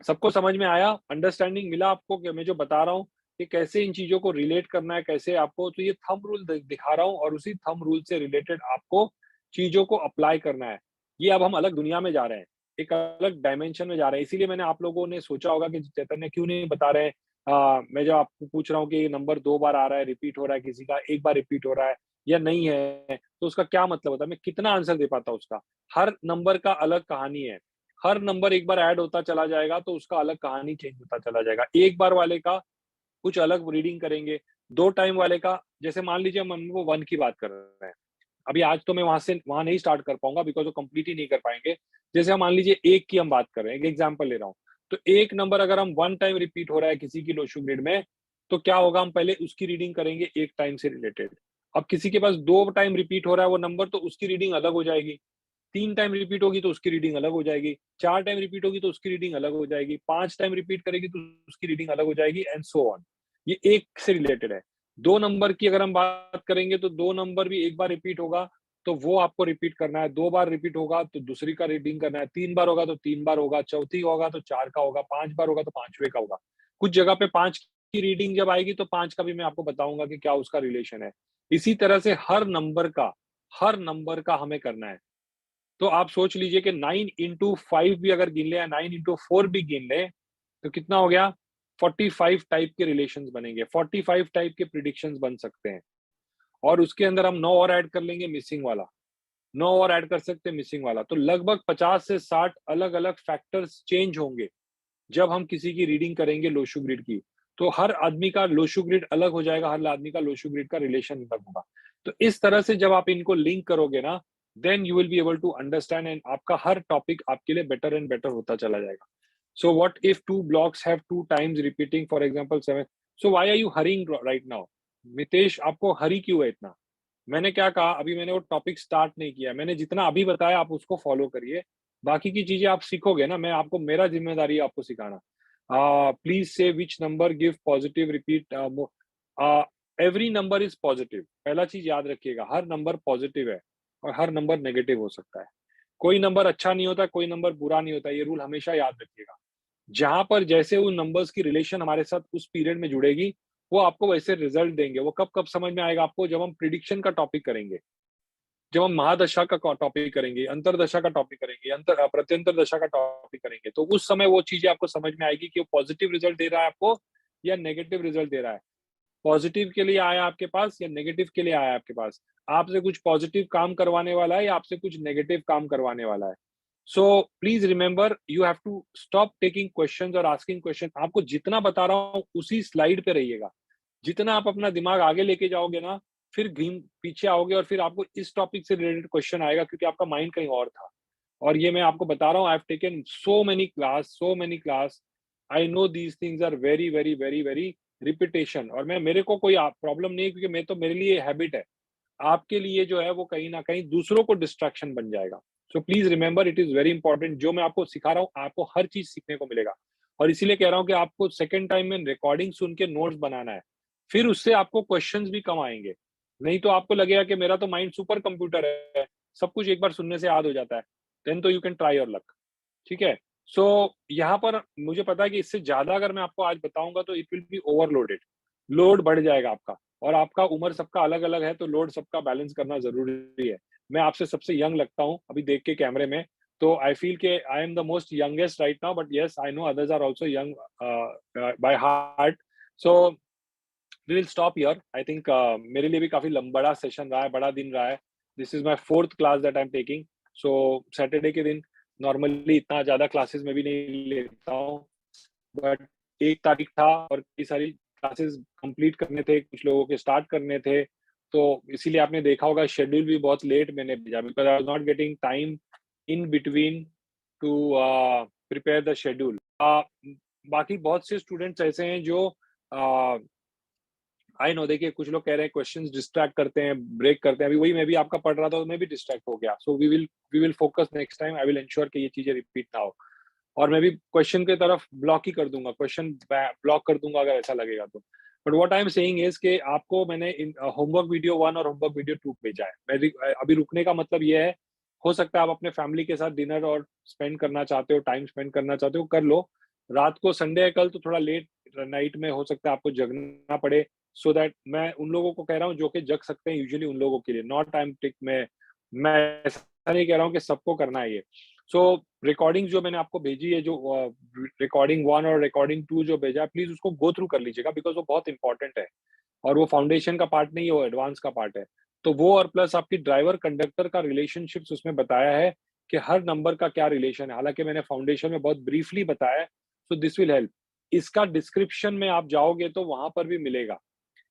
सबको समझ में आया? अंडरस्टैंडिंग मिला आपको कि मैं जो बता रहा हूँ, कि कैसे इन चीजों को रिलेट करना है, कैसे आपको, तो ये थंब रूल दिखा रहा हूँ और उसी थंब रूल से रिलेटेड आपको चीजों को अप्लाई करना है। ये अब हम अलग दुनिया में जा रहे हैं, एक अलग डायमेंशन में जा रहे हैं। इसीलिए मैंने आप लोगों ने सोचा होगा कि चैतन्य क्यों नहीं बता रहे हैं। मैं जब आपको पूछ रहा हूँ कि ये नंबर 2 बार आ रहा है, रिपीट हो रहा है, किसी का 1 बार रिपीट हो रहा है या नहीं है, तो उसका क्या मतलब होता है? मैं कितना आंसर दे पाता हूँ उसका? हर नंबर का अलग कहानी है। हर नंबर एक बार ऐड होता चला जाएगा तो उसका अलग कहानी चेंज होता चला जाएगा। एक बार वाले का कुछ अलग रीडिंग करेंगे, 2 टाइम वाले का, जैसे मान लीजिए हम वो 1 की बात कर रहे हैं। अभी आज तो मैं वहाँ नहीं स्टार्ट कर पाऊँगा बिकॉज़ वो कंप्लीट ही नहीं कर पाएँगे। जैसे हम मान लीजिए 1 की हम बात कर रहे हैं, एक एग्ज़ाम्पल ले रहा हूँ। तो एक नंबर अगर हम 1 टाइम रिपीट हो रहा है किसी की लोशु ग्रिड में, तो क्या होगा, हम पहले उसकी रीडिंग करेंगे 1 टाइम से रिलेटेड। अब किसी के पास 2 टाइम रिपीट हो रहा है वो नंबर, तो उसकी रीडिंग अलग हो जाएगी। 3 टाइम रिपीट होगी तो उसकी रीडिंग अलग हो जाएगी, 4 टाइम रिपीट होगी तो उसकी रीडिंग अलग हो जाएगी, 5 टाइम रिपीट करेगी तो उसकी रीडिंग अलग हो जाएगी एंड सो ऑन। ये 1 से रिलेटेड है। 2 नंबर की अगर हम बात करेंगे तो 2 नंबर भी 1 बार रिपीट होगा, तो वो आपको रिपीट करना है, 2 बार रिपीट होगा तो दूसरी का रीडिंग करना है, 3 बार होगा तो 3 बार होगा, चौथी होगा तो 4 का होगा, 5 बार होगा तो 5वें का होगा। कुछ जगह पे 5 की रीडिंग जब आएगी तो 5 का भी मैं आपको बताऊँगा कि क्या उसका रिलेशन है। इसी तरह से हर नंबर का हमें करना है। तो आप सोच लीजिए कि 9 इंटू 5 भी अगर गिन लें या 9 इंटू 4 भी गिन लें, तो कितना हो गया? 45 टाइप के रिलेशंस बनेंगे, 45 टाइप के प्रिडिक्शंस बन सकते हैं। और उसके अंदर हम 9 और ऐड कर लेंगे मिसिंग वाला, 9 और ऐड कर सकते हैं मिसिंग वाला। तो लगभग 50 से 60 अलग-अलग फैक्टर्स चेंज होंगे, जब हम किसी की रीडिंग करेंगे लोशु ग्रिड की। तो हर आदमी का लोशु ग्रिड अलग हो जाएगा, हर आदमी का लोशु ग्रिड का रिलेशन अलग होगा। तो इस तरह से जब आप इनको लिंक करोगे ना, then you will be able to understand and आपका हर टॉपिक आपके लिए बेटर एंड बेटर होता चला जाएगा। So what if two blocks have 2 times repeating, for example 7? So why are you hurrying right now? Mitesh, आपको हरी क्यों है इतना? मैंने क्या कहा, अभी मैंने वो टॉपिक स्टार्ट नहीं किया। मैंने जितना अभी बताया आप उसको फॉलो करिए। बाकी की चीजें आप सीखोगे ना, मैं आपको, मेरा जिम्मेदारी है आपको सिखाना। प्लीज से which number give positive repeat. Every number is positive. पहला चीज याद रखिएगा, हर नंबर पॉजिटिव है और हर नंबर नेगेटिव हो सकता है। कोई नंबर अच्छा नहीं होता, कोई नंबर बुरा नहीं होता, ये रूल हमेशा याद रखिएगा। जहाँ पर जैसे उन नंबर्स की रिलेशन हमारे साथ उस पीरियड में जुड़ेगी, वो आपको वैसे रिजल्ट देंगे। वो कब समझ में आएगा आपको, जब हम प्रिडिक्शन का टॉपिक करेंगे, जब हम महादशा का टॉपिक करेंगे, अंतरदशा का टॉपिक करेंगे, प्रत्यंतर दशा का टॉपिक करेंगे, तो उस समय वो चीजें आपको समझ में आएगी कि वो पॉजिटिव रिजल्ट दे रहा है आपको या नेगेटिव रिजल्ट दे रहा है। पॉजिटिव के लिए आया आपके पास या नेगेटिव के लिए आया आपके पास, आपसे कुछ पॉजिटिव काम करवाने वाला है या आपसे कुछ नेगेटिव काम करवाने वाला है। So please remember, you have to stop taking questions और आस्किंग क्वेश्चन। आपको जितना बता रहा हूँ उसी स्लाइड पे रहिएगा। जितना आप अपना दिमाग आगे लेके जाओगे ना, फिर घूम पीछे आओगे और फिर आपको इस टॉपिक से रिलेटेड क्वेश्चन आएगा क्योंकि आपका माइंड कहीं और था। और ये मैं आपको बता रहा हूँ, I have taken so many class, I know these things are very very very very repetition. और मैं, मेरे को कोई प्रॉब्लम नहीं है क्योंकि मैं तो, मेरे लिए हैबिट है। आपके लिए जो है वो कहीं ना कहीं दूसरों को डिस्ट्रैक्शन बन जाएगा। सो please remember, it is very important. जो मैं आपको सिखा रहा हूँ आपको हर चीज सीखने को मिलेगा। और इसीलिए कह रहा हूँ कि आपको सेकेंड टाइम में रिकॉर्डिंग सुन के नोट्स बनाना है, फिर उससे आपको क्वेश्चंस भी कम आएंगे। नहीं तो आपको लगेगा कि मेरा तो माइंड सुपर कंप्यूटर है, सब कुछ एक बार सुनने से याद हो जाता है, देन तो you can try your luck. ठीक है। सो यहाँ पर मुझे पता है कि इससे ज्यादा अगर मैं आपको आज बताऊंगा तो it will be overloaded, load बढ़ जाएगा आपका। और आपका उम्र सबका अलग अलग है, तो लोड सबका बैलेंस करना जरूरी है। मैं आपसे सबसे यंग लगता हूँ अभी देख के कैमरे में, तो आई फील के I am the most youngest right now, but yes I know others are also young by heart. So we will stop here. I think मेरे लिए भी काफी बड़ा सेशन रहा है, बड़ा दिन रहा है। This is my fourth class that I am taking. So Saturday के दिन नॉर्मली इतना ज्यादा क्लासेस में भी नहीं लेता हूँ, बट 1 तारीख था और कई सारी क्लासेस कंप्लीट करने थे, कुछ लोगों के स्टार्ट करने थे, तो इसीलिए आपने देखा होगा शेड्यूल भी बहुत लेट मैंने भेजा, because I was not getting time in between two prepare the schedule. बाकी बहुत से स्टूडेंट्स ऐसे हैं जो आई नो, देखिए कुछ लोग कह रहे हैं क्वेश्चंस डिस्ट्रैक्ट करते हैं, ब्रेक करते हैं। अभी वही मैं भी आपका पढ़ रहा था तो मैं भी डिस्ट्रैक्ट हो गया। So we will focus next time. I will ensure कि ये चीजें रिपीट ना हो। और मैं भी क्वेश्चन की तरफ ब्लॉक ही कर दूंगा, क्वेश्चन ब्लॉक कर दूंगा अगर ऐसा लगेगा तो। But what I am saying is कि आपको मैंने होमवर्क वीडियो 1 और होमवर्क वीडियो 2 भेजा है। अभी रुकने का मतलब ये है, हो सकता है आप अपने फैमिली के साथ डिनर और स्पेंड करना चाहते हो, टाइम स्पेंड करना चाहते हो, कर लो। रात को संडे है कल, तो थोड़ा लेट नाइट में हो सकता है आपको जगना पड़े, सो दैट मैं उन लोगों को कह रहा हूँ जो कि जग सकते हैं, यूजुअली उन लोगों के लिए, नॉट आई एम टिक मैं ऐसा नहीं कह रहा हूँ कि सबको करना है ये। सो रिकॉर्डिंग जो मैंने आपको भेजी है, जो रिकॉर्डिंग 1 और रिकॉर्डिंग 2 जो भेजा है, प्लीज उसको गो थ्रू कर लीजिएगा, बिकॉज वो बहुत इंपॉर्टेंट है और वो फाउंडेशन का पार्ट नहीं है, वो एडवांस का पार्ट है। तो वो और प्लस आपकी ड्राइवर कंडक्टर का रिलेशनशिप्स उसमें बताया है कि हर नंबर का क्या रिलेशन है, हालांकि मैंने फाउंडेशन में बहुत ब्रीफली बताया है। So this will help. इसका डिस्क्रिप्शन में आप जाओगे तो वहां पर भी मिलेगा।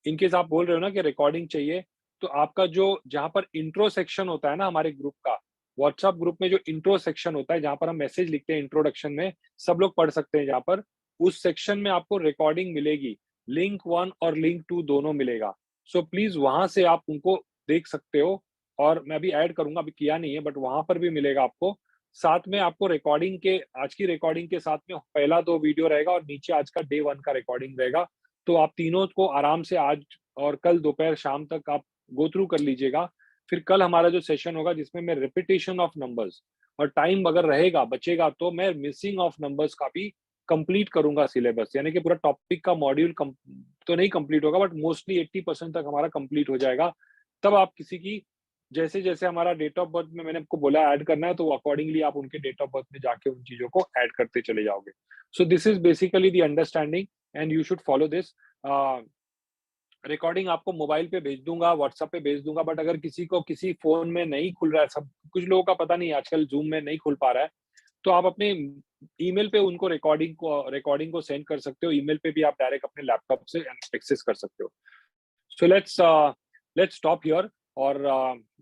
इनकेस आप बोल रहे हो ना कि रिकॉर्डिंग चाहिए, तो आपका जो जहाँ पर इंट्रो सेक्शन होता है ना हमारे ग्रुप का, व्हाट्सएप ग्रुप में जो इंट्रो सेक्शन होता है जहाँ पर हम मैसेज लिखते हैं इंट्रोडक्शन में, सब लोग पढ़ सकते हैं जहाँ पर, उस सेक्शन में आपको रिकॉर्डिंग मिलेगी। लिंक 1 और लिंक 2 दोनों मिलेगा। सो प्लीज वहां से आप उनको देख सकते हो, और मैं अभी ऐड करूंगा, अभी किया नहीं है, बट वहां पर भी मिलेगा आपको। साथ में आपको रिकॉर्डिंग के, आज की रिकॉर्डिंग के साथ में पहला 2 वीडियो रहेगा और नीचे आज का डे 1 का रिकॉर्डिंग रहेगा। तो आप तीनों को आराम से आज और कल दोपहर शाम तक आप गो थ्रू कर लीजिएगा। फिर कल हमारा जो सेशन होगा जिसमें मैं रिपीटेशन ऑफ नंबर्स, और टाइम अगर रहेगा बचेगा तो मैं मिसिंग ऑफ नंबर्स का भी कंप्लीट करूंगा सिलेबस, यानी कि पूरा टॉपिक का मॉड्यूल तो नहीं कंप्लीट होगा, बट मोस्टली 80% तक हमारा कंप्लीट हो जाएगा। तब आप किसी की, जैसे जैसे हमारा डेट ऑफ बर्थ में मैंने आपको बोला ऐड करना है, तो अकॉर्डिंगली आप उनके डेट ऑफ बर्थ में जाके उन चीजों को ऐड करते चले जाओगे। So this is basically the understanding and you should follow this. Recording आपको मोबाइल पे भेज दूंगा, व्हाट्सएप पे भेज दूंगा, बट अगर किसी को किसी फोन में नहीं खुल रहा है, सब कुछ लोगों का पता नहीं आजकल जूम में नहीं खुल पा रहा है, तो आप अपने ईमेल पे उनको रिकॉर्डिंग को सेंड कर सकते हो। ईमेल पे भी आप डायरेक्ट अपने लैपटॉप से एक्सेस कर सकते हो। सो लेट्स स्टॉप हियर, और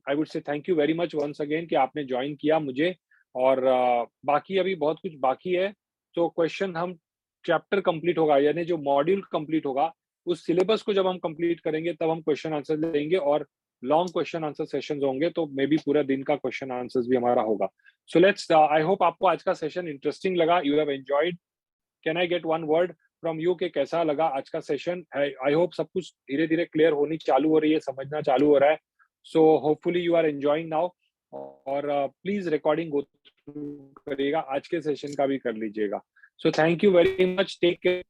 I would say thank you very much once again कि आपने ज्वाइन किया मुझे। और बाकी अभी बहुत कुछ बाकी है, तो क्वेश्चन हम चैप्टर कंप्लीट होगा, यानी जो मॉड्यूल कंप्लीट होगा, उस सिलेबस को जब हम कंप्लीट करेंगे तब हम क्वेश्चन आंसर लेंगे, और लॉन्ग क्वेश्चन आंसर सेशंस होंगे, तो मे बी पूरा दिन का क्वेश्चन आंसर्स भी हमारा होगा। सो लेट्स, आई होप आपको आज का सेशन इंटरेस्टिंग लगा, you have enjoyed. Can I get one word from you के कैसा लगा आज का सेशन? आई होप सब कुछ धीरे धीरे क्लियर होनी चालू हो रही है, समझना चालू हो रहा है। So hopefully you are enjoying now, और प्लीज रिकॉर्डिंग गो थ्रू करिएगा, आज के सेशन का भी कर लीजिएगा। So thank you very much, take care,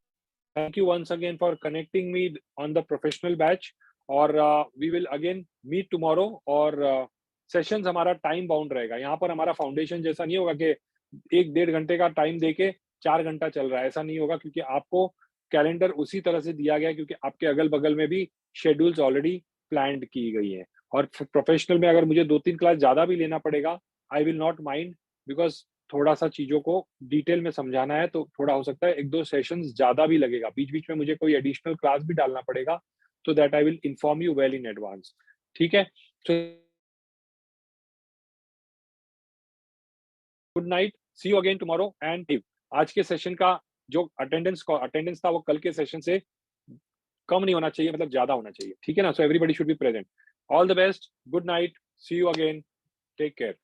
thank you once again for connecting me on the professional batch, और we will again meet tomorrow. और सेशंस हमारा टाइम बाउंड रहेगा, यहाँ पर हमारा फाउंडेशन जैसा नहीं होगा कि 1-1.5 घंटे का टाइम देके 4 घंटा चल रहा है, ऐसा नहीं होगा, क्योंकि आपको कैलेंडर उसी तरह से दिया गया है, क्योंकि आपके अगल बगल में भी शेड्यूल्स ऑलरेडी प्लान्ड की गई है। और प्रोफेशनल में अगर मुझे 2-3 क्लास ज्यादा भी लेना पड़ेगा, I will not mind, because थोड़ा सा चीजों को डिटेल में समझाना है, तो थोड़ा हो सकता है 1-2 सेशंस ज्यादा भी लगेगा, बीच बीच में मुझे कोई एडिशनल क्लास भी डालना पड़ेगा, तो that I will inform you well in advance. ठीक है, so good night, see you again tomorrow, and आज के सेशन का जो अटेंडेंस था वो कल के सेशन से कम नहीं होना चाहिए, मतलब ज्यादा होना चाहिए, ठीक है ना? So everybody should be present. All the best, good night, see you again, take care.